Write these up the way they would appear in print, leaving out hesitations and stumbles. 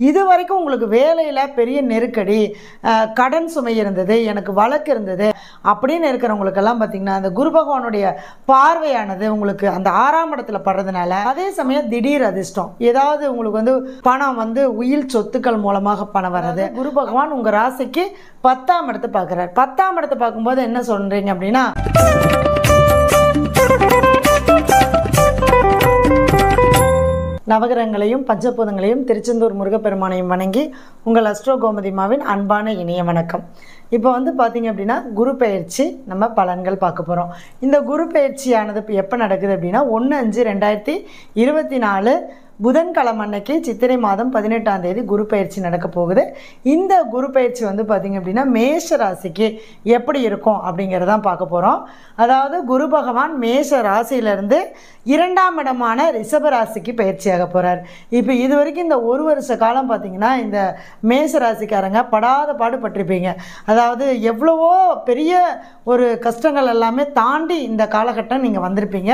இதுவரைக்கும் உங்களுக்கு வேலையில் பெரிய நெருக்கடி, கடன் சுமை இருந்தது, எனக்கு வழக்கு இருந்தது அப்படின்னு இருக்கிறவங்களுக்கெல்லாம் பார்த்திங்கன்னா அந்த குரு பகவானுடைய பார்வையானது உங்களுக்கு அந்த 6ஆம் இடத்துல படுறதுனால, அதே சமயம் திடீர் அதிர்ஷ்டம், ஏதாவது உங்களுக்கு வந்து பணம் வந்து உயில் சொத்துக்கள் மூலமாக பணம் வர்றது. குரு பகவான் உங்கள் ராசிக்கு 10ஆம் இடத்தை பார்க்குறார். 10ஆம் இடத்தை பார்க்கும்போது என்ன சொல்கிறீங்க அப்படின்னா, நவகிரகங்களையும் பஞ்சபூதங்களையும் திருச்செந்தூர் முருகப்பெருமானையும் வணங்கி உங்கள் அஸ்ட்ரோ கோமதிமாவின் அன்பான இனிய வணக்கம். இப்போ வந்து பார்த்திங்க அப்படின்னா குரு பெயர்ச்சி நம்ம பலன்கள் பார்க்க போகிறோம். இந்த குரு பெயர்ச்சியானது இப்போ எப்போ நடக்குது அப்படின்னா 1/5/2024 புதன்கிழமை அன்னைக்கு சித்திரை மாதம் 18ஆம் தேதி குரு பயிற்சி நடக்க போகுது. இந்த குரு பயிற்சி வந்து பார்த்திங்க அப்படின்னா மேஷ ராசிக்கு எப்படி இருக்கும் அப்படிங்கிறதான் பார்க்க போகிறோம். அதாவது குரு பகவான் மேஷ ராசியிலேருந்து 2ஆம் இடமான ரிஷப ராசிக்கு பயிற்சியாக போகிறார். இப்போ இது வரைக்கும் இந்த ஒரு வருஷ காலம் பார்த்திங்கன்னா இந்த மேஷ ராசிக்காரங்க படாத பாடுபட்டிருப்பீங்க. அதாவது எவ்வளவோ பெரிய ஒரு கஷ்டங்கள் எல்லாமே தாண்டி இந்த காலகட்டம் நீங்கள் வந்திருப்பீங்க.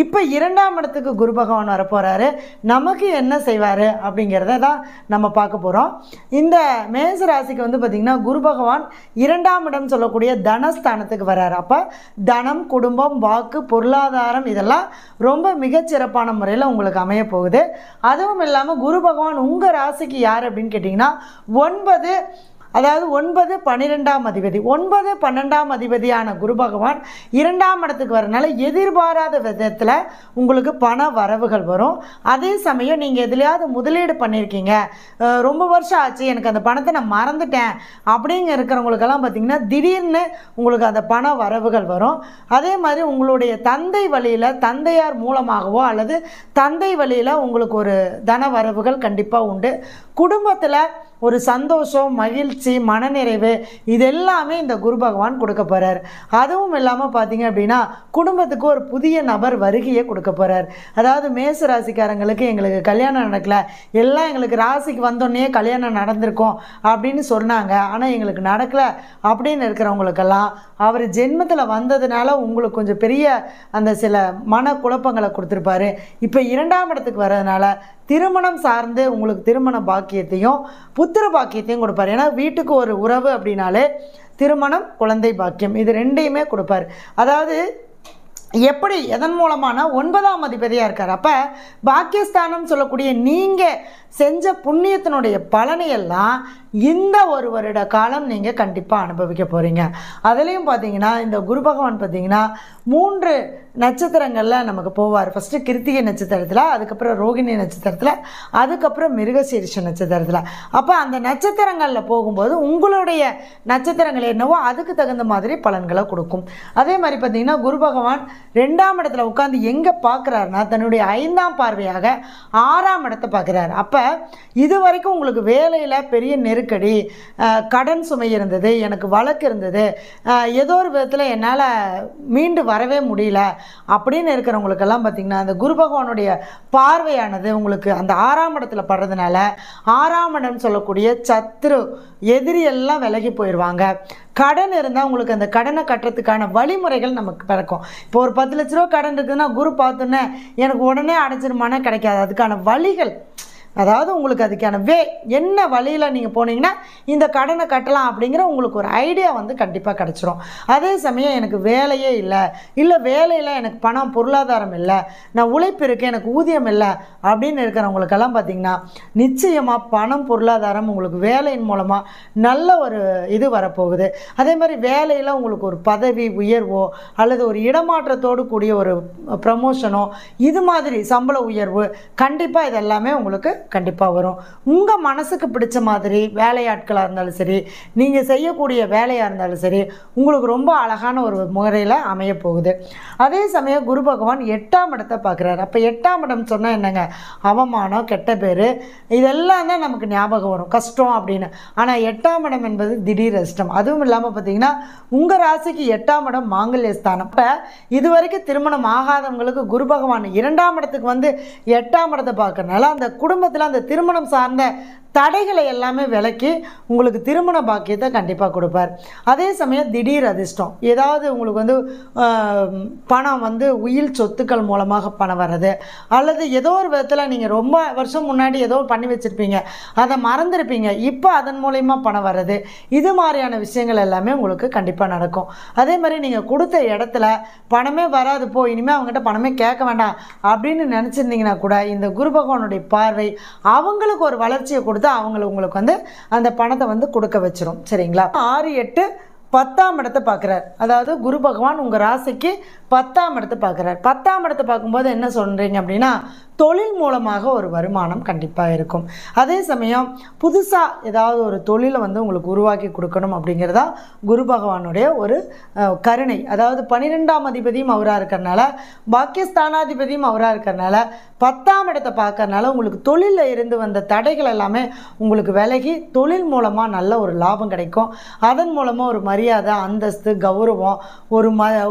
இப்போ 2ஆம் இடத்துக்கு குரு பகவான் வரப்போகிறாரு. நமக்கு என்ன செய்வார் அப்படிங்கிறத தான் நம்ம பார்க்க போகிறோம். இந்த மேஷ ராசிக்கு வந்து பார்த்திங்கன்னா குரு பகவான் 2ஆம் இடம் சொல்லக்கூடிய தனஸ்தானத்துக்கு வர்றார். அப்போ தனம், குடும்பம், வாக்கு, பொருளாதாரம் இதெல்லாம் ரொம்ப மிகச்சிறப்பான முறையில் உங்களுக்கு அமைய போகுது. அதுவும் இல்லாமல் குரு பகவான் உங்கள் ராசிக்கு யார் அப்படின்னு கேட்டிங்கன்னா 9 அதாவது 9 12ஆம் அதிபதி. 9 12ஆம் அதிபதியான குரு பகவான் 2ஆம் இடத்துக்கு வரனால எதிர்பாராத விதத்தில் உங்களுக்கு பண வரவுகள் வரும். அதே சமயம் நீங்கள் எதுலையாவது முதலீடு பண்ணியிருக்கீங்க, ரொம்ப வருஷம் ஆச்சு எனக்கு அந்த பணத்தை நான் மறந்துட்டேன் அப்படிங்க இருக்கிறவங்களுக்கெல்லாம் பார்த்திங்கன்னா திடீர்னு உங்களுக்கு அந்த பண வரவுகள் வரும். அதே மாதிரி உங்களுடைய தந்தை வழியில், தந்தையார் மூலமாகவோ அல்லது தந்தை வழியில் உங்களுக்கு ஒரு தன வரவுகள் கண்டிப்பாக உண்டு. குடும்பத்தில் ஒரு சந்தோஷம், மகிழ்ச்சி, மனநிறைவு இது எல்லாமே இந்த குரு பகவான் கொடுக்க போகிறார். அதுவும் இல்லாமல் பார்த்தீங்க அப்படின்னா குடும்பத்துக்கு ஒரு புதிய நபர் வருகையை கொடுக்க போகிறார். அதாவது மேச ராசிக்காரங்களுக்கு எங்களுக்கு கல்யாணம் நடக்கலை, எல்லாம் எங்களுக்கு ராசிக்கு வந்தோடனே கல்யாணம் நடந்திருக்கோம் அப்படின்னு சொன்னாங்க, ஆனால் எங்களுக்கு நடக்கலை அப்படின்னு இருக்கிறவங்களுக்கெல்லாம் அவர் ஜென்மத்தில் வந்ததுனால உங்களுக்கு கொஞ்சம் பெரிய அந்த சில மன குழப்பங்களை கொடுத்துருப்பாரு. இப்போ 2ஆம் இடத்துக்கு வர்றதுனால திருமணம் சார்ந்து உங்களுக்கு திருமண பாக்கியத்தையும் புத்திர பாக்கியத்தையும் கொடுப்பார். ஏன்னா வீட்டுக்கு ஒரு உறவு அப்படின்னாலே திருமணம், குழந்தை பாக்கியம் இது ரெண்டையுமே கொடுப்பார். அதாவது எப்படி எதன் மூலமான 9ஆம் அதிபதியாக இருக்கார். அப்போ பாக்கியஸ்தானம் சொல்லக்கூடிய நீங்கள் செஞ்ச புண்ணியத்தினுடைய பலனையெல்லாம் இந்த ஒரு வருட காலம் நீங்கள் கண்டிப்பாக அனுபவிக்க போகிறீங்க. அதுலேயும் பார்த்தீங்கன்னா இந்த குரு பகவான் பார்த்திங்கன்னா 3 நட்சத்திரங்களில் நமக்கு போவார். ஃபஸ்ட்டு கிருத்திகை நட்சத்திரத்தில், அதுக்கப்புறம் ரோகிணி நட்சத்திரத்தில், அதுக்கப்புறம் மிருகசீரிஷ நட்சத்திரத்தில். அப்போ அந்த நட்சத்திரங்களில் போகும்போது உங்களுடைய நட்சத்திரங்கள் என்னவோ அதுக்கு தகுந்த மாதிரி பலன்களை கொடுக்கும். அதே மாதிரி பார்த்திங்கன்னா குரு பகவான் 2ஆம் இடத்துல உட்காந்து எங்கே பார்க்குறாருன்னா தன்னுடைய 5ஆம் பார்வையாக 6ஆம் இடத்தை பார்க்குறாரு. அப்போ இது வரைக்கும் உங்களுக்கு வேலையில் பெரிய நெருக்கடி, கடன் சுமை இருந்தது, எனக்கு வழக்கு இருந்தது, ஏதோ ஒரு விதத்தில் என்னால் மீண்டு வரவே முடியல அப்படின்னு இருக்கிறவங்களுக்கெல்லாம் பார்த்திங்கன்னா அந்த குரு பகவானுடைய பார்வையானது உங்களுக்கு அந்த 6ஆம் இடத்துல படுறதுனால 6ஆம் இடம் சொல்லக்கூடிய சத்ரு, எதிரி எல்லாம் விலகி போயிடுவாங்க. கடன் இருந்தால் உங்களுக்கு அந்த கடனை கட்டுறதுக்கான வழிமுறைகள் நமக்கு பிறக்கும். இப்போ ஒரு 10 லட்ச ரூபா கடன் இருக்குதுன்னா குரு பார்த்தோன்னே எனக்கு உடனே அடைச்சிருமானே கிடைக்காது. அதுக்கான வழிகள், அதாவது உங்களுக்கு அதுக்கான என்ன வழியில் நீங்கள் போனீங்கன்னா இந்த கடனை கட்டலாம் அப்படிங்கிற உங்களுக்கு ஒரு ஐடியா வந்து கண்டிப்பாக கிடச்சிரும். அதே சமயம் எனக்கு வேலையே இல்லை வேலையில் எனக்கு பணம், பொருளாதாரம் இல்லை, நான் உழைப்பு இருக்கேன், எனக்கு ஊதியம் இல்லை அப்படின்னு இருக்கிறவங்களுக்கெல்லாம் பார்த்திங்கன்னா நிச்சயமாக பணம், பொருளாதாரம் உங்களுக்கு வேலையின் மூலமாக நல்ல ஒரு இது வரப்போகுது. அதே மாதிரி வேலையில் உங்களுக்கு ஒரு பதவி உயர்வோ அல்லது ஒரு இடமாற்றத்தோடு கூடிய ஒரு ப்ரமோஷனோ இது மாதிரி சம்பள உயர்வு கண்டிப்பாக இதெல்லாமே உங்களுக்கு கண்டிப்பாக வரும். உங்கள் மனசுக்கு பிடிச்ச மாதிரி வேலையாட்களாக இருந்தாலும் சரி, நீங்கள் செய்யக்கூடிய வேலையாக இருந்தாலும் சரி உங்களுக்கு ரொம்ப அழகான ஒரு முறையில் அமைய போகுது. அதே சமயம் குரு பகவான் 8ஆம் இடத்தை பார்க்குறாரு. அப்போ 8ஆம் இடம் சொன்னால் என்னங்க, அவமானம், கெட்ட பேர் இதெல்லாம் தான் நமக்கு ஞாபகம் வரும், கஷ்டம் அப்படின்னு. ஆனால் 8ஆம் இடம் என்பது திடீர் அதிர்ஷ்டம். அதுவும் இல்லாமல் பார்த்தீங்கன்னா உங்கள் ராசிக்கு 8ஆம் இடம் மாங்கல்ய ஸ்தானம். இப்போ இது வரைக்கும் திருமணம் ஆகாதவங்களுக்கு குரு பகவான் 2ஆம் இடத்துக்கு வந்து 8ஆம் இடத்தை பார்க்கறனால அந்த குடும்பத்தில் அந்த திருமணம் சார்ந்த தடைகளை எல்லாமே விலக்கி உங்களுக்கு திருமண பாக்கியத்தை கண்டிப்பாக கொடுப்பார். அதே சமயம் திடீர் அதிர்ஷ்டம், ஏதாவது உங்களுக்கு வந்து பணம் வந்து உயில் சொத்துக்கள் மூலமாக பணம் வர்றது, அல்லது ஏதோ ஒரு விதத்தில் நீங்கள் ரொம்ப வருஷம் முன்னாடி ஏதோ பண்ணி வச்சுருப்பீங்க, அதை மறந்துருப்பீங்க, இப்போ அதன் மூலயமா பணம் வர்றது, இது மாதிரியான விஷயங்கள் எல்லாமே உங்களுக்கு கண்டிப்பாக நடக்கும். அதே மாதிரி நீங்கள் கொடுத்த இடத்துல பணமே வராது, போ இனிமேல் அவங்ககிட்ட பணமே கேட்க வேண்டாம் அப்படின்னு நினச்சிருந்தீங்கன்னா கூட இந்த குரு பகவானுடைய பார்வை அவங்களுக்கு ஒரு வளர்ச்சியை கொடுத்து உங்களுக்கு வந்து அந்த பணத்தை வந்து கொடுக்க வச்சிரும். சரிங்களா? 6, 8, 10ஆம் இடத்தை பார்க்குறார். அதாவது குரு பகவான் உங்கள் ராசிக்கு 10ஆம் இடத்தை பார்க்குறார். 10ஆம் இடத்தை பார்க்கும்போது என்ன சொல்கிறீங்க அப்படின்னா, தொழில் மூலமாக ஒரு வருமானம் கண்டிப்பாக இருக்கும். அதே சமயம் புதுசாக ஏதாவது ஒரு தொழிலை வந்து உங்களுக்கு உருவாக்கி கொடுக்கணும் அப்படிங்கிறதா குரு பகவானுடைய ஒரு கருணை. அதாவது 12ஆம் அதிபதியும் அவராக இருக்கிறனால, பாக்கியஸ்தானாதிபதியும் அவராக இருக்கிறனால, 10ஆம் இடத்தை பார்க்கறனால உங்களுக்கு தொழிலில் இருந்து வந்த தடைகள் எல்லாமே உங்களுக்கு விலகி தொழில் மூலமாக நல்ல ஒரு லாபம் கிடைக்கும். அதன் மூலமாக ஒரு மரியாதை, அந்தஸ்து, கௌரவம்,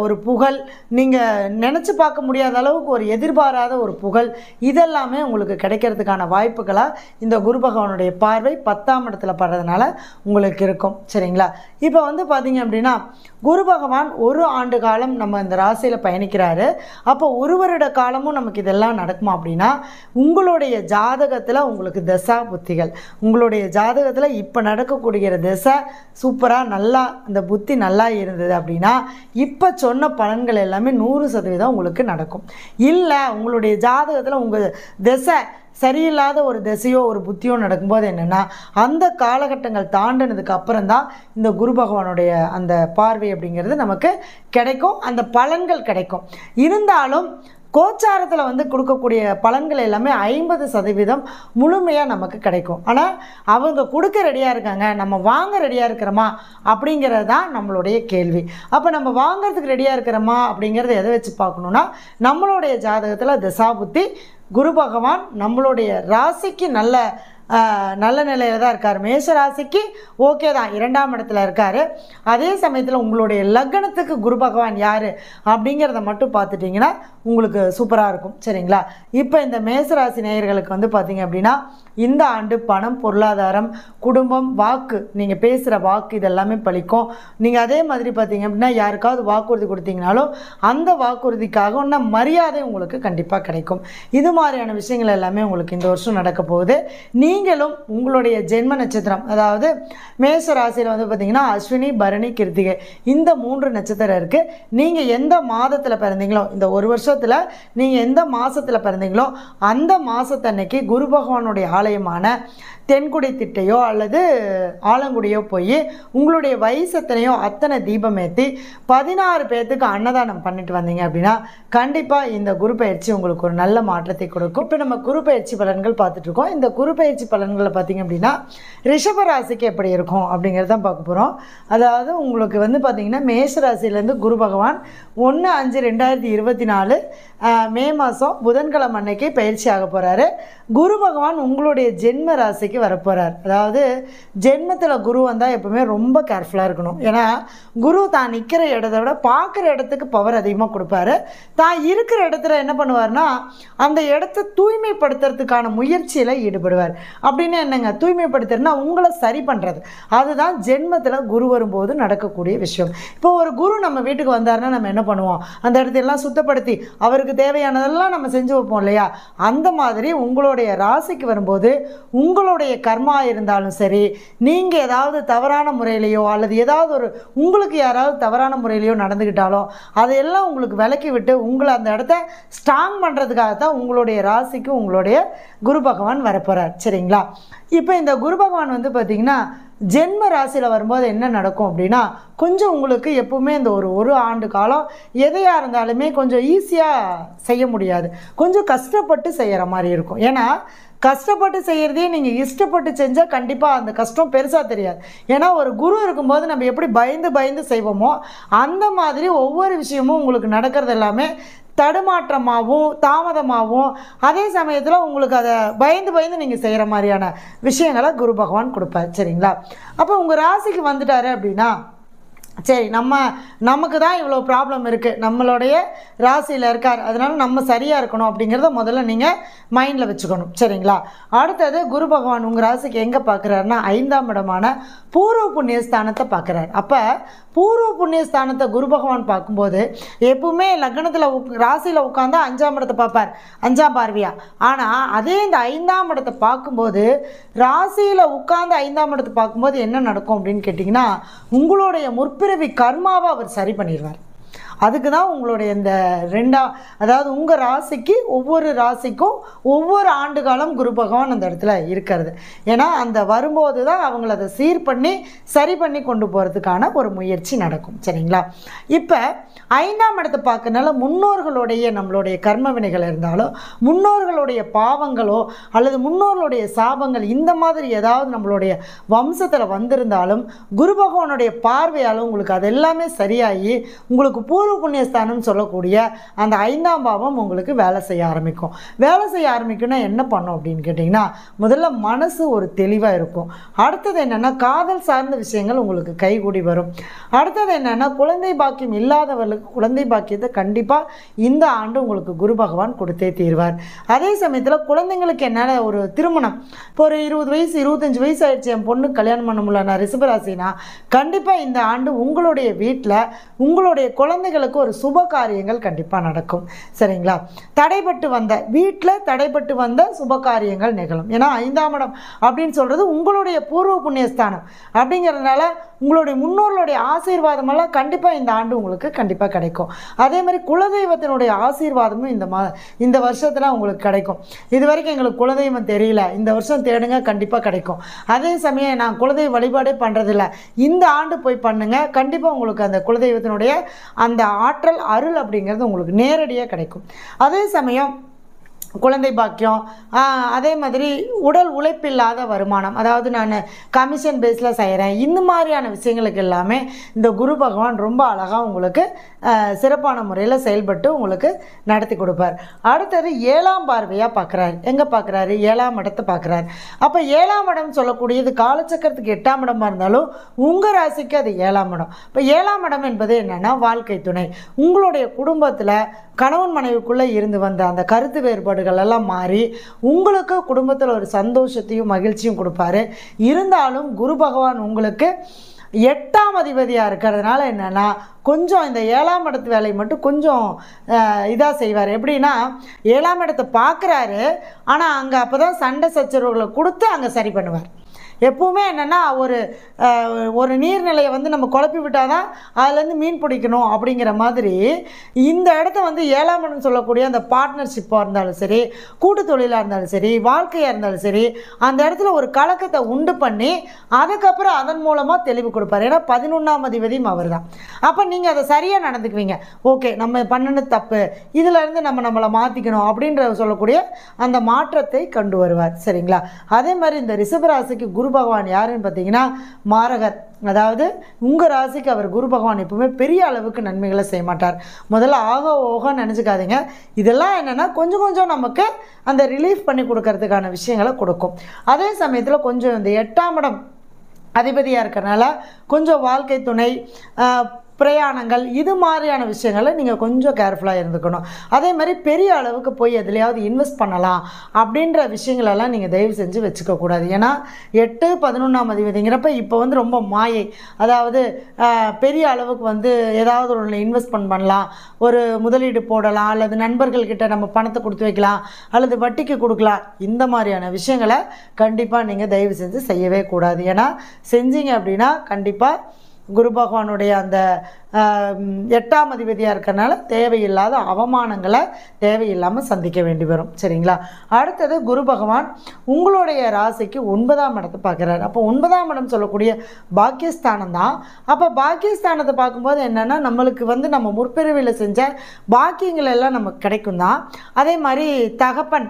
ஒரு புகழ், நீங்கள் நினச்சி பார்க்க முடியாத அளவுக்கு ஒரு எதிர்பாராத ஒரு புகழ், இதெல்லாமே உங்களுக்கு கிடைக்கிறதுக்கான வாய்ப்புகளாக இந்த குரு பகவானுடைய பார்வை 10ஆம் இடத்துல படுறதுனால உங்களுக்கு இருக்கும். சரிங்களா? இப்போ வந்து பார்த்தீங்க அப்படின்னா குரு பகவான் 1 ஆண்டு காலம் நம்ம இந்த ராசியில் பயணிக்கிறாரு. அப்போ 1 வருட காலமும் நமக்கு இதெல்லாம் நடக்குமா அப்படின்னா, உங்களுடைய ஜாதகத்தில் உங்களுக்கு தசா புத்திகள், உங்களுடைய ஜாதகத்தில் இப்போ நடக்கக்கூடிய திசை சூப்பராக நல்லா அந்த புத்தி நல்லா இருந்தது அப்படின்னா இப்போ சொன்ன பலன்கள் எல்லாமே 100% உங்களுக்கு நடக்கும். இல்லை உங்களுடைய ஜாதகத்தில் உங்கள் திசை சரியில்லாத ஒரு திசையோ ஒரு புத்தியோ நடக்கும்போது என்னென்னா, அந்த காலகட்டங்கள் தாண்டினதுக்கு அப்புறம் தான் இந்த குரு பகவானுடைய அந்த பார்வை அப்படிங்கிறது நமக்கு கிடைக்கும், அந்த பலன்கள் கிடைக்கும். இருந்தாலும் கோச்சாரத்தில் வந்து கொடுக்கக்கூடிய பலன்கள் எல்லாமே 50% முழுமையாக நமக்கு கிடைக்கும். ஆனால் அவங்க கொடுக்க ரெடியாக இருக்காங்க, நம்ம வாங்க ரெடியாக இருக்கிறோமா அப்படிங்கிறது தான் நம்மளுடைய கேள்வி. அப்போ நம்ம வாங்கிறதுக்கு ரெடியாக இருக்கிறோமா அப்படிங்கிறத எதை வச்சு பார்க்கணுன்னா, நம்மளுடைய ஜாதகத்தில் தசாபுத்தி குரு பகவான் நம்மளுடைய ராசிக்கு நல்ல நிலையில் தான் இருக்கார். மேஷ ராசிக்கு ஓகே தான், 2ஆம் இடத்துல இருக்கார். அதே சமயத்தில் உங்களுடைய லக்னத்துக்கு குரு பகவான் யார் அப்படிங்கிறத மட்டும் பார்த்துட்டிங்கன்னா உங்களுக்கு சூப்பராக இருக்கும். சரிங்களா? இப்போ இந்த மேசராசி நேயர்களுக்கு வந்து பார்த்திங்க அப்படின்னா இந்த ஆண்டு பணம், பொருளாதாரம், குடும்பம், வாக்கு, நீங்கள் பேசுகிற வாக்கு இதெல்லாமே பலிக்கும். நீங்கள் அதே மாதிரி பார்த்திங்க அப்படின்னா யாருக்காவது வாக்குறுதி கொடுத்தீங்கனாலும் அந்த வாக்குறுதிக்காக இன்னும் மரியாதை உங்களுக்கு கண்டிப்பாக கிடைக்கும். இது மாதிரியான விஷயங்கள் எல்லாமே உங்களுக்கு இந்த வருஷம் நடக்க போகுது. நீங்களும் உங்களுடைய ஜென்ம நட்சத்திரம், அதாவது மேஷ ராசியில் வந்து பார்த்திங்கன்னா அஸ்வினி, பரணி, கிருத்திகை, இந்த 3 நட்சத்திரம் இருக்குது. நீங்கள் எந்த மாதத்தில் பிறந்தீங்களோ, இந்த ஒரு வருஷத்தில் நீங்கள் எந்த மாதத்தில் பிறந்தீங்களோ அந்த மாதத்தன்னைக்கு குரு பகவானுடைய ஆலயமான தென்குடி திட்டையோ அல்லது ஆலங்குடியோ போய் உங்களுடைய வயசத்தனையோ அத்தனை தீபம் ஏற்றி 16 பேர்த்துக்கு அன்னதானம் பண்ணிட்டு வந்தீங்க அப்படின்னா கண்டிப்பாக இந்த குரு பயிற்சி உங்களுக்கு ஒரு நல்ல மாற்றத்தை கொடுக்கும். இப்போ நம்ம குரு பயிற்சி பலன்கள் பார்த்துட்ருக்கோம். இந்த குரு பயிற்சி பலன்களை பார்த்திங்க அப்படின்னா ரிஷப ராசிக்கு எப்படி இருக்கும் அப்படிங்கிறதான் பார்க்க போகிறோம். அதாவது உங்களுக்கு வந்து பார்த்திங்கன்னா மேஷ ராசியிலேருந்து குரு பகவான் 1/5/2024 மே மாதம் புதன்கிழமை அன்னைக்கு பயிற்சி ஆக போகிறாரு. குரு பகவான் உங்களுடைய ஜென்ம ராசிக்கு வரப்போகிறார். அதாவது ஜென்மத்தில் குரு வந்தால் எப்பவுமே ரொம்ப கேர்ஃபுல்லாக இருக்கணும். ஏன்னா குரு தான் நிற்கிற இடத்த விட பார்க்குற இடத்துக்கு பவர் அதிகமாக கொடுப்பாரு. தான் இருக்கிற இடத்துல என்ன பண்ணுவார்னா அந்த இடத்த தூய்மைப்படுத்துறதுக்கான முயற்சியில் ஈடுபடுவார். அப்படின்னு என்னங்க தூய்மைப்படுத்துறதுனா உங்களை சரி பண்ணுறது, அதுதான் ஜென்மத்தில் குரு வரும்போது நடக்கக்கூடிய விஷயம். இப்போ ஒரு குரு நம்ம வீட்டுக்கு வந்தாருன்னா நம்ம என்ன பண்ணுவோம், அந்த இடத்தையெல்லாம் சுத்தப்படுத்தி அவருக்கு தேவையானதெல்லாம் நம்ம செஞ்சு வைப்போம் இல்லையா? அந்த மாதிரி உங்களுடைய ராசிக்கு வரும்போது உங்களுடைய கர்மா இருந்தாலும் சரி, நீங்கள் ஏதாவது தவறான முறையிலையோ அல்லது ஏதாவது ஒரு உங்களுக்கு யாராவது தவறான முறையிலையோ நடந்துக்கிட்டாலோ அதையெல்லாம் உங்களுக்கு விலக்கி விட்டு உங்களை அந்த இடத்த ஸ்ட்ராங் பண்ணுறதுக்காகத்தான் உங்களுடைய ராசிக்கு உங்களுடைய குரு பகவான் வரப்போகிறார். சரிங்களா? இப்போ இந்த குரு பகவான் வந்து பார்த்திங்கன்னா ஜென்ம ராசியில் வரும்போது என்ன நடக்கும் அப்படின்னா, கொஞ்சம் உங்களுக்கு எப்பவுமே இந்த ஒரு ஆண்டு காலம் எதையாக இருந்தாலுமே கொஞ்சம் ஈஸியாக செய்ய முடியாது, கொஞ்சம் கஷ்டப்பட்டு செய்கிற மாதிரி இருக்கும். ஏன்னா கஷ்டப்பட்டு செய்கிறதே நீங்கள் இஷ்டப்பட்டு செஞ்சால் கண்டிப்பாக அந்த கஷ்டம் பெருசாக தெரியாது. ஏன்னா ஒரு குரு இருக்கும்போது நம்ம எப்படி பயந்து செய்வோமோ அந்த மாதிரி ஒவ்வொரு விஷயமும் உங்களுக்கு நடக்கிறது எல்லாமே தடுமாற்றமாகவும் தாமதமாகவும் அதே சமயத்தில் உங்களுக்கு அதை பயந்து நீங்கள் செய்கிற மாதிரியான விஷயங்களை குரு பகவான் கொடுப்பார். சரிங்களா? அப்போ உங்கள் ராசிக்கு வந்துட்டாரு அப்படின்னா சரி நமக்கு தான் இவ்வளோ ப்ராப்ளம் இருக்குது, நம்மளுடைய ராசியில் இருக்கார், அதனால் நம்ம சரியாக இருக்கணும் அப்படிங்கிறத முதல்ல நீங்கள் மைண்டில் வச்சுக்கணும். சரிங்களா? அடுத்தது குரு பகவான் உங்கள் ராசிக்கு எங்கே பார்க்குறாருன்னா 5ஆம் இடமான பூர்வ புண்ணிய ஸ்தானத்தை பார்க்குறாரு. அப்போ பூர்வ புண்ணிய ஸ்தானத்தை குரு பகவான் பார்க்கும்போது எப்பவுமே லக்னத்தில் ராசியில் உட்காந்தா 5ஆம் இடத்தை பார்ப்பார், 5ஆம் பார்வையா. ஆனால் அதே இந்த 5ஆம் இடத்தை பார்க்கும்போது ராசியில் உட்காந்து 5ஆம் இடத்தை பார்க்கும்போது என்ன நடக்கும் அப்படின்னு கேட்டிங்கன்னா, உங்களுடைய முற்பிறவி கர்மாவை அவர் சரி பண்ணிடுவார். அதுக்கு தான் உங்களுடைய இந்த அதாவது உங்கள் ராசிக்கு ஒவ்வொரு ராசிக்கும் ஒவ்வொரு ஆண்டு காலம் குரு பகவான் அந்த இடத்துல இருக்கிறது. ஏன்னா அந்த வரும்போது தான் அவங்கள அதை சீர் பண்ணி சரி பண்ணி கொண்டு போகிறதுக்கான ஒரு முயற்சி நடக்கும். சரிங்களா? இப்போ 5ஆம் இடத்தை பார்க்கறனால முன்னோர்களுடைய நம்மளுடைய கர்ம வினைகள் இருந்தாலும், முன்னோர்களுடைய பாவங்களோ அல்லது முன்னோர்களுடைய சாபங்கள் இந்த மாதிரி ஏதாவது நம்மளுடைய வம்சத்தில் வந்திருந்தாலும் குரு பகவானுடைய பார்வையாலும் உங்களுக்கு அது எல்லாமே சரியாகி உங்களுக்கு பூர்வ புண்ணியஸ்தானம் சொல்லக்கூடிய அந்த 5ஆம் பாவம் உங்களுக்கு வேலை செய்ய ஆரம்பிக்கும். வேலை செய்ய ஆரம்பிக்கும்னா என்ன பண்ணும் அப்படின்னு கேட்டிங்கன்னா, முதல்ல மனசு ஒரு தெளிவாக இருக்கும். அடுத்தது என்னென்னா காதல் சார்ந்த விஷயங்கள் உங்களுக்கு கைகூடி வரும். அடுத்தது என்னென்னா குழந்தை பாக்கியம் இல்லாதவர்களுக்கு குழந்தை பாக்கியத்தை கண்டிப்பாக இந்த ஆண்டு உங்களுக்கு குரு பகவான் கொடுத்தே தீர்வார். அதே சமயத்தில் குழந்தைங்களுக்கு என்ன ஒரு திருமணம் இப்போ ஒரு 20 வயசு 25 வயசு ஆயிடுச்சு, என் பொண்ணு கல்யாணம் பண்ண முடியல, நான் ரிஷபராசினா கண்டிப்பாக இந்த ஆண்டு உங்களுடைய வீட்டில் உங்களுடைய குழந்தைகளுக்கு ஒரு சுப காரியங்கள் கண்டிப்பாக நடக்கும். சரிங்களா? வீட்டில் தடைப்பட்டு வந்த சுப காரியங்கள் நிகழும். ஏன்னா 5ஆம் இடம் அப்படின்னு சொல்கிறது உங்களுடைய பூர்வ புண்ணியஸ்தானம் அப்படிங்கிறதுனால உங்களுடைய முன்னோர்களுடைய ஆசீர்வாதம் எல்லாம் கண்டிப்பாக இந்த ஆண்டு உங்களுக்கு கண்டிப்பாக கிடைக்கும். அதே மாதிரி குலதெய்வத்தினுடைய ஆசீர்வாதமும் இந்த வருஷத்தில் உங்களுக்கு கிடைக்கும். இது வரைக்கும் எங்களுக்கு குலதெய்வம் தெரியல, இந்த வருஷம் தேடுங்க, கண்டிப்பாக கிடைக்கும். அதே சமயம் நான் குலதெய்வ வழிபாடே பண்ணுறதில்ல, இந்த ஆண்டு போய் பண்ணுங்க, கண்டிப்பாக உங்களுக்கு அந்த குலதெய்வத்தினுடைய அந்த ஆற்றல் அருள் அப்படிங்கிறது உங்களுக்கு நேரடியாக கிடைக்கும். அதே சமயம் குழந்தை பாக்கியம், அதே மாதிரி உடல் உழைப்பில்லாத வருமானம், அதாவது நான் கமிஷன் பேஸில் செய்கிறேன், இந்த மாதிரியான விஷயங்களுக்கு எல்லாமே இந்த குரு பகவான் ரொம்ப அழகாக உங்களுக்கு சிறப்பான முறையில் செயல்பட்டு உங்களுக்கு நடத்தி கொடுப்பார். அடுத்தது 7ஆம் பார்வையாக பார்க்குறாரு. எங்கே பார்க்குறாரு? 7ஆம் இடத்தை பார்க்குறாரு. அப்போ 7ஆம் இடம் சொல்லக்கூடியது காலச்சக்கரத்துக்கு 8ஆம் இடமாக இருந்தாலும் உங்கள் ராசிக்கு அது 7ஆம் இடம். இப்போ 7ஆம் இடம் என்பது என்னென்னா வாழ்க்கை துணை. உங்களுடைய குடும்பத்தில் கணவன் மனைவிக்குள்ளே இருந்து வந்த அந்த கருத்து வேறுபாடுகள் எல்லாம் மாறி உங்களுக்கு குடும்பத்தில் ஒரு சந்தோஷத்தையும் மகிழ்ச்சியும் கொடுப்பாரு. இருந்தாலும் குரு பகவான் உங்களுக்கு 8ஆம் அதிபதியாக இருக்கிறதுனால என்னென்னா கொஞ்சம் இந்த 7ஆம் இடத்து வேலையை மட்டும் கொஞ்சம் இதாக செய்வார். எப்படின்னா 7ஆம் இடத்தை பார்க்குறாரு, ஆனால் அங்கே அப்போ தான் சண்டை சச்சரவுகளை கொடுத்து அங்கே சரி பண்ணுவார். எப்பவுமே என்னென்னா ஒரு நீர்நிலையை நம்ம குழப்பி விட்டால் தான் அதுலேருந்து மீன் பிடிக்கணும் அப்படிங்கிற மாதிரி இந்த இடத்த 7ஆம் இடம் சொல்லக்கூடிய அந்த பார்ட்னர்ஷிப்பாக இருந்தாலும் சரி, கூட்டு தொழிலாக இருந்தாலும் சரி, வாழ்க்கையாக இருந்தாலும் சரி, அந்த இடத்துல ஒரு கலக்கத்தை உண்டு பண்ணி அதுக்கப்புறம் அதன் மூலமாக தெளிவு கொடுப்பார். ஏன்னா 11ஆம் அதிபதியும் அவர் தான். அப்போ நீங்கள் அதை சரியாக நடந்துக்குவீங்க. ஓகே, நம்ம பண்ணினது தப்பு, இதிலேருந்து நம்மளை மாற்றிக்கணும் அப்படின்ற சொல்லக்கூடிய அந்த மாற்றத்தை கொண்டு வருவார். சரிங்களா? அதே மாதிரி இந்த ரிஷபராசிக்கு குரு பகவான் யாருன்னு பார்த்தீங்கன்னா மாரகர். அதாவது உங்கள் ராசிக்கு அவர் குரு பகவான் எப்பவுமே பெரிய அளவுக்கு நன்மைகளை செய்ய மாட்டார். முதல்ல ஓகன்னு நினச்சிக்காதீங்க. இதெல்லாம் என்னென்னா கொஞ்சம் கொஞ்சம் நமக்கு அந்த ரிலீஃப் பண்ணி கொடுக்கறதுக்கான விஷயங்களை கொடுக்கும். அதே சமயத்தில் கொஞ்சம் இந்த 8ஆம் இடம் அதிபதியாக இருக்கிறனால கொஞ்சம் வாழ்க்கை துணை, பிரயாணங்கள், இது மாதிரியான விஷயங்களை நீங்கள் கொஞ்சம் கேர்ஃபுல்லாக இருந்துக்கணும். அதே மாதிரி பெரிய அளவுக்கு போய் எதுலையாவது இன்வெஸ்ட் பண்ணலாம் அப்படின்ற விஷயங்களெல்லாம் நீங்கள் தயவு செஞ்சு வச்சுக்கக்கூடாது. ஏன்னா 8 11ஆம் அதிபதிங்கிறப்ப இப்போ ரொம்ப மாயை, அதாவது பெரிய அளவுக்கு ஏதாவது ஒன்று இன்வெஸ்ட்மெண்ட் பண்ணலாம், ஒரு முதலீடு போடலாம், அல்லது நண்பர்கள்கிட்ட நம்ம பணத்தை கொடுத்து வைக்கலாம், அல்லது வட்டிக்கு கொடுக்கலாம். இந்த மாதிரியான விஷயங்களை கண்டிப்பாக நீங்கள் தயவு செஞ்சு செய்யவே கூடாது. ஏன்னா செஞ்சீங்க அப்படின்னா கண்டிப்பாக குரு பகவானுடைய அந்த 8ஆம் அதிபதியாக இருக்கிறனால தேவையில்லாத அவமானங்களை தேவையில்லாமல் சந்திக்க வேண்டி வரும். சரிங்களா? அடுத்தது குரு பகவான் உங்களுடைய ராசிக்கு 9ஆம் இடத்தை பார்க்குறாரு. அப்போ 9ஆம் இடம் சொல்லக்கூடிய பாக்கியஸ்தானம் தான். அப்போ பாக்கியஸ்தானத்தை பார்க்கும்போது என்னென்னா நம்மளுக்கு நம்ம முற்பிறவியில் செஞ்ச பாக்கியங்கள் எல்லாம் நமக்கு கிடைக்கும் தான். அதே மாதிரி தகப்பன்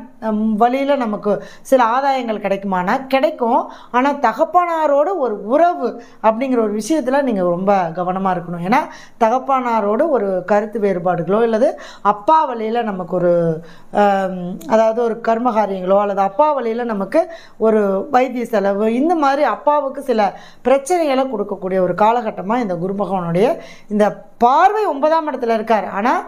வழியில் நமக்கு சில ஆதாயங்கள் கிடைக்குமானா கிடைக்கும். ஆனால் தகப்பனாரோடு ஒரு உறவு அப்படிங்கிற ஒரு விஷயத்தில் நீங்கள் ரொம்ப கவனமாக இருக்கணும். ஏன்னா தகப்பனாரோடு ஒரு கருத்து வேறுபாடுகளோ அல்லது அப்பா வழியில் நமக்கு ஒரு அதாவது ஒரு கர்மகாரியங்களோ அல்லது அப்பா வழியில் நமக்கு ஒரு வைத்திய செலவு இந்த மாதிரி அப்பாவுக்கு சில பிரச்சனைகளை கொடுக்கக்கூடிய ஒரு காலகட்டமாக இந்த குரு பகவானுடைய இந்த பார்வை 9ஆம் இடத்துல இருக்கார். ஆனால்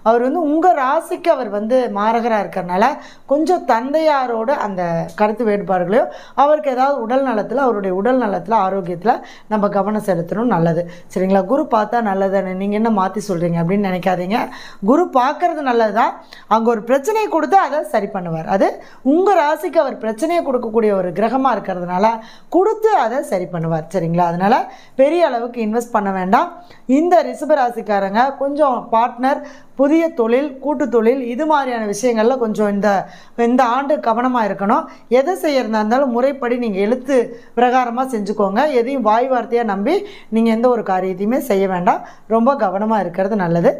அவர் வந்து உங்கள் ராசிக்கு அவர் வந்து மாரகராக இருக்கிறனால கொஞ்சம் தந்தையாரோட அந்த கருத்து வேறுபாடுகளையோ அவருக்கு ஏதாவது உடல் நலத்தில் அவருடைய உடல் நலத்தில் ஆரோக்கியத்தில் நம்ம கவனம் செலுத்தணும், நல்லது. சரிங்களா? குரு பார்த்தா நல்லதானே, நீங்கள் என்ன மாற்றி சொல்கிறீங்க அப்படின்னு நினைக்காதீங்க. குரு பார்க்கறது நல்லது தான். அங்கே ஒரு பிரச்சனையை கொடுத்து அதை சரி பண்ணுவார். அது உங்கள் ராசிக்கு அவர் பிரச்சனையை கொடுக்கக்கூடிய ஒரு கிரகமாக இருக்கிறதுனால கொடுத்து அதை சரி பண்ணுவார். சரிங்களா? அதனால் பெரிய அளவுக்கு இன்வெஸ்ட் பண்ண வேண்டாம். இந்த ரிஷப ராசிக்காரங்க கொஞ்சம் பார்ட்னர், புதிய தொழில், கூட்டு தொழில் இது மாதிரியான விஷயங்களில் கொஞ்சம் இந்த ஆண்டு கவனமாக இருக்கணும். எதை செய்யறதா இருந்தாலும் முறைப்படி நீங்கள் எழுத்து பிரகாரமாக செஞ்சுக்கோங்க. எதையும் வாய் வார்த்தையாக நம்பி நீங்கள் எந்த ஒரு காரியத்தையுமே செய்ய வேண்டாம். ரொம்ப கவனமாக இருக்கிறது நல்லது.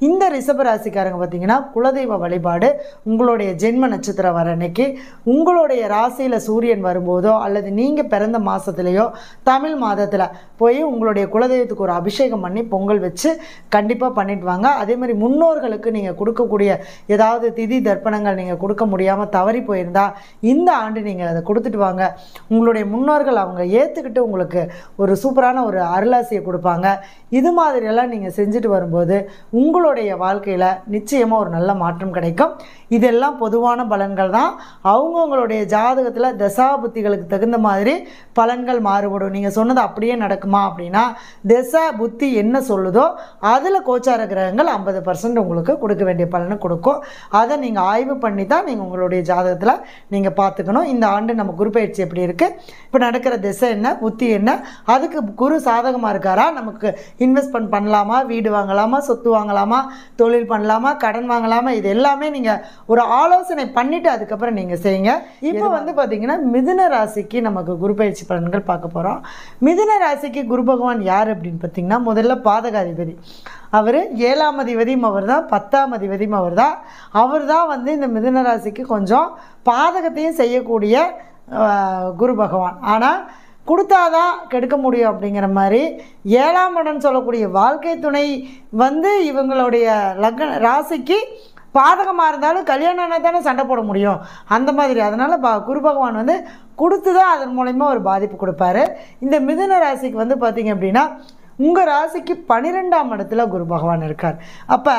இந்த ரிஷப ராசிக்காரங்க பார்த்திங்கன்னா குலதெய்வ வழிபாடு உங்களுடைய ஜென்ம நட்சத்திரம் வர அன்னைக்கு உங்களுடைய ராசியில் சூரியன் வரும்போதோ அல்லது நீங்கள் பிறந்த மாதத்துலேயோ தமிழ் மாதத்தில் போய் உங்களுடைய குலதெய்வத்துக்கு ஒரு அபிஷேகம் பண்ணி பொங்கல் வச்சு கண்டிப்பாக பண்ணிட்டு வாங்க. அதே மாதிரி முன்னோர்களுக்கு நீங்கள் கொடுக்கக்கூடிய ஏதாவது திதி தர்ப்பணங்கள் நீங்கள் கொடுக்க முடியாமல் தவறி போயிருந்தால் இந்த ஆண்டு நீங்கள் அதை கொடுத்துட்டு வாங்க. உங்களுடைய முன்னோர்கள் அவங்க ஏற்றுக்கிட்டு உங்களுக்கு ஒரு சூப்பரான ஒரு அருளாசியை கொடுப்பாங்க. இது மாதிரியெல்லாம் நீங்கள் செஞ்சுட்டு வரும்போது உங்களுடைய வாழ்க்கையில் நிச்சயமாக ஒரு நல்ல மாற்றம் கிடைக்கும். இதெல்லாம் பொதுவான பலன்கள் தான். அவங்கவுங்களுடைய ஜாதகத்தில் தசா புத்திகளுக்கு தகுந்த மாதிரி பலன்கள் மாறுபடும். நீங்கள் சொன்னது அப்படியே நடக்குமா அப்படின்னா தசா புத்தி என்ன சொல்லுதோ அதில் கோச்சார கிரகங்கள் 50% உங்களுக்கு கொடுக்க வேண்டிய பலனை கொடுக்கும். அதை நீங்கள் ஆய்வு பண்ணி தான் நீங்கள் உங்களுடைய ஜாதகத்தில் நீங்கள் பார்த்துக்கணும். இந்த ஆண்டு நம்ம குரு பயிற்சி எப்படி இருக்குது, இப்போ நடக்கிற திசை என்ன, புத்தி என்ன, அதுக்கு குரு சாதகமாக இருக்காரா, நமக்கு இன்வெஸ்ட்மெண்ட் பண்ணலாமா, வீடு வாங்கலாமா, சொத்து வாங்கலாமா, தொழில் பண்ணலாமா, கடன் வாங்கலாமா, இது எல்லாமே நீங்கள் ஒரு ஆலோசனை பண்ணிவிட்டு அதுக்கப்புறம் நீங்கள் செய்யுங்க. இப்போ வந்து பார்த்திங்கன்னா மிதுன ராசிக்கு நமக்கு குரு பயிற்சி பலன்கள் பார்க்க போகிறோம். மிதுன ராசிக்கு குரு பகவான் யார் அப்படின்னு பார்த்திங்கன்னா முதல்ல பாதகாதிபதி. அவர் 7ஆம் அதிபதியும் அவர் தான், 10ஆம் அதிபதியும் அவர் தான். அவர் தான் வந்து இந்த மிதுன ராசிக்கு கொஞ்சம் பாதகத்தையும் செய்யக்கூடிய குரு பகவான். ஆனால் கொடுத்தாதான் கெடுக்க முடியும் அப்படிங்கிற மாதிரி 7ஆம் இடம் சொல்லக்கூடிய வாழ்க்கை துணை வந்து இவங்களுடைய ராசிக்கு பாதகமாக இருந்தாலும் கல்யாணம் தானே சண்டை போட முடியும் அந்த மாதிரி. அதனால் குரு பகவான் வந்து கொடுத்து தான் அதன் மூலயமா ஒரு பாதிப்பு கொடுப்பாரு. இந்த மிதுன ராசிக்கு வந்து பார்த்திங்க அப்படின்னா உங்கள் ராசிக்கு 12ஆம் இடத்துல குரு பகவான் இருக்கார். அப்போ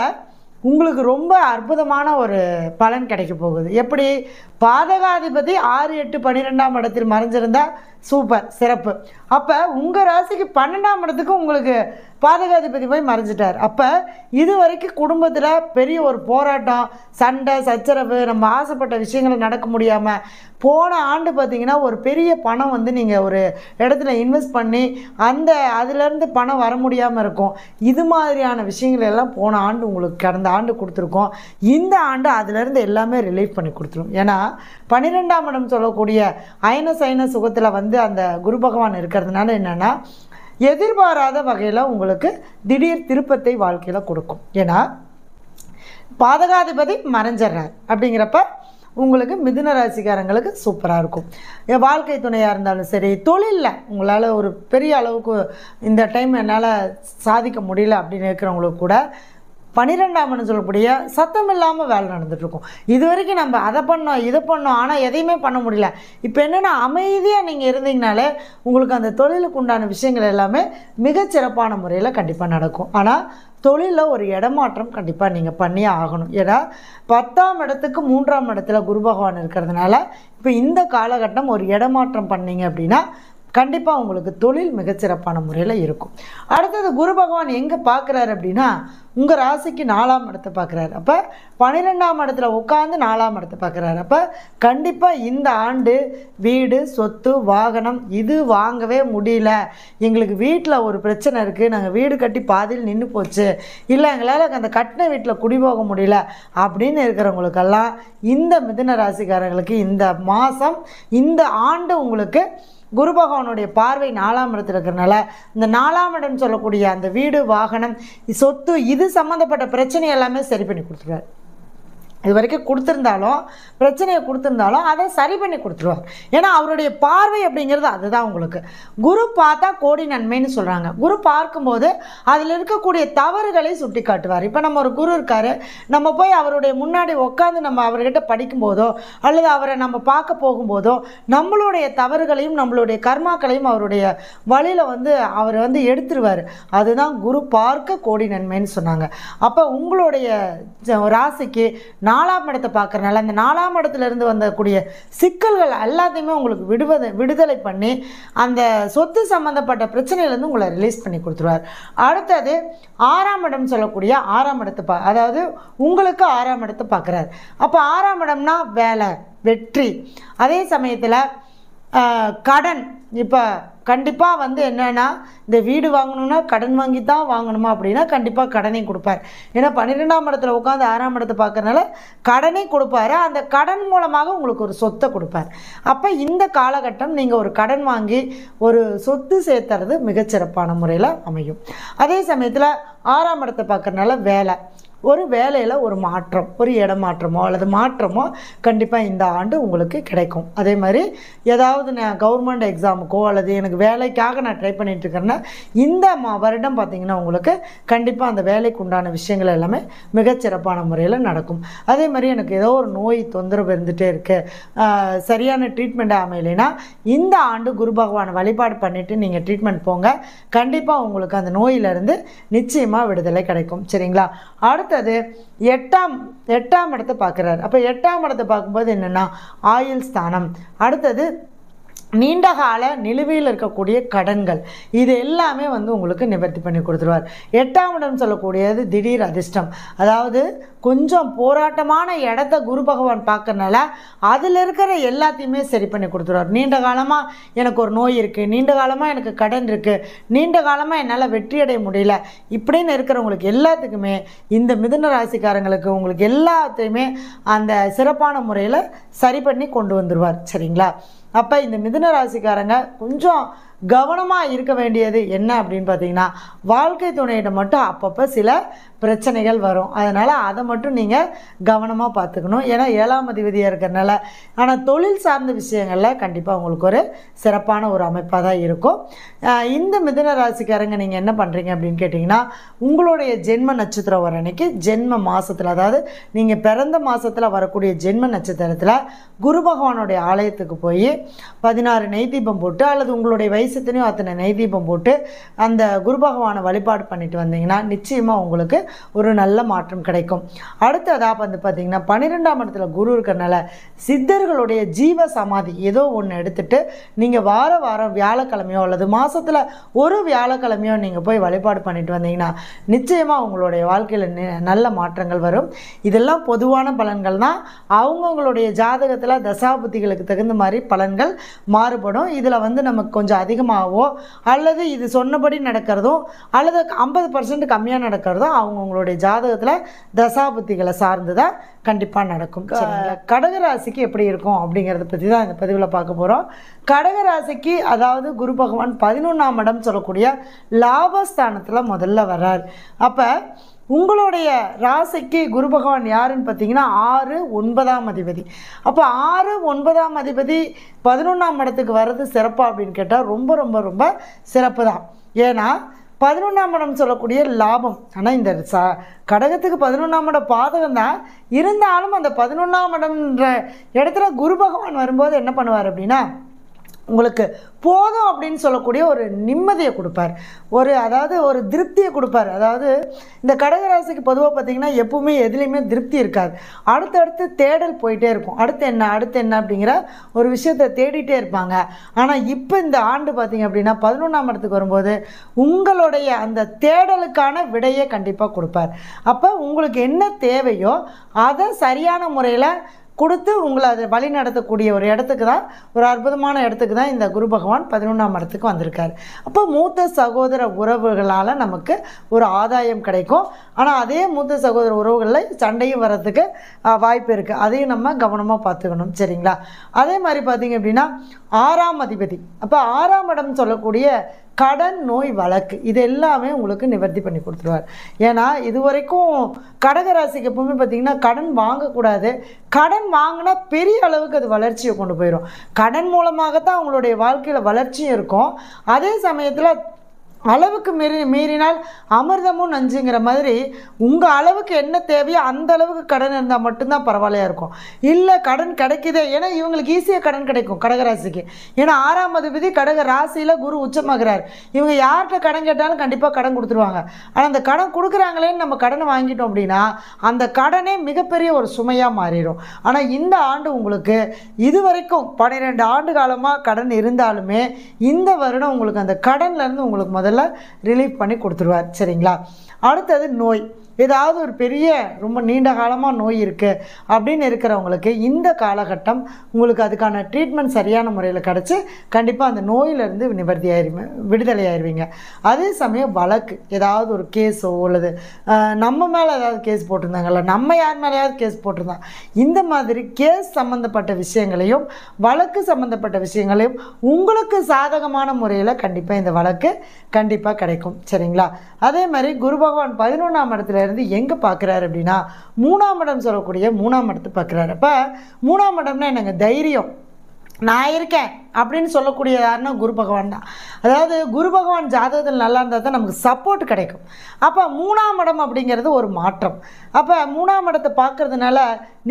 உங்களுக்கு ரொம்ப அற்புதமான ஒரு பலன் கிடைக்க போகுது. எப்படி? பாதகாதிபதி 6, 8, 12ஆம் இடத்தில் மறைஞ்சிருந்தால் சூப்பர், சிறப்பு. அப்போ உங்கள் ராசிக்கு 12ஆம் இடத்துக்கு உங்களுக்கு பாதகாதிபதி போய் மறைஞ்சிட்டார். அப்போ இது வரைக்கும் குடும்பத்தில் பெரிய ஒரு போராட்டம், சண்டை, சச்சரவு, நம்ம ஆசைப்பட்ட விஷயங்கள் நடக்க முடியாமல் போன ஆண்டு பார்த்திங்கன்னா ஒரு பெரிய பணம் வந்து நீங்கள் ஒரு இடத்துல இன்வெஸ்ட் பண்ணி அதுலேருந்து பணம் வர முடியாமல் இருக்கும். இது மாதிரியான விஷயங்கள் எல்லாம் போன ஆண்டு உங்களுக்கு கடந்த ஆண்டு கொடுத்துருக்கோம். இந்த ஆண்டு அதிலேருந்து எல்லாமே ரிலீஃப் பண்ணி கொடுத்துரும். ஏன்னா 12ஆம் இடம் சொல்லக்கூடிய அயன சயன சுகத்தில் வந்து அந்த குரு பகவான் இருக்கிறதுனால என்னென்னா எதிர்பாராத வகையில் உங்களுக்கு திடீர் திருப்பத்தை வாழ்க்கையில் கொடுக்கும். ஏன்னா பாதகாதிபதி மறைஞ்சிட்றார். அப்படிங்கிறப்ப உங்களுக்கு மிதுன ராசிக்காரங்களுக்கு சூப்பராக இருக்கும். வாழ்க்கை துணையாக இருந்தாலும் சரி, தொழிலில் உங்களால் ஒரு பெரிய அளவுக்கு இந்த டைம் என்னால் சாதிக்க முடியல அப்படின்னு இருக்கிறவங்களுக்கு கூட 12ஆம் இடம் சொல்லக்கூடிய சத்தம் இல்லாமல் வேலை நடந்துகிட்ருக்கும். இது வரைக்கும் நம்ம அதை பண்ணோம் இதை பண்ணோம் ஆனால் எதையுமே பண்ண முடியல. இப்போ என்னென்னா அமைதியாக நீங்கள் இருந்தீங்கனாலே உங்களுக்கு அந்த தொழிலுக்கு உண்டான விஷயங்கள் எல்லாமே மிகச்சிறப்பான முறையில் கண்டிப்பாக நடக்கும். ஆனால் தொழிலில் ஒரு இடமாற்றம் கண்டிப்பாக நீங்கள் பண்ணியே ஆகணும். ஏன்னா 10ஆம் இடத்துக்கு 3ஆம் இடத்துல குரு பகவான் இருக்கிறதுனால இப்போ இந்த காலகட்டம் ஒரு இடமாற்றம் பண்ணிங்க அப்படின்னா கண்டிப்பாக உங்களுக்கு தொழில் மிகச்சிறப்பான முறையில் இருக்கும். அடுத்தது குரு பகவான் எங்கே பார்க்குறாரு அப்படின்னா உங்கள் ராசிக்கு 4ஆம் இடத்தை பார்க்குறாரு. அப்போ 12ஆம் இடத்துல உட்காந்து 4ஆம் இடத்தை பார்க்குறாரு. அப்போ கண்டிப்பாக இந்த ஆண்டு வீடு, சொத்து, வாகனம் இது வாங்கவே முடியல, எங்களுக்கு வீட்டில் ஒரு பிரச்சனை இருக்குது, நாங்கள் வீடு கட்டி பாதியில் நின்று போச்சு, இல்லை எங்களால் அந்த கட்டின வீட்டில் குடிபோக முடியல அப்படின்னு இருக்கிறவங்களுக்கெல்லாம் இந்த மிதுன ராசிக்காரங்களுக்கு இந்த மாதம் இந்த ஆண்டு உங்களுக்கு குரு பகவானுடைய பார்வை 4ஆம் இடத்துல இருக்கிறனால இந்த 4ஆம் இடம் சொல்லக்கூடிய அந்த வீடு, வாகனம், சொத்து இது சம்மந்தப்பட்ட பிரச்சனை எல்லாமே சரி பண்ணி கொடுத்துருவார். இது வரைக்கும் கொடுத்துருந்தாலும் பிரச்சனையை கொடுத்துருந்தாலும் அதை சரி பண்ணி கொடுத்துருவார். ஏன்னா அவருடைய பார்வை அப்படிங்கிறது அதுதான். உங்களுக்கு குரு பார்த்தா கோடி நன்மைன்னு சொல்கிறாங்க. குரு பார்க்கும்போது அதில் இருக்கக்கூடிய தவறுகளை சுட்டி காட்டுவார். இப்போ நம்ம ஒரு குரு இருக்கார், நம்ம போய் அவருடைய முன்னாடி உட்காந்து நம்ம அவர்கிட்ட படிக்கும்போதோ அல்லது அவரை நம்ம பார்க்க போகும்போதோ நம்மளுடைய தவறுகளையும் நம்மளுடைய கர்மாக்களையும் அவருடைய வழியில் அவர் எடுத்துருவார். அதுதான் குரு பார்க்க கோடி நன்மைன்னு சொன்னாங்க. அப்போ உங்களுடைய ராசிக்கு 4ஆம் இடத்தை பார்க்கறனால அந்த 4ஆம் இடத்துலேருந்து வந்தக்கூடிய சிக்கல்கள் எல்லாத்தையுமே உங்களுக்கு விடுதலை பண்ணி அந்த சொத்து சம்மந்தப்பட்ட பிரச்சனையிலேருந்து உங்களை ரிலீஸ் பண்ணி கொடுத்துருவார். அடுத்தது 6ஆம் இடம் சொல்லக்கூடிய 6ஆம் இடத்தை அதாவது உங்களுக்கு 6ஆம் இடத்தை பார்க்குறாரு. அப்போ 6ஆம் இடம்னா வேலை, வெற்றி. அதே சமயத்தில் கடன். இப்போ கண்டிப்பாக என்னென்னா இந்த வீடு வாங்கணுன்னா கடன் வாங்கி தான் வாங்கணுமா அப்படின்னா கண்டிப்பாக கடனை கொடுப்பார். ஏன்னா 12ஆம் இடத்துல உட்காந்து 6ஆம் இடத்தை பார்க்கறனால கடனை கொடுப்பாரு. அந்த கடன் மூலமாக உங்களுக்கு ஒரு சொத்தை கொடுப்பார். அப்போ இந்த காலகட்டம் நீங்கள் ஒரு கடன் வாங்கி ஒரு சொத்து சேர்த்துறது மிகச்சிறப்பான முறையில் அமையும். அதே சமயத்தில் 6ஆம் இடத்தை பார்க்கறனால வேலை, ஒரு வேலையில் ஒரு மாற்றம், ஒரு இடமாற்றமோ அல்லது மாற்றமோ கண்டிப்பாக இந்த ஆண்டு உங்களுக்கு கிடைக்கும். அதே மாதிரி ஏதாவது நான் கவர்மெண்ட் எக்ஸாமுக்கோ அல்லது எனக்கு வேலைக்காக நான் ட்ரை பண்ணிகிட்ருக்கேன்னா இந்த வருடம் பார்த்திங்கன்னா உங்களுக்கு கண்டிப்பாக அந்த வேலைக்கு உண்டான விஷயங்கள் எல்லாமே மிகச்சிறப்பான முறையில் நடக்கும். அதே மாதிரி எனக்கு ஏதோ ஒரு நோய் தொந்தரவு இருந்துகிட்டே இருக்குது, சரியான ட்ரீட்மெண்ட் அமையலைன்னா இந்த ஆண்டு குரு பகவானை வழிபாடு பண்ணிவிட்டு நீங்கள் ட்ரீட்மெண்ட் போங்க. கண்டிப்பாக உங்களுக்கு அந்த நோயிலிருந்து நிச்சயமாக விடுதலை கிடைக்கும். சரிங்களா? அடுத்தது 8ஆம் இடத்தை பார்க்குறாரு. அப்போ 8ஆம் இடத்தை பார்க்கும்போது என்னென்னா ஆயுள் ஸ்தானம். அடுத்தது நீண்டகால நிலுவையில் இருக்கக்கூடிய கடன்கள், இது எல்லாமே உங்களுக்கு நிவர்த்தி பண்ணி கொடுத்துருவார். 8ஆம் இடம் சொல்லக்கூடியது திடீர் அதிர்ஷ்டம். அதாவது கொஞ்சம் போராட்டமான இடத்த குரு பகவான் பார்க்கறனால அதில் இருக்கிற எல்லாத்தையுமே சரி பண்ணி கொடுத்துருவார். நீண்ட காலமாக எனக்கு ஒரு நோய் இருக்குது, நீண்ட காலமாக எனக்கு கடன் இருக்குது, நீண்ட காலமாக என்னால் வெற்றி அடைய முடியல இப்படின்னு இருக்கிறவங்களுக்கு எல்லாத்துக்குமே இந்த மிதுன ராசிக்காரங்களுக்கு உங்களுக்கு எல்லாத்தையுமே அந்த சிறப்பான முறையில் சரி பண்ணி கொண்டு வந்துடுவார். சரிங்களா? அப்போ இந்த மிதுன ராசிக்காரங்க கொஞ்சம் கவனமாக இருக்க வேண்டியது என்ன அப்படின்னு பார்த்தீங்கன்னா, வாழ்க்கை துணையிட்ட மட்டும் அப்பப்போ சில பிரச்சனைகள் வரும். அதனால் அதை மட்டும் நீங்கள் கவனமாக பார்த்துக்கணும். ஏன்னா 7ஆம் அதிபதியாக இருக்கிறனால. ஆனால் தொழில் சார்ந்த விஷயங்களில் கண்டிப்பாக உங்களுக்கு ஒரு சிறப்பான ஒரு அமைப்பாக தான் இருக்கும். இந்த மிதுன ராசிக்காரங்க நீங்கள் என்ன பண்ணுறீங்க அப்படின்னு கேட்டிங்கன்னா, உங்களுடைய ஜென்ம நட்சத்திரம் வர அன்னைக்கு ஜென்ம மாதத்தில், அதாவது நீங்கள் பிறந்த மாதத்தில் வரக்கூடிய ஜென்ம நட்சத்திரத்தில் குரு பகவானுடைய ஆலயத்துக்கு போய் 16 நெய் தீபம் போட்டு அல்லது உங்களுடைய வயசுத்தனையும் அத்தனை நெய் தீபம் போட்டு அந்த குரு பகவானை வழிபாடு பண்ணிட்டு வந்தீங்கன்னா நிச்சயமாக உங்களுக்கு ஒரு நல்ல மாற்றம் கிடைக்கும். அடுத்ததாக பார்த்திங்கன்னா 12ஆம் இடத்துல குரு இருக்கிறனால சித்தர்களுடைய ஜீவ சமாதி ஏதோ ஒன்று எடுத்துகிட்டு நீங்கள் வாரம் வியாழக்கிழமையோ அல்லது மாதத்தில் ஒரு வியாழக்கிழமையோ நீங்கள் போய் வழிபாடு பண்ணிட்டு வந்தீங்கன்னா நிச்சயமாக உங்களுடைய வாழ்க்கையில் நல்ல மாற்றங்கள் வரும். இதெல்லாம் பொதுவான பலன்கள் தான். அவங்கவுங்களுடைய ஜாதகத்தில் தசாபுத்திகளுக்கு தகுந்த மாதிரி பலன்கள் மாறுபடும். இதில் நமக்கு கொஞ்சம் அதிகமாகவோ அல்லது இது சொன்னபடி நடக்கிறதும் அல்லது 50% கம்மியாக நடக்கிறதும் அவங்கவுங்களுடைய ஜாதகத்தில் தசாபுத்திகளை சார்ந்து தான் கண்டிப்பாக நடக்கும். கடகராசிக்கு எப்படி இருக்கும் அப்படிங்கிறத பற்றி தான் இந்த பதிவில் பார்க்க போகிறோம். கடகராசிக்கு அதாவது குரு பகவான் 11ஆம் இடம் சொல்லக்கூடிய லாபஸ்தானத்தில் முதல்ல வர்றார். அப்போ உங்களுடைய ராசிக்கு குரு பகவான் யாருன்னு பார்த்தீங்கன்னா 6, 9ஆம் அதிபதி. அப்போ 6, 9ஆம் அதிபதி 11ஆம் இடத்துக்கு வர்றது சிறப்பா அப்படின்னு கேட்டால் ரொம்ப ரொம்ப ரொம்ப சிறப்பு தான். ஏன்னா 11ஆம் இடம் சொல்லக்கூடிய லாபம். ஆனால் இந்த கடகத்துக்கு 11ஆம் இடம் பாதகம் தான் இருந்தாலும் அந்த 11ஆம் இடம்ன்ற இடத்துல குரு பகவான் வரும்போது என்ன பண்ணுவார் அப்படின்னா உங்களுக்கு போதும் அப்படின்னு சொல்லக்கூடிய ஒரு நிம்மதியை கொடுப்பார், அதாவது ஒரு திருப்தியை கொடுப்பார். அதாவது இந்த கடகராசிக்கு பொதுவாக பார்த்திங்கன்னா எப்பவுமே எதுலேயுமே திருப்தி இருக்காது. அடுத்தடுத்து தேடல் போயிட்டே இருக்கும். அடுத்து என்ன அப்படிங்கிற ஒரு விஷயத்தை தேடிட்டே இருப்பாங்க. ஆனால் இப்போ இந்த ஆண்டு பார்த்திங்க அப்படின்னா 11ஆம் இடத்துக்கு வரும்போது உங்களுடைய அந்த தேடலுக்கான விடையை கண்டிப்பாக கொடுப்பார். அப்போ உங்களுக்கு என்ன தேவையோ அதை சரியான முறையில் கொடுத்து உங்களை அதை வழி நடத்தக்கூடிய ஒரு இடத்துக்கு தான், ஒரு அற்புதமான இடத்துக்கு தான் இந்த குரு பகவான் 11ஆம் இடத்துக்கு வந்திருக்கார். அப்போ மூத்த சகோதர உறவுகளால் நமக்கு ஒரு ஆதாயம் கிடைக்கும். ஆனால் அதே மூத்த சகோதர உறவுகளில் சண்டையும் வர்றதுக்கு வாய்ப்பு இருக்குது. அதையும் நம்ம கவனமாக பார்த்துக்கணும். சரிங்களா? அதே மாதிரி பார்த்திங்க அப்படின்னா 6ஆம் அதிபதி. அப்போ 6ஆம் இடம் சொல்லக்கூடிய கடன், நோய், வழக்கு இது எல்லாமே உங்களுக்கு நிவர்த்தி பண்ணி கொடுத்துருவார். ஏன்னா இது வரைக்கும் கடகராசிக்கு எப்பவுமே பார்த்திங்கன்னா கடன் வாங்கக்கூடாது, கடன் வாங்கினா பெரிய அளவுக்கு அது வளர்ச்சியை கொண்டு போயிடும். கடன் மூலமாகத்தான் அவங்களுடைய வாழ்க்கையில் வளர்ச்சியும் இருக்கும். அதே சமயத்தில் அளவுக்கு மீறினால் அமிர்தமும் நஞ்சுங்கிற மாதிரி உங்கள் அளவுக்கு என்ன தேவையோ அந்த அளவுக்கு கடன் இருந்தால் மட்டும்தான் பரவாயில்லையா இருக்கும். இல்லை கடன் கிடைக்குதே, ஏன்னா இவங்களுக்கு ஈஸியாக கடன் கிடைக்கும் கடகராசிக்கு. ஏன்னா 6ஆம் அதிபதி கடக ராசியில் குரு உச்சமாகிறார். இவங்க யார்கிட்ட கடன் கேட்டாலும் கண்டிப்பாக கடன் கொடுத்துருவாங்க. ஆனால் அந்த கடன் கொடுக்குறாங்களேன்னு நம்ம கடனை வாங்கிட்டோம் அப்படின்னா அந்த கடனே மிகப்பெரிய ஒரு சுமையாக மாறிடும். ஆனால் இந்த ஆண்டு உங்களுக்கு இதுவரைக்கும் 12 ஆண்டு காலமாக கடன் இருந்தாலுமே இந்த வருடம் உங்களுக்கு அந்த கடன்லேருந்து உங்களுக்கு முதல்ல ரிலீஃப் பண்ணி கொடுத்துருவார். சரிங்களா? அடுத்தது நோய். ஏதாவது ஒரு பெரிய ரொம்ப நீண்ட காலமாக நோய் இருக்குது அப்படின்னு இருக்கிறவங்களுக்கு இந்த காலகட்டம் உங்களுக்கு அதுக்கான ட்ரீட்மெண்ட் சரியான முறையில் கிடச்சி கண்டிப்பாக அந்த நோயிலேருந்து விடுதலை ஆயிடுவீங்க. அதே சமயம் வழக்கு, ஏதாவது ஒரு கேஸோ அல்லது நம்ம மேலே ஏதாவது கேஸ் போட்டிருந்தாங்கல்ல, நம்ம யார் மேலேயாவது கேஸ் போட்டிருந்தாங்க, இந்த மாதிரி கேஸ் சம்மந்தப்பட்ட விஷயங்களையும் வழக்கு சம்மந்தப்பட்ட விஷயங்களையும் உங்களுக்கு சாதகமான முறையில் கண்டிப்பாக இந்த வழக்கு கண்டிப்பாக கிடைக்கும். சரிங்களா? அதே மாதிரி குரு பகவான் 11ஆம் இடத்துல இருந்து எங்கே பார்க்குறாரு அப்படின்னா 3ஆம் இடம் சொல்லக்கூடிய 3ஆம் இடத்தை பார்க்குறாரு. அப்போ 3ஆம் இடம்னா என்னங்க? தைரியம், நான் இருக்கேன் அப்படின்னு சொல்லக்கூடிய யாருன்னா குரு பகவான் தான். அதாவது குரு பகவான் ஜாதகத்தில் நல்லா இருந்தால் தான் நமக்கு சப்போர்ட் கிடைக்கும். அப்போ 3ஆம் இடம் அப்படிங்கிறது ஒரு மாற்றம். அப்போ 3ஆம் இடத்தை பார்க்கறதுனால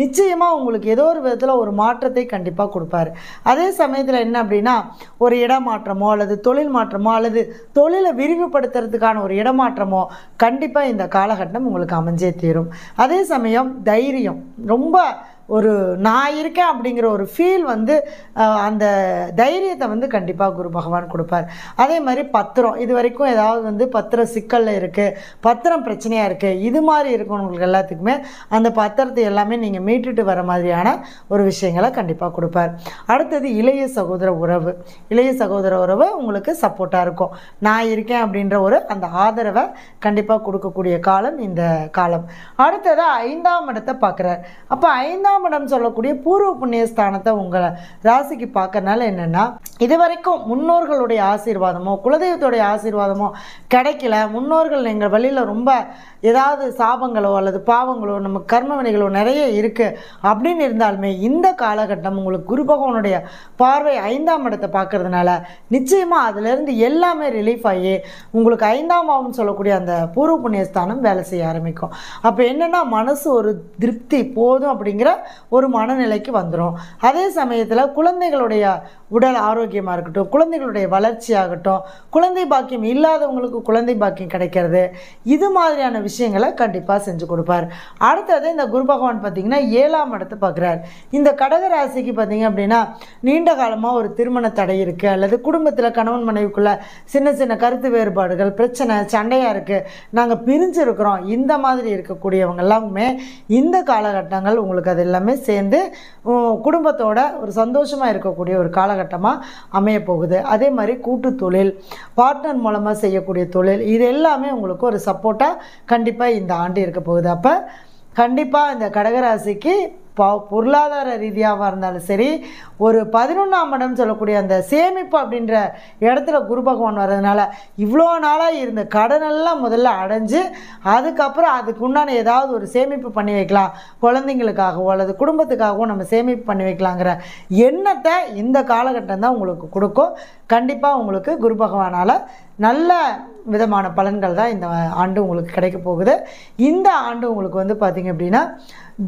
நிச்சயமாக உங்களுக்கு ஏதோ ஒரு விதத்தில் ஒரு மாற்றத்தை கண்டிப்பாக கொடுப்பாரு. அதே சமயத்தில் என்ன அப்படின்னா ஒரு இடமாற்றமோ அல்லது தொழில் மாற்றமோ அல்லது தொழிலை விரிவுபடுத்துறதுக்கான ஒரு இடமாற்றமோ கண்டிப்பாக இந்த காலகட்டம் உங்களுக்கு அமைஞ்சே தீரும். அதே சமயம் தைரியம், ரொம்ப ஒரு நான் இருக்கேன் அப்படிங்கிற ஒரு ஃபீல் அந்த தைரியத்தை கண்டிப்பாக குரு பகவான் கொடுப்பார். அதே மாதிரி பத்திரம், இது வரைக்கும் ஏதாவது பத்திர சிக்கலில் இருக்குது, பத்திரம் பிரச்சனையாக இருக்குது, இது மாதிரி இருக்கவங்களுக்கு எல்லாத்துக்குமே அந்த பத்திரத்தை எல்லாமே நீங்கள் மீட்டுட்டு வர மாதிரியான ஒரு விஷயங்களை கண்டிப்பாக கொடுப்பார். அடுத்தது இளைய சகோதர உறவு. இளைய சகோதர உறவு உங்களுக்கு சப்போர்ட்டாக இருக்கும். நான் இருக்கேன் அப்படின்ற அந்த ஆதரவை கண்டிப்பாக கொடுக்கக்கூடிய காலம் இந்த காலம். அடுத்தது 5ஆம் இடத்தை பார்க்குறார். அப்போ 5ஆம் இடம் சொல்லக்கூடிய பூர்வ புண்ணிய ஸ்தானத்தை உங்களை ராசிக்கு பார்க்கறனால என்னன்னா இது வரைக்கும் முன்னோர்களுடைய ஆசீர்வாதமோ குலதெய்வத்துடைய ஆசீர்வாதமோ கிடைக்கல, முன்னோர்கள் எங்கள் வழியில் ரொம்ப ஏதாவது சாபங்களோ அல்லது பாவங்களோ நம்ம கர்ம வினைகளோ நிறைய இருக்குது அப்படின்னு இருந்தாலுமே இந்த காலகட்டம் உங்களுக்கு குரு பகவானுடைய பார்வை 5ஆம் இடத்தை பார்க்கறதுனால நிச்சயமாக அதிலிருந்து எல்லாமே ரிலீஃப் ஆகி உங்களுக்கு 5ஆம் பாவம்னு சொல்லக்கூடிய அந்த பூர்வ புண்ணிய ஸ்தானம் வேலை செய்ய ஆரம்பிக்கும். அப்போ என்னென்னா மனசு ஒரு திருப்தி போதும் அப்படிங்கிற ஒரு மனநிலைக்கு வந்துடும். அதே சமயத்தில் குழந்தைகளுடைய உடல் ஆரோக்கியமாக இருக்கட்டும், குழந்தைகளுடைய வளர்ச்சியாகட்டும், குழந்தை பாக்கியம் இல்லாதவங்களுக்கு குழந்தை பாக்கியம் கிடைக்கிறது, இது மாதிரியான விஷயங்களை கண்டிப்பாக செஞ்சு கொடுப்பார். அடுத்தது இந்த குரு பகவான் பார்த்திங்கன்னா 7ஆம் இடத்தை பார்க்குறார். இந்த கடகராசிக்கு பார்த்திங்க அப்படின்னா நீண்ட காலமாக ஒரு திருமண தடை இருக்குது அல்லது குடும்பத்தில் கணவன் மனைவிக்குள்ளே சின்ன சின்ன கருத்து வேறுபாடுகள், பிரச்சனை, சண்டையாக இருக்குது, நாங்கள் பிரிஞ்சு இருக்கிறோம், இந்த மாதிரி இருக்கக்கூடியவங்க எல்லாமே இந்த காலகட்டங்கள் உங்களுக்கு அது எல்லாமே சேர்ந்து குடும்பத்தோட ஒரு சந்தோஷமாக இருக்கக்கூடிய ஒரு காலகட்டமாக அமைய போகுது. அதே மாதிரி கூட்டு தொழில், பார்ட்னர் மூலமாக செய்யக்கூடிய தொழில், இது எல்லாமே உங்களுக்கு ஒரு சப்போர்ட்டாக கண்டிப்பாக இந்த ஆண்டு இருக்க போகுது. அப்போ கண்டிப்பாக இந்த கடகராசிக்கு பொருளாதார ரீதியாக இருந்தாலும் சரி, ஒரு 11ஆம் இடம் சொல்லக்கூடிய அந்த சேமிப்பு அப்படின்ற இடத்துல குரு பகவான் வர்றதுனால இவ்வளோ நாளாக இருந்த கடனெல்லாம் முதல்ல அடைஞ்சு அதுக்கப்புறம் அதுக்கு உண்டான ஏதாவது ஒரு சேமிப்பு பண்ணி வைக்கலாம், குழந்தைங்களுக்காகவோ அல்லது குடும்பத்துக்காகவோ நம்ம சேமிப்பு பண்ணி வைக்கலாங்கிற எண்ணத்தை இந்த காலகட்டம் தான் உங்களுக்கு கொடுக்கும். கண்டிப்பாக உங்களுக்கு குரு பகவானால் நல்ல விதமான பலன்கள் தான் இந்த ஆண்டு உங்களுக்கு கிடைக்க போகுது. இந்த ஆண்டு உங்களுக்கு பார்த்திங்க அப்படின்னா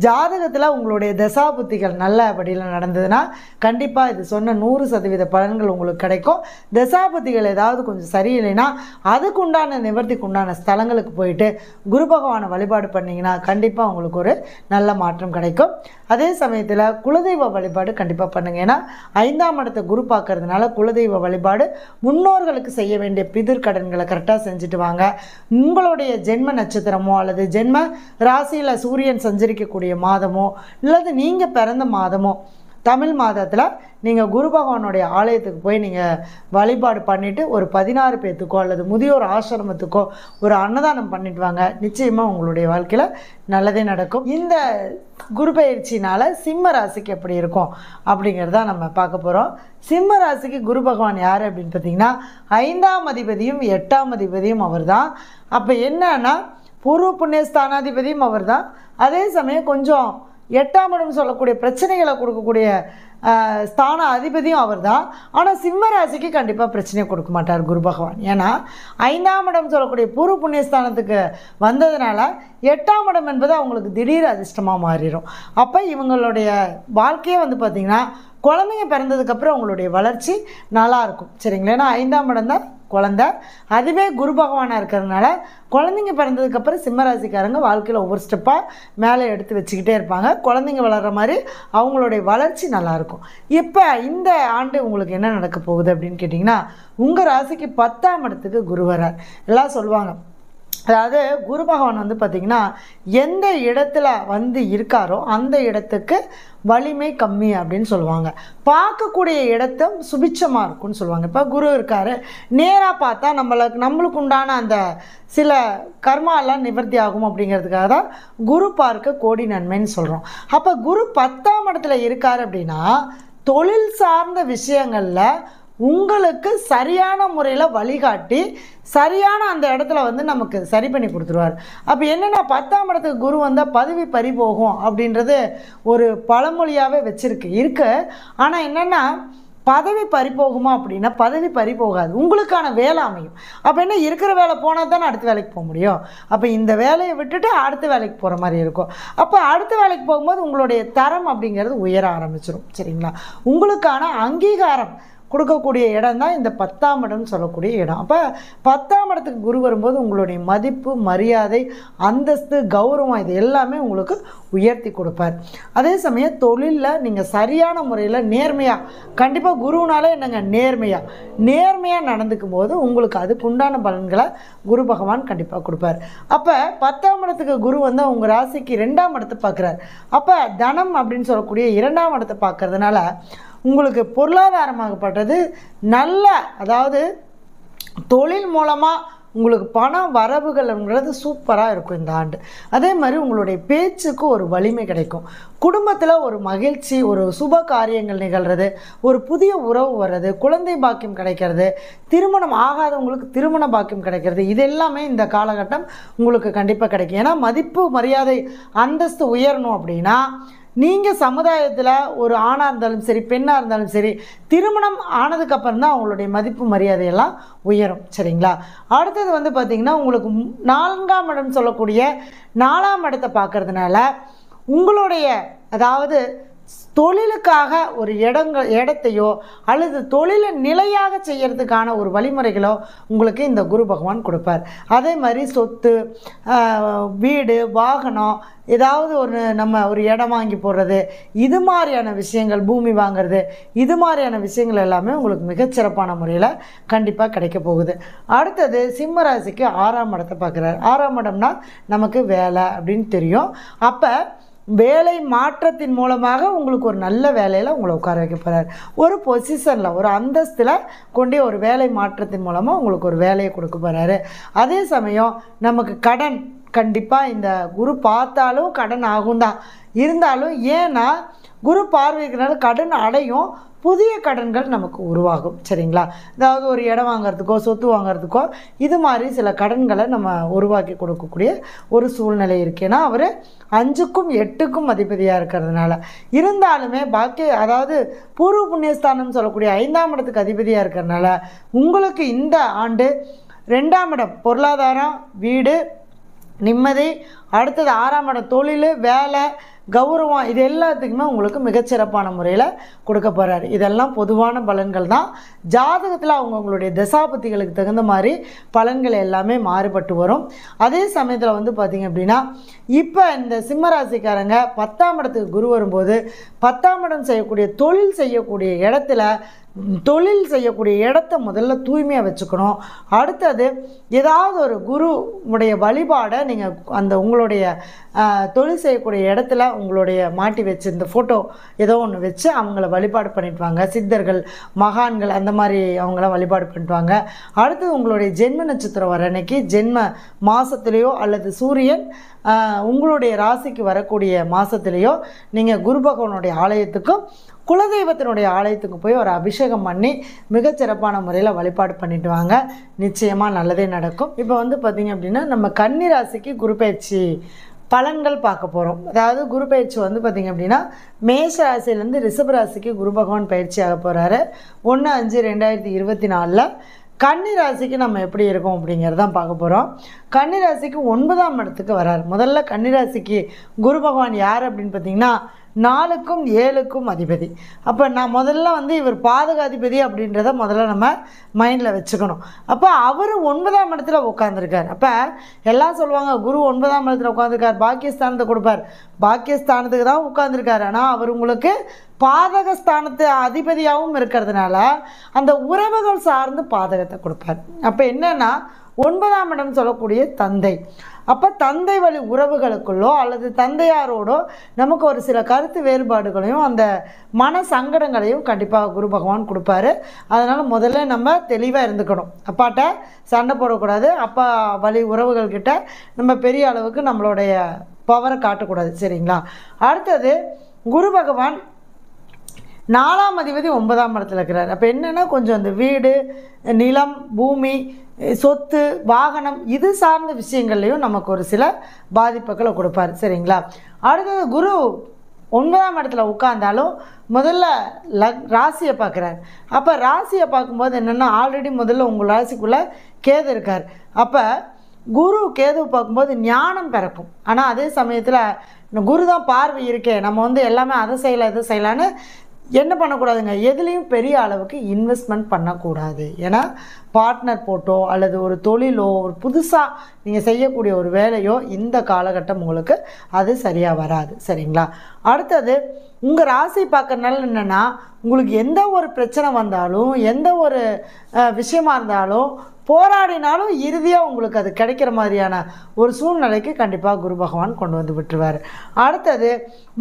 ஜாதகத்தில் உங்களுடைய தசாபுத்திகள் நல்லபடியில் நடந்ததுன்னா கண்டிப்பாக இது சொன்ன 100% பலன்கள் உங்களுக்கு கிடைக்கும். தசாபுத்திகள் ஏதாவது கொஞ்சம் சரியில்லைன்னா அதுக்குண்டான நிவர்த்திக்கு உண்டான ஸ்தலங்களுக்கு போயிட்டு குரு பகவானை வழிபாடு பண்ணிங்கன்னா கண்டிப்பாக உங்களுக்கு ஒரு நல்ல மாற்றம் கிடைக்கும். அதே சமயத்தில் குலதெய்வ வழிபாடு கண்டிப்பாக பண்ணுங்கள். ஏன்னா 5ஆம் இடத்தை குரு பார்க்கறதுனால குலதெய்வ வழிபாடு, முன்னோர்களுக்கு செய்ய வேண்டிய பிதிர்கடன்களை கரெக்டாக செஞ்சுட்டு வாங்க. உங்களுடைய ஜென்ம நட்சத்திரமோ அல்லது ஜென்ம ராசியில் சூரியன் சஞ்சரிக்கக்கூடிய மாதமோ அல்லது நீங்கள் பிறந்த மாதமோ தமிழ் மாதத்தில் நீங்கள் குரு பகவானுடைய ஆலயத்துக்கு போய் நீங்கள் வழிபாடு பண்ணிவிட்டு ஒரு 16 பேர்த்துக்கோ அல்லது முதியோர் ஆசிரமத்துக்கோ ஒரு அன்னதானம் பண்ணிட்டு வாங்க. நிச்சயமாக உங்களுடைய வாழ்க்கையில் நல்லதே நடக்கும். இந்த குரு பயிற்சினால் சிம்ம ராசிக்கு எப்படி இருக்கும் அப்படிங்கிறத நம்ம பார்க்க போகிறோம். சிம்ம ராசிக்கு குரு பகவான் யார் அப்படின்னு பார்த்தீங்கன்னா 5ஆம் அதிபதியும் 8ஆம் அதிபதியும் அவர் தான். அப்போ என்னன்னா பூர்வ புண்ணிய ஸ்தானாதிபதியும் அவர் தான். அதே சமயம் கொஞ்சம் 8ஆம் இடம் சொல்லக்கூடிய பிரச்சனைகளை கொடுக்கக்கூடிய ஸ்தான அதிபதியும் அவர் தான். ஆனால் சிம்ம ராசிக்கு கண்டிப்பாக பிரச்சனையை கொடுக்க மாட்டார் குரு பகவான். ஏன்னா 5ஆம் இடம் சொல்லக்கூடிய பூர்வ புண்ணியஸ்தானத்துக்கு வந்ததுனால 8ஆம் இடம் என்பது அவங்களுக்கு திடீர் அதிர்ஷ்டமாக மாறிடும். அப்போ இவங்களுடைய வாழ்க்கையே வந்து பார்த்திங்கன்னா குழந்தைங்க பிறந்ததுக்கப்புறம் அவங்களுடைய வளர்ச்சி நல்லாயிருக்கும். சரிங்களா? ஏன்னா 5ஆம் இடம் தான் குழந்தை, அதுவே குரு பகவானாக இருக்கிறதுனால குழந்தைங்க பிறந்ததுக்கப்புறம் சிம்மராசிக்காரங்க வாழ்க்கையில் ஒவ்வொரு ஸ்டெப்பாக மேலே எடுத்து வச்சுக்கிட்டே இருப்பாங்க. குழந்தைங்க வளர்கிற மாதிரி அவங்களுடைய வளர்ச்சி நல்லாயிருக்கும். இப்போ இந்த ஆண்டு உங்களுக்கு என்ன நடக்க போகுது அப்படின்னு கேட்டிங்கன்னா, உங்கள் ராசிக்கு 10ஆம் இடத்துக்கு குரு வரார். எல்லாம் சொல்லுவாங்க, அதாவது குரு பகவான் வந்து பார்த்திங்கன்னா எந்த இடத்துல வந்து இருக்காரோ அந்த இடத்துக்கு வலிமை கம்மி அப்படின்னு சொல்லுவாங்க. பார்க்கக்கூடிய இடத்தும் சுபிட்சமாக இருக்கும்னு சொல்லுவாங்க. இப்போ குரு இருக்கார், நேராக பார்த்தா நம்மளுக்கு உண்டான அந்த சில கர்மாலாம் நிவர்த்தி ஆகும் அப்படிங்கிறதுக்காக தான் குரு பார்க்க கோடி நன்மைன்னு சொல்கிறோம். அப்போ குரு 10ஆம் இடத்துல இருக்கார் அப்படின்னா தொழில் சார்ந்த விஷயங்களில் உங்களுக்கு சரியான முறையில் வழிகாட்டி சரியான அந்த இடத்துல வந்து நமக்கு சரி பண்ணி கொடுத்துருவார். அப்போ என்னென்னா 10ஆம் இடத்துக்கு குரு வந்தால் பதவி பறி போகும் அப்படின்றது ஒரு பழமொழியாகவே இருக்கு. ஆனால் என்னென்னா பதவி பறி போகுமா அப்படின்னா பதவி பறி போகாது, உங்களுக்கான வேலை அமையும். அப்போ என்ன, இருக்கிற வேலை போனால் தானே அடுத்த வேலைக்கு போக முடியும். அப்போ இந்த வேலையை விட்டுட்டு அடுத்த வேலைக்கு போகிற மாதிரி இருக்கும். அப்போ அடுத்த வேலைக்கு போகும்போது உங்களுடைய தரம் அப்படிங்கிறது உயர ஆரம்பிச்சிடும். சரிங்களா? உங்களுக்கான அங்கீகாரம் கொடுக்கக்கூடிய இடம் தான் இந்த 10ஆம் இடம்னு சொல்லக்கூடிய இடம். அப்போ 10ஆம் இடத்துக்கு குரு வரும்போது உங்களுடைய மதிப்பு, மரியாதை, அந்தஸ்து, கௌரவம் இது எல்லாமே உங்களுக்கு உயர்த்தி கொடுப்பார். அதே சமயம் தொழிலில் நீங்கள் சரியான முறையில் நேர்மையாக, கண்டிப்பாக குருனாலே என்னங்க நேர்மையாக நடந்துக்கும் போது உங்களுக்கு அதுக்குண்டான பலன்களை குரு பகவான் கண்டிப்பாக கொடுப்பார். அப்போ 10ஆம் இடத்துக்கு குரு வந்து உங்கள் ராசிக்கு 2ஆம் இடத்தை பார்க்குறார். அப்போ தனம் அப்படின்னு சொல்லக்கூடிய 2ஆம் இடத்தை பார்க்கறதுனால உங்களுக்கு பொருளாதாரமாகப்பட்டது நல்ல, அதாவது தொழில் மூலமாக உங்களுக்கு பண வரவுகள்ங்கிறது சூப்பராக இருக்கும் இந்த ஆண்டு. அதே மாதிரி உங்களுடைய பேச்சுக்கு ஒரு வலிமை கிடைக்கும். குடும்பத்தில் ஒரு மகிழ்ச்சி, ஒரு சுப காரியங்கள் நிகழ்கிறது, ஒரு புதிய உறவு வர்றது, குழந்தை பாக்கியம் கிடைக்கிறது, திருமணம் ஆகாதவங்களுக்கு திருமண பாக்கியம் கிடைக்கிறது, இது எல்லாமே இந்த காலகட்டம் உங்களுக்கு கண்டிப்பாக கிடைக்கும். ஏன்னா மதிப்பு, மரியாதை, அந்தஸ்து உயரணும் அப்படின்னா நீங்கள் சமுதாயத்தில் ஒரு ஆணாக இருந்தாலும் சரி, பெண்ணாக இருந்தாலும் சரி, திருமணம் ஆனதுக்கப்புறம் தான் அவங்களுடைய மதிப்பு, மரியாதையெல்லாம் உயரும். சரிங்களா? அடுத்தது வந்து பார்த்திங்கன்னா உங்களுக்கு 4ஆம் இடம் சொல்லக்கூடிய 4ஆம் இடத்தை பார்க்கறதுனால உங்களுடைய, அதாவது தொழிலுக்காக ஒரு இடத்தையோ அல்லது தொழிலை நிலையாக செய்யறதுக்கான ஒரு வழிமுறைகளோ உங்களுக்கு இந்த குரு பகவான் கொடுப்பார். அதே மாதிரி சொத்து, வீடு, வாகனம், ஏதாவது நம்ம ஒரு இடம் வாங்கி போடுறது, இது மாதிரியான விஷயங்கள், பூமி வாங்கிறது, இது மாதிரியான விஷயங்கள் எல்லாமே உங்களுக்கு மிகச்சிறப்பான முறையில் கண்டிப்பாக கிடைக்க போகுது. அடுத்தது சிம்ம ராசிக்கு 6ஆம் இடத்தை பார்க்குறாரு. 6ஆம் இடம்னா நமக்கு வேலை அப்படின்னு தெரியும். அப்போ வேலை மாற்றத்தின் மூலமாக உங்களுக்கு ஒரு நல்ல வேலையில் உங்களை உட்கார வைக்க போகிறார். ஒரு பொசிஷனில், ஒரு அந்தஸ்தில் கொண்டே ஒரு வேலை மாற்றத்தின் மூலமாக உங்களுக்கு ஒரு வேலையை கொடுக்க போகிறாரு. அதே சமயம் நமக்கு கடன், கண்டிப்பாக இந்த குரு பார்த்தாலும் கடன் ஆகும் தான். இருந்தாலும் ஏன்னா குரு பார்வைக்கிறனால கடன் அடையும், புதிய கடன்கள் நமக்கு உருவாகும். சரிங்களா? அதாவது ஒரு இடம் வாங்கிறதுக்கோ சொத்து வாங்கிறதுக்கோ இது மாதிரி சில கடன்களை நம்ம உருவாக்கி கொடுக்கக்கூடிய ஒரு சூழ்நிலை இருக்குது. ஏன்னா அவர் 5க்கும் 8க்கும் அதிபதியாக இருக்கிறதுனால. இருந்தாலுமே அதாவது பூர்வ புண்ணியஸ்தானம் சொல்லக்கூடிய 5ஆம் இடத்துக்கு அதிபதியாக இருக்கிறதுனால உங்களுக்கு இந்த ஆண்டு 2ஆம் இடம் பொருளாதாரம், வீடு, நிம்மதி, அடுத்தது 6ஆம் இடம் தொழில், வேலை, கௌரவம், இது எல்லாத்துக்குமே உங்களுக்கு மிகச்சிறப்பான முறையில் கொடுக்க போகிறார். இதெல்லாம் பொதுவான பலன்கள் தான். ஜாதகத்தில் அவங்களுடைய தசாபதிகளுக்கு தகுந்த மாதிரி பலன்கள் எல்லாமே மாறுபட்டு வரும். அதே சமயத்தில் வந்து பார்த்திங்க அப்படின்னா இப்போ இந்த சிம்மராசிக்காரங்க 10ஆம் இடத்துக்கு குரு வரும்போது 10ஆம் இடம் செய்யக்கூடிய தொழில் செய்யக்கூடிய இடத்துல தொழில் செய்யக்கூடிய இடத்த முதல்ல தூய்மையாக வச்சுக்கணும். அடுத்தது ஏதாவது ஒரு குருவுடைய வழிபாடை நீங்கள் அந்த உங்களுடைய தொழில் செய்யக்கூடிய இடத்துல உங்களுடைய மாட்டி வச்சு இந்த ஃபோட்டோ ஏதோ ஒன்று வச்சு அவங்கள வழிபாடு பண்ணிட்டு வாங்க. சித்தர்கள், மகான்கள் அந்த மாதிரி அவங்களாம் வழிபாடு பண்ணிட்டு வாங்க. அடுத்தது உங்களுடைய ஜென்ம நட்சத்திரம் வர அன்னைக்கு ஜென்ம மாதத்துலேயோ அல்லது சூரியன் உங்களுடைய ராசிக்கு வரக்கூடிய மாதத்துலேயோ நீங்கள் குரு பகவானுடைய ஆலயத்துக்கும் குலதெய்வத்தினுடைய ஆலயத்துக்கு போய் ஒரு அபிஷேகம் பண்ணி மிகச்சிறப்பான முறையில் வழிபாடு பண்ணிட்டு வாங்க. நிச்சயமாக நல்லதே நடக்கும். இப்போ வந்து பார்த்திங்க அப்படின்னா நம்ம கன்னி ராசிக்கு குரு பயிற்சி பலன்கள் பார்க்க போகிறோம். அதாவது குரு பயிற்சி வந்து பார்த்திங்க அப்படின்னா மேஷ ராசியிலேருந்து ரிஷப ராசிக்கு குரு பகவான் பயிற்சி ஆக போகிறாரு 1/5/2024. கன்னி ராசிக்கு நம்ம எப்படி இருக்கோம் அப்படிங்கிறதான் பார்க்க போகிறோம். கன்னி ராசிக்கு 9ஆம் இடத்துக்கு வராரு. முதல்ல கன்னி ராசிக்கு குரு பகவான் யார் அப்படின்னு பார்த்தீங்கன்னா 4க்கும் 7க்கும் அதிபதி. அப்போ நான் முதல்ல வந்து இவர் பாதகாதிபதி அப்படின்றத முதல்ல நம்ம மைண்டில் வச்சுக்கணும். அப்போ அவர் 9ஆம் இடத்துல உட்காந்துருக்கார். அப்போ எல்லாம் சொல்லுவாங்க குரு 9ஆம் இடத்துல உட்காந்துருக்கார், பாக்கியஸ்தானத்தை கொடுப்பார். பாக்கியஸ்தானத்துக்கு தான் உட்காந்துருக்காரு. ஆனால் அவர் உங்களுக்கு பாதகஸ்தானத்து அதிபதியாகவும் இருக்கிறதுனால அந்த உறவுகள் சார்ந்து பாதகத்தை கொடுப்பார். அப்போ என்னன்னா 9ஆம் இடம் சொல்லக்கூடிய தந்தை. அப்போ தந்தை வழி உறவுகளுக்குள்ளோ அல்லது தந்தையாரோடோ நமக்கு ஒரு சில கருத்து வேறுபாடுகளையும் அந்த மன சங்கடங்களையும் கண்டிப்பாக குரு பகவான் கொடுப்பாரு. அதனால் முதல்ல நம்ம தெளிவாக இருந்துக்கணும். அப்பாட்ட சண்டை போடக்கூடாது. அப்பா வழி உறவுகள்கிட்ட நம்ம பெரிய அளவுக்கு நம்மளுடைய பவரை காட்டக்கூடாது. சரிங்களா? அடுத்தது குரு பகவான் 4ஆம் அதிபதி 9ஆம் இடத்துல இருக்கிறார். அப்போ என்னென்னா கொஞ்சம் அந்த வீடு, நிலம், பூமி, சொத்து, வாகனம் இது சார்ந்த விஷயங்கள்லையும் நமக்கு ஒரு சில பாதிப்புகளை கொடுப்பார். சரிங்களா? அடுத்தது குரு 9ஆம் இடத்துல உட்கார்ந்தாலும் முதல்ல ராசியை பார்க்குறார். அப்போ ராசியை பார்க்கும்போது என்னென்னா ஆல்ரெடி முதல்ல உங்கள் ராசிக்குள்ளே கேது இருக்கார். அப்போ குரு கேது பார்க்கும்போது ஞானம் பிறக்கும். ஆனால் அதே சமயத்தில் குரு தான் பார்வை இருக்கே, நம்ம வந்து எல்லாமே அதை செய்யலாம் இதை செய்யலான்னு என்ன பண்ணக்கூடாதுங்க, எதுலேயும் பெரிய அளவுக்கு இன்வெஸ்ட்மெண்ட் பண்ணக்கூடாது. ஏன்னா பார்ட்னர் போட்டோ அல்லது ஒரு தொழிலோ ஒரு புதுசாக நீங்கள் செய்யக்கூடிய ஒரு வேலையோ இந்த காலகட்டம் உங்களுக்கு அது சரியாக வராது. சரிங்களா? அடுத்தது உங்கள் ராசி பார்க்கறதுனால என்னென்னா உங்களுக்கு எந்த ஒரு பிரச்சனை வந்தாலும் எந்த ஒரு விஷயமா இருந்தாலும் போராடினாலும் இறுதியாக உங்களுக்கு அது கிடைக்கிற மாதிரியான ஒரு சூழ்நிலைக்கு கண்டிப்பாக குரு பகவான் கொண்டு வந்து விட்டுருவார். அடுத்தது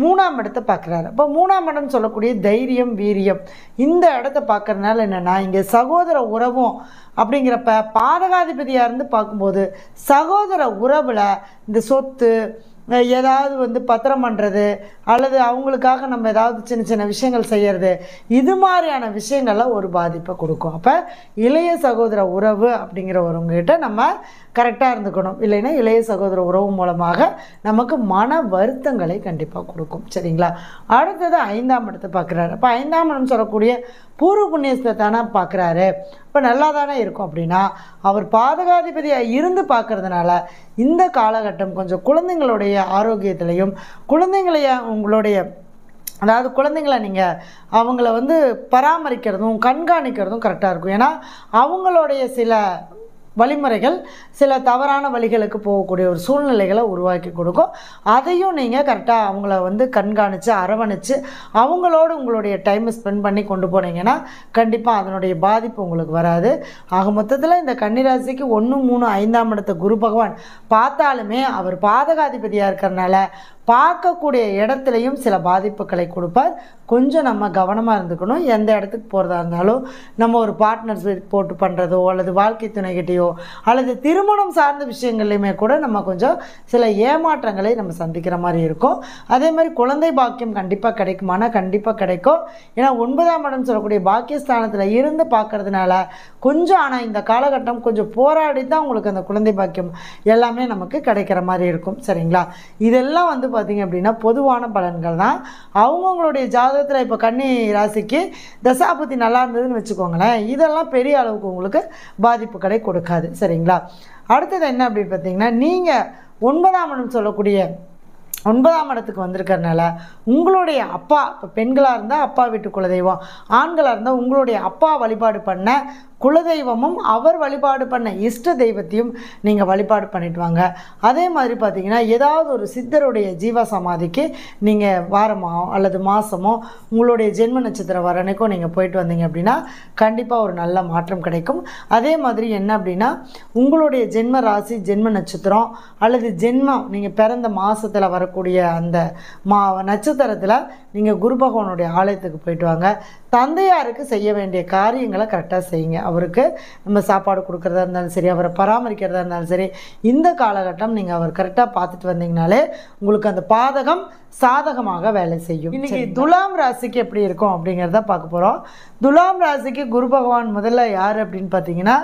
3ஆம் இடத்தை பார்க்குறாரு. அப்போ 3ஆம் இடம் சொல்லக்கூடிய தைரியம், வீரியம் இந்த இடத்த பார்க்குறதுனால என்னென்னா இங்கே சகோதர உறவும் அப்படிங்கிறப்ப பாதகாதிபதியாக இருந்து பார்க்கும்போது சகோதர உறவில் இந்த சொத்து ஏதாவது வந்து பத்திரம் பண்ணுறது அல்லது அவங்களுக்காக நம்ம ஏதாவது சின்ன சின்ன விஷயங்கள் செய்கிறது இது மாதிரியான விஷயங்கள்லாம் ஒரு பாதிப்பை கொடுக்கும். அப்போ இளைய சகோதர உறவு அப்படிங்கிறவங்ககிட்ட நம்ம கரெக்டாக இருந்துக்கணும். இல்லைன்னா இளைய சகோதர உறவு மூலமாக நமக்கு மன வருத்தங்களை கண்டிப்பாக கொடுக்கும். சரிங்களா? அடுத்தது 5ஆம் இடத்தை பார்க்குறாரு. அப்போ 5ஆம் இடம் சொல்லக்கூடிய பூர்வ புண்ணியஸ்தான பார்க்குறாரு. இப்போ நல்லா தானே இருக்கும். அப்படின்னா அவர் பாதகாதிபதியாக இருந்து பார்க்கறதுனால இந்த காலகட்டம் கொஞ்சம் குழந்தைங்களுடைய ஆரோக்கியத்திலையும் உங்களுடைய அதாவது குழந்தைங்களை நீங்கள் அவங்கள வந்து பராமரிக்கிறதும் கண்காணிக்கிறதும் கரெக்டாக இருக்கும். ஏன்னா அவங்களுடைய சில வழிமுறைகள் சில தவறான வழிகளுக்கு போகக்கூடிய ஒரு சூழ்நிலைகளை உருவாக்கி கொடுக்கும். அதையும் நீங்கள் கரெக்டாக அவங்கள வந்து கண்காணித்து அரவணைச்சு அவங்களோடு உங்களுடைய டைமை ஸ்பெண்ட் பண்ணி கொண்டு போனீங்கன்னா கண்டிப்பாக அதனுடைய பாதிப்பு உங்களுக்கு வராது. ஆக மொத்தத்தில் இந்த கன்னிராசிக்கு 1, 3, 5ஆம் இடத்த குரு பகவான் பார்த்தாலுமே அவர் பாதகாதிபதியாக இருக்கிறனால பார்க்கக்கூடிய இடத்துலையும் சில பாதிப்புகளை கொடுப்பார். கொஞ்சம் நம்ம கவனமாக இருந்துக்கணும். எந்த இடத்துக்கு போகிறதா இருந்தாலும் நம்ம ஒரு பார்ட்னர்ஸ் போட்டு பண்ணுறதோ அல்லது வாழ்க்கை துணைகிட்டையோ அல்லது திருமணம் சார்ந்த விஷயங்கள்லையுமே கூட நம்ம கொஞ்சம் சில ஏமாற்றங்களை நம்ம சந்திக்கிற மாதிரி இருக்கும். அதே மாதிரி குழந்தை பாக்கியம் கண்டிப்பாக கிடைக்குமானா கண்டிப்பாக கிடைக்கும். ஏன்னா 9ஆம் இடம் சொல்லக்கூடிய பாக்கியஸ்தானத்தில் இருந்து பார்க்கறதுனால கொஞ்சம் ஆனால் இந்த காலகட்டம் கொஞ்சம் போராடி தான் உங்களுக்கு அந்த குழந்தை பாக்கியம் எல்லாமே நமக்கு கிடைக்கிற மாதிரி இருக்கும். சரிங்களா? இதெல்லாம் வந்து பார்த்தீங்க அப்படின்னா பொதுவான பலன்கள் தான். அவங்கவுங்களுடைய ஜாதகத்தில் இப்போ கன்னி ராசிக்கு தசாபுத்தி நல்லா இருந்ததுன்னு வச்சுக்கோங்களேன், இதெல்லாம் பெரிய அளவுக்கு உங்களுக்கு பாதிப்புகளை கொடுக்காது. சரிங்களா? அடுத்தது என்ன அப்படின்னு பார்த்தீங்கன்னா நீங்கள் 9ஆம் இடம் சொல்லக்கூடிய 9ஆம் இடத்துக்கு வந்திருக்கிறதுனால உங்களுடைய அப்பா, இப்போ பெண்களாக இருந்தால் அப்பா வீட்டு குலதெய்வம், ஆண்களாக இருந்தால் உங்களுடைய அப்பா வழிபாடு பண்ண குலதெய்வமும் அவர் வழிபாடு பண்ண இஷ்ட தெய்வத்தையும் நீங்கள் வழிபாடு பண்ணிட்டு வாங்க. அதே மாதிரி பார்த்தீங்கன்னா ஏதாவது ஒரு சித்தருடைய ஜீவ சமாதிக்கு நீங்கள் வாரமோ அல்லது மாதமோ உங்களுடைய ஜென்ம நட்சத்திரம் வர அன்னைக்கும் நீங்கள் போயிட்டு வந்தீங்க அப்படின்னா கண்டிப்பாக ஒரு நல்ல மாற்றம் கிடைக்கும். அதே மாதிரி என்ன அப்படின்னா உங்களுடைய ஜென்ம ராசி ஜென்ம நட்சத்திரம் அல்லது ஜென்மம் நீங்கள் பிறந்த மாதத்தில் வரக்கூடிய அந்த நட்சத்திரத்தில் நீங்கள் குரு பகவானுடைய ஆலயத்துக்கு போயிட்டு வாங்க. தந்தையாருக்கு செய்ய வேண்டிய காரியங்களை கரெக்டாக செய்யுங்க. அவருக்கு நம்ம சாப்பாடு கொடுக்குறதா இருந்தாலும் சரி, அவரை பராமரிக்கிறதா இருந்தாலும் சரி, இந்த காலகட்டம் நீங்கள் அவர் கரெக்டாக பார்த்துட்டு வந்தீங்கனாலே உங்களுக்கு அந்த பாதகம் சாதகமாக வேலை செய்யும். இன்றைக்கி துலாம் ராசிக்கு எப்படி இருக்கும் அப்படிங்கிறத பார்க்க போகிறோம். துலாம் ராசிக்கு குரு பகவான் முதல்ல யார் அப்படின்னு பார்த்தீங்கன்னா,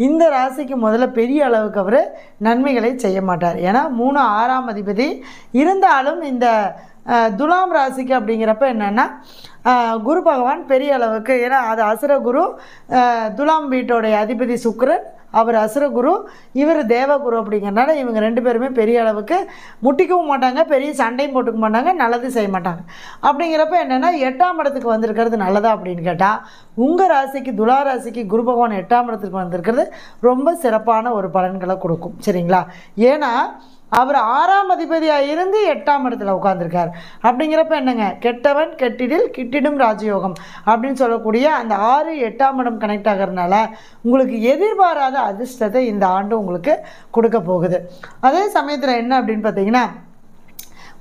இந்த ராசிக்கு முதல்ல பெரிய அளவுக்கு அவர் நன்மைகளை செய்ய மாட்டார். ஏன்னா 3 6ஆம் அதிபதி இருந்தாலும் இந்த துலாம் ராசிக்கு அப்படிங்கிறப்ப என்னென்னா குரு பகவான் பெரிய அளவுக்கு, ஏன்னா அது அசுரகுரு, துலாம் வீட்டோடைய அதிபதி சுக்கிரன், அவர் அசுரகுரு, இவர் தேவகுரு அப்படிங்கிறனால இவங்க 2 பேருமே பெரிய அளவுக்கு முட்டிக்கவும் மாட்டாங்க, பெரிய சண்டையும் போட்டுக்க மாட்டாங்க, நல்லது செய்ய மாட்டாங்க. அப்படிங்கிறப்ப என்னென்னா 8ஆம் இடத்துக்கு வந்திருக்கிறது நல்லதா அப்படின்னு கேட்டால், உங்கள் ராசிக்கு துலா ராசிக்கு குரு பகவான் 8ஆம் இடத்துக்கு வந்திருக்கிறது ரொம்ப சிறப்பான ஒரு பலன்களை கொடுக்கும். சரிங்களா? ஏன்னா அவர் 6ஆம் அதிபதியாக இருந்து 8ஆம் இடத்துல உட்காந்துருக்கார். அப்படிங்கிறப்ப என்னங்க, கெட்டவன் கெட்டிடில் கிட்டிடும் ராஜயோகம் அப்படின்னு சொல்லக்கூடிய அந்த 6 8ஆம் இடம் கனெக்ட் ஆகிறதுனால உங்களுக்கு எதிர்பாராத அதிர்ஷ்டத்தை இந்த ஆண்டு உங்களுக்கு கொடுக்க போகுது. அதே சமயத்தில் என்ன அப்படின்னு பார்த்தீங்கன்னா,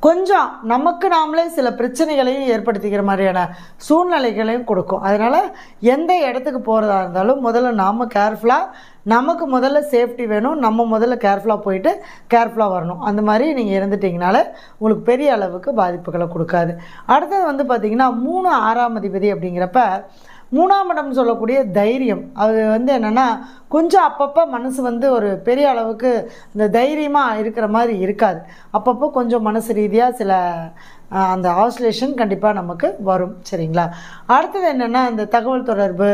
கொஞ்சம் நமக்கு நாமளே சில பிரச்சனைகளையும் ஏற்படுத்திக்கிற மாதிரியான சூழ்நிலைகளையும் கொடுக்கும். அதனால் எந்த இடத்துக்கு போகிறதா இருந்தாலும் முதல்ல நாம் கேர்ஃபுல்லாக, நமக்கு முதல்ல சேஃப்டி வேணும், நம்ம முதல்ல கேர்ஃபுல்லாக போயிட்டு கேர்ஃபுல்லாக வரணும். அந்த மாதிரி நீங்கள் இருந்துட்டிங்கனால உங்களுக்கு பெரிய அளவுக்கு பாதிப்புகளை கொடுக்காது. அடுத்தது வந்து பார்த்திங்கன்னா 3 6ஆம் அதிபதி அப்படிங்கிறப்ப 3ஆம் இடம் சொல்லக்கூடிய தைரியம், அது வந்து என்னென்னா கொஞ்சம் அப்பப்போ மனசு வந்து ஒரு பெரிய அளவுக்கு இந்த தைரியமாக இருக்கிற மாதிரி இருக்காது. அப்பப்போ கொஞ்சம் மனசு ரீதியாக சில அந்த ஆசிலேஷன் கண்டிப்பாக நமக்கு வரும். சரிங்களா? அடுத்தது என்னென்னா இந்த தகவல் தொடர்பு,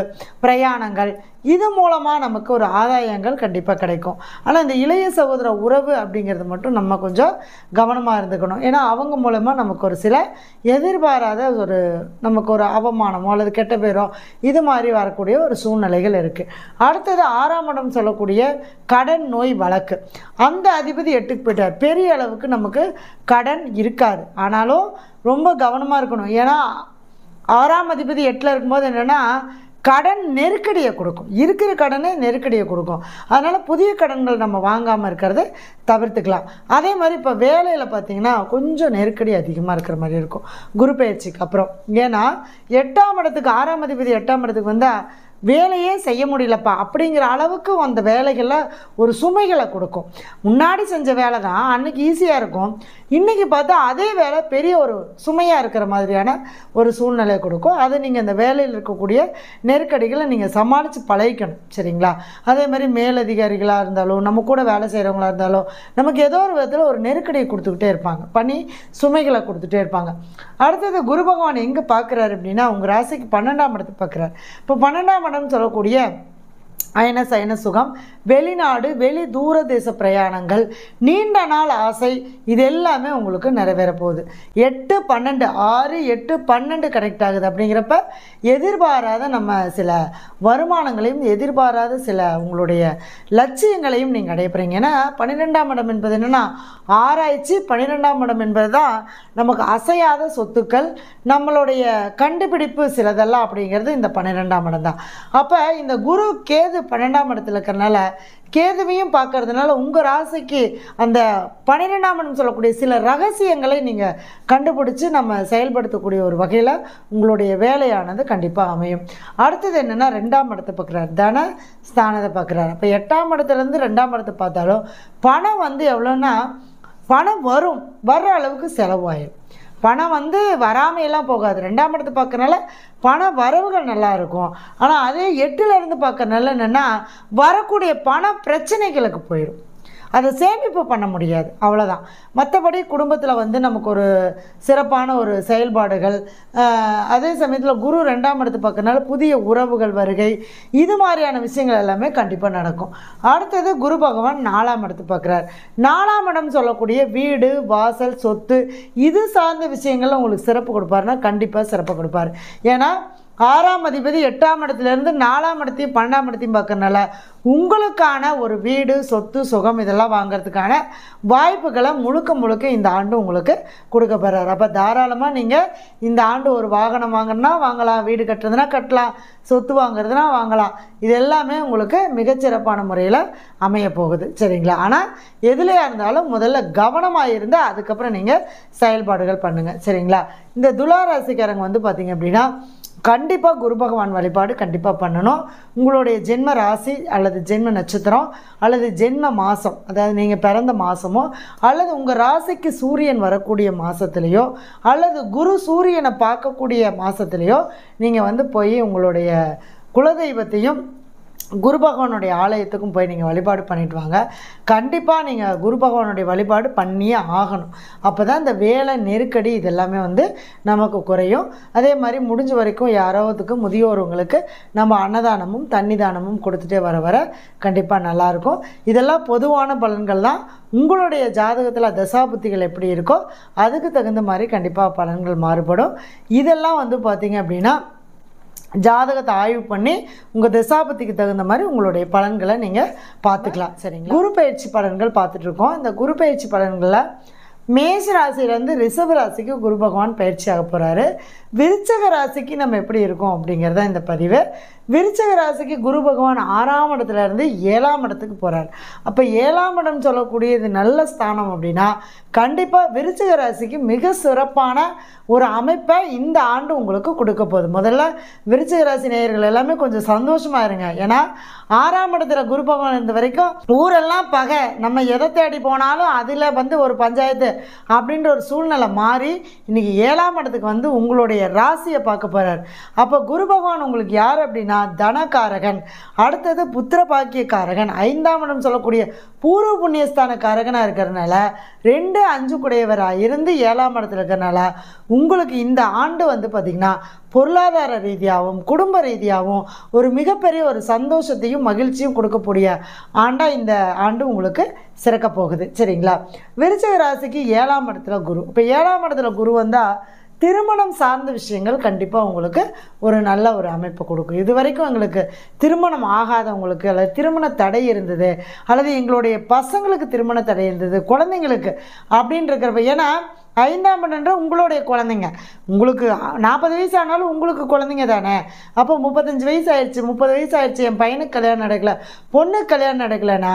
பிரயாணங்கள், இது மூலமாக நமக்கு ஒரு ஆதாயங்கள் கண்டிப்பாக கிடைக்கும். ஆனால் இந்த இளைய சகோதர உறவு அப்படிங்கிறது மட்டும் நம்ம கொஞ்சம் கவனமாக இருந்துக்கணும். ஏன்னா அவங்க மூலமாக நமக்கு ஒரு சில எதிர்பாராத ஒரு நமக்கு ஒரு அவமானமோ அல்லது கெட்ட பேரோ இது மாதிரி வரக்கூடிய ஒரு சூழ்நிலைகள் இருக்குது. அடுத்தது 6ஆம் இடம் சொல்லக்கூடிய கடன் நோய் வழக்கு, அந்த அதிபதி 8க்கு போயிட்டார். பெரிய அளவுக்கு நமக்கு கடன் இருக்காது, ஆனாலும் ரொம்ப கவனமாக இருக்கணும். ஏன்னா 6ஆம் அதிபதி 8ல் இருக்கும்போது என்னென்னா கடன் நெருக்கடியை கொடுக்கும், இருக்கிற கடனை நெருக்கடியை கொடுக்கும். அதனால் புதிய கடன்கள் நம்ம வாங்காமல் இருக்கிறத தவிர்த்துக்கலாம். அதே மாதிரி இப்போ வேலையில் பார்த்திங்கன்னா கொஞ்சம் நெருக்கடி அதிகமாக இருக்கிற மாதிரி இருக்கும் குரு பெயர்ச்சிக்கு அப்புறம். ஏன்னா 8ஆம் இடத்துக்கு 6ஆம் அதிபதி 8ஆம் இடத்துக்கு வந்தால் வேலையே செய்ய முடியலப்பா அப்படிங்கிற அளவுக்கு அந்த வேலைகளில் ஒரு சுமைகளை கொடுக்கும். முன்னாடி செஞ்ச வேலை தான் அன்றைக்கி ஈஸியாக இருக்கும், இன்றைக்கி பார்த்தா அதே வேலை பெரிய ஒரு சுமையாக இருக்கிற மாதிரியான ஒரு சூழ்நிலையை கொடுக்கும். அதை நீங்கள் அந்த வேலையில் இருக்கக்கூடிய நெருக்கடிகளை நீங்கள் சமாளித்து பழகிக்கணும். சரிங்களா? அதே மாதிரி மேலதிகாரிகளாக இருந்தாலும் நம்ம கூட வேலை செய்கிறவங்களாக இருந்தாலும் நமக்கு ஏதோ ஒரு விதத்தில் ஒரு நெருக்கடியை கொடுத்துக்கிட்டே இருப்பாங்க, பணி சுமைகளை கொடுத்துட்டே இருப்பாங்க. அடுத்தது குரு பகவான் எங்கே பார்க்குறாரு அப்படின்னா உங்கள் ராசிக்கு 12ஆம் இடத்தை பார்க்குறாரு. இப்போ 12ஆம் இடம் சொல்லக்கூடிய அயன சயன சுகம், வெளிநாடு வெளி தூர தேச பிரயாணங்கள், நீண்ட நாள் ஆசை, இது எல்லாமே உங்களுக்கு நிறைவேற போகுது. 8 12 6 8 12 கனெக்ட் ஆகுது. அப்படிங்கிறப்ப எதிர்பாராத நம்ம சில வருமானங்களையும் எதிர்பாராத சில உங்களுடைய லட்சியங்களையும் நீங்கள் அடையப்படுறீங்க. ஏன்னா 12ஆம் இடம் என்பது என்னென்னா ஆராய்ச்சி, 12ஆம் இடம் என்பது தான் நமக்கு அசையாத சொத்துக்கள், நம்மளுடைய கண்டுபிடிப்பு சிலதெல்லாம் அப்படிங்கிறது இந்த 12ஆம் இடம் தான். அப்போ இந்த குரு கேது 12ஆம் இடத்துல இருக்கிறனால கேதுவையும் பார்க்கறதுனால உங்கள் ராசிக்கு அந்த 12ஆம் இடம் சொல்லக்கூடிய சில ரகசியங்களை நீங்கள் கண்டுபிடிச்சி நம்ம செயல்படுத்தக்கூடிய ஒரு வகையில் உங்களுடைய வேலையானது கண்டிப்பாக அமையும். அடுத்தது என்னென்னா 2ஆம் இடத்தை பார்க்குறாரு, தன ஸ்தானத்தை பார்க்குறாரு. அப்போ 8ஆம் இடத்துலேருந்து 2ஆம் இடத்தை பார்த்தாலும் பணம் வந்து எவ்வளோன்னா பணம் வரும், வர்ற அளவுக்கு செலவாயிடும். பணம் வந்து வராமையெல்லாம் போகாது. 2ஆம் இடத்தை பார்க்கறனால பண வரவுகள் நல்லா இருக்கும். ஆனால் அதே 8ல் இருந்து பார்க்கறனால என்னென்னா வரக்கூடிய பண பிரச்சனைகளுக்கு போயிடும், அதை சேமிப்பு பண்ண முடியாது, அவ்வளோதான். மற்றபடி குடும்பத்தில் வந்து நமக்கு ஒரு சிறப்பான ஒரு செயல்பாடுகள், அதே சமயத்தில் குரு 2ஆம் இடத்து பார்க்கறனால புதிய உறவுகள் வருகை, இது மாதிரியான விஷயங்கள் எல்லாமே கண்டிப்பாக நடக்கும். அடுத்தது குரு பகவான் 4ஆம் இடத்து பார்க்குறார். 4ஆம் இடம் சொல்லக்கூடிய வீடு வாசல் சொத்து இது சார்ந்த விஷயங்கள்ல உங்களுக்கு சிறப்பு கொடுப்பாருன்னா கண்டிப்பாக சிறப்பு கொடுப்பார். ஏன்னா 6ஆம் அதிபதி 8ஆம் இடத்துலேருந்து 4ஆம் இடத்தையும் 12ஆம் இடத்தையும் பார்க்கறனால உங்களுக்கான ஒரு வீடு, சொத்து, சுகம் இதெல்லாம் வாங்கிறதுக்கான வாய்ப்புகளை முழுக்க இந்த ஆண்டு உங்களுக்கு கொடுக்க போகிறார். அப்போ தாராளமாக நீங்கள் இந்த ஆண்டு ஒரு வாகனம் வாங்கினா வாங்கலாம், வீடு கட்டுறதுனா கட்டலாம், சொத்து வாங்குறதுனா வாங்கலாம். இது எல்லாமே உங்களுக்கு மிகச்சிறப்பான முறையில் அமைய போகுது. சரிங்களா? ஆனால் எதுலையாக இருந்தாலும் முதல்ல கவனமாக இருந்து அதுக்கப்புறம் நீங்கள் செயல்பாடுகள் பண்ணுங்கள். சரிங்களா? இந்த துலா ராசிக்காரங்க வந்து பார்த்திங்க அப்படின்னா கண்டிப்பாக குரு பகவான் வழிபாடு கண்டிப்பாக பண்ணணும். உங்களுடைய ஜென்ம ராசி அல்லது ஜென்ம நட்சத்திரம் அல்லது ஜென்ம மாதம், அதாவது நீங்கள் பிறந்த மாதமோ அல்லது உங்கள் ராசிக்கு சூரியன் வரக்கூடிய மாதத்துலேயோ அல்லது குரு சூரியனை பார்க்கக்கூடிய மாதத்துலேயோ நீங்கள் வந்து போய் உங்களுடைய குலதெய்வத்தையும் குரு பகவானுடைய ஆலயத்துக்கும் போய் நீங்கள் வழிபாடு பண்ணிட்டு வாங்க. கண்டிப்பாக நீங்கள் குரு பகவானுடைய வழிபாடு பண்ணியே ஆகணும். அப்போ தான் இந்த வேலை நெருக்கடி இதெல்லாமே வந்து நமக்கு குறையும். அதே மாதிரி முடிஞ்ச வரைக்கும் யாராவதுக்கு முதியோர்களுக்கு நம்ம அன்னதானமும் தண்ணி தானமும் கொடுத்துட்டே வர கண்டிப்பாக நல்லாயிருக்கும். இதெல்லாம் பொதுவான பலன்கள் தான். உங்களுடைய ஜாதகத்தில் தசாபுத்திகள் எப்படி இருக்கோ அதுக்கு தகுந்த மாதிரி கண்டிப்பாக பலன்கள் மாறுபடும். இதெல்லாம் வந்து பார்த்திங்க அப்படின்னா ஜாதகத்தை ஆய்வு பண்ணி உங்கள் தசாபத்திக்கு தகுந்த மாதிரி உங்களுடைய பலன்களை நீங்கள் பார்த்துக்கலாம். சரிங்களா? குரு பயிற்சி பலன்கள் பார்த்துட்ருக்கோம். இந்த குரு பயிற்சி பலன்களில் மேஷ ராசியிலேருந்து ரிஷப ராசிக்கு குரு பகவான் பயிற்சி ஆக போகிறாரு. விருச்சக ராசிக்கு நம்ம எப்படி இருக்கோம் அப்படிங்கிறத இந்த பதிவு. விருச்சக ராசிக்கு குரு பகவான் 6ஆம் இடத்துலேருந்து 7ஆம் இடத்துக்கு போகிறார். அப்போ 7ஆம் இடம் சொல்லக்கூடியது நல்ல ஸ்தானம் அப்படின்னா கண்டிப்பாக விருச்சக ராசிக்கு மிக சிறப்பான ஒரு அமைப்பை இந்த ஆண்டு உங்களுக்கு கொடுக்க போகுது. முதல்ல விருச்சக ராசி நேயர்கள் எல்லாமே கொஞ்சம் சந்தோஷமாக இருங்க. ஏன்னா 6ஆம் இடத்துல குரு பகவான் இருந்த வரைக்கும் ஊரெல்லாம் பகை, நம்ம எதை தேடி போனாலும் அதில் வந்து ஒரு பஞ்சாயத்து அப்படின்ற ஒரு சூழ்நிலை மாறி இன்றைக்கி 7ஆம் இடத்துக்கு வந்து உங்களுடைய ராசியை பார்க்க போகிறார். அப்போ குரு பகவான் உங்களுக்கு யார் அப்படின்னா தனகாரகன், அடுத்தது புத்திர பாக்கியக்காரகன், 5ஆம் இடம் சொல்லக்கூடிய பூர்வ புண்ணியஸ்தான காரகனாக இருக்கிறதுனால 2, 5 குடையவராக இருந்து 7ஆம் இடத்துல இருக்கிறனால உங்களுக்கு இந்த ஆண்டு வந்து பார்த்திங்கன்னா பொருளாதார ரீதியாகவும் குடும்ப ரீதியாகவும் ஒரு மிகப்பெரிய ஒரு சந்தோஷத்தையும் மகிழ்ச்சியும் கொடுக்கக்கூடிய ஆண்டாக இந்த ஆண்டு உங்களுக்கு சிறக்க போகுது. சரிங்களா? விருச்சிக ராசிக்கு 7ஆம் இடத்துல குரு. இப்போ 7ஆம் இடத்துல குரு வந்தால் திருமணம் சார்ந்த விஷயங்கள் கண்டிப்பாக உங்களுக்கு ஒரு நல்ல ஒரு அமைப்பை கொடுக்கும். இது வரைக்கும் எங்களுக்கு திருமணம் ஆகாதவங்களுக்கு அல்லது திருமண தடை இருந்தது அல்லது எங்களுடைய பசங்களுக்கு திருமண தடை இருந்தது, குழந்தைங்களுக்கு அப்படின்னு இருக்கிறப்ப, ஏன்னா 5ஆம் இடம்ன்ற உங்களுடைய குழந்தைங்க, உங்களுக்கு 40 வயசு ஆனாலும் உங்களுக்கு குழந்தைங்க தானே. அப்போ 35 வயசு ஆயிடுச்சு, 30 வயசு ஆயிடுச்சு, என் பையனுக்கு கல்யாணம் நடக்கலை, பொண்ணுக்கு கல்யாணம் நடக்கலைன்னா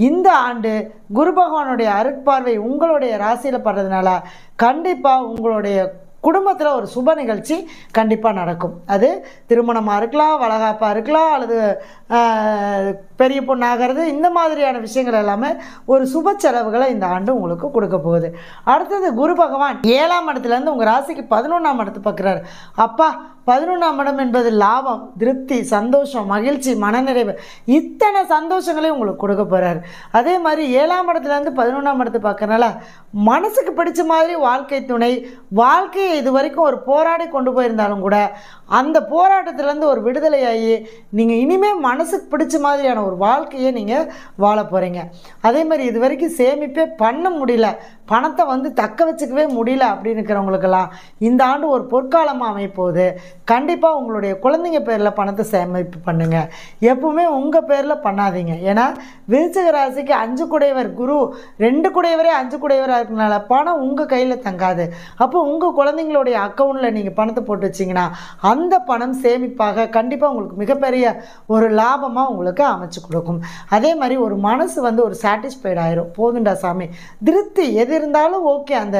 இந்த ஆண்டு குரு பகவானுடைய அருட்பார்வை உங்களுடைய ராசியில் படுறதுனால கண்டிப்பாக உங்களுடைய குடும்பத்தில் ஒரு சுப நிகழ்ச்சி கண்டிப்பாக நடக்கும். அது திருமணமாக இருக்கலாம், வளகாப்பாக இருக்கலாம், அல்லது பெரிய பொண்ணாகிறது, இந்த மாதிரியான விஷயங்கள் எல்லாமே ஒரு சுப செலவுகளை இந்த ஆண்டு உங்களுக்கு கொடுக்க போகுது. அடுத்தது குரு பகவான் 7ஆம் இடத்துலேருந்து உங்கள் ராசிக்கு 11ஆம் இடத்து பார்க்குறாரு. அப்பா 11ஆம் இடம் என்பது லாபம், திருப்தி, சந்தோஷம், மகிழ்ச்சி, மனநிறைவு, இத்தனை சந்தோஷங்களையும் உங்களுக்கு கொடுக்க போகிறார். அதே மாதிரி 7ஆம் இடத்துலேருந்து 11ஆம் இடத்து பார்க்கறனால மனசுக்கு பிடிச்ச மாதிரி வாழ்க்கை துணை, வாழ்க்கையை இது வரைக்கும் ஒரு போராடி கொண்டு போயிருந்தாலும் கூட அந்த போராட்டத்திலேருந்து ஒரு விடுதலையாகி நீங்கள் இனிமேல் மனசுக்கு பிடிச்ச மாதிரியான ஒரு வாழ்க்கையை நீங்கள் வாழ போகிறீங்க. அதே மாதிரி இது வரைக்கும் சேமிப்பே பண்ண முடியல, பணத்தை வந்து தக்க வச்சுக்கவே முடியல அப்படின்னு இருக்கிறவங்களுக்கெல்லாம் இந்த ஆண்டு ஒரு பொற்காலமாக அமைப்போகுது. கண்டிப்பாக உங்களுடைய குழந்தைங்க பேரில் பணத்தை சேமிப்பு பண்ணுங்கள். எப்பவுமே உங்கள் பேரில் பண்ணாதீங்க. ஏன்னா விருச்சிக ராசிக்கு 5 குடையவர் குரு, 2 குடையவரே 5 குடையவராக இருக்கனால பணம் உங்கள் கையில் தங்காது. அப்போ உங்கள் குழந்தைங்களுடைய அக்கௌண்ட்டில் நீங்கள் பணத்தை போட்டு வச்சிங்கன்னா அந்த பணம் சேமிப்பாக கண்டிப்பாக உங்களுக்கு மிகப்பெரிய ஒரு லாபமாக உங்களுக்கு அமைச்சு கொடுக்கும். அதே மாதிரி ஒரு மனசு வந்து ஒரு சாட்டிஸ்ஃபைட் ஆயிரும், போதுண்டா சாமி, திருப்தி, எது இருந்தாலும் ஓகே, அந்த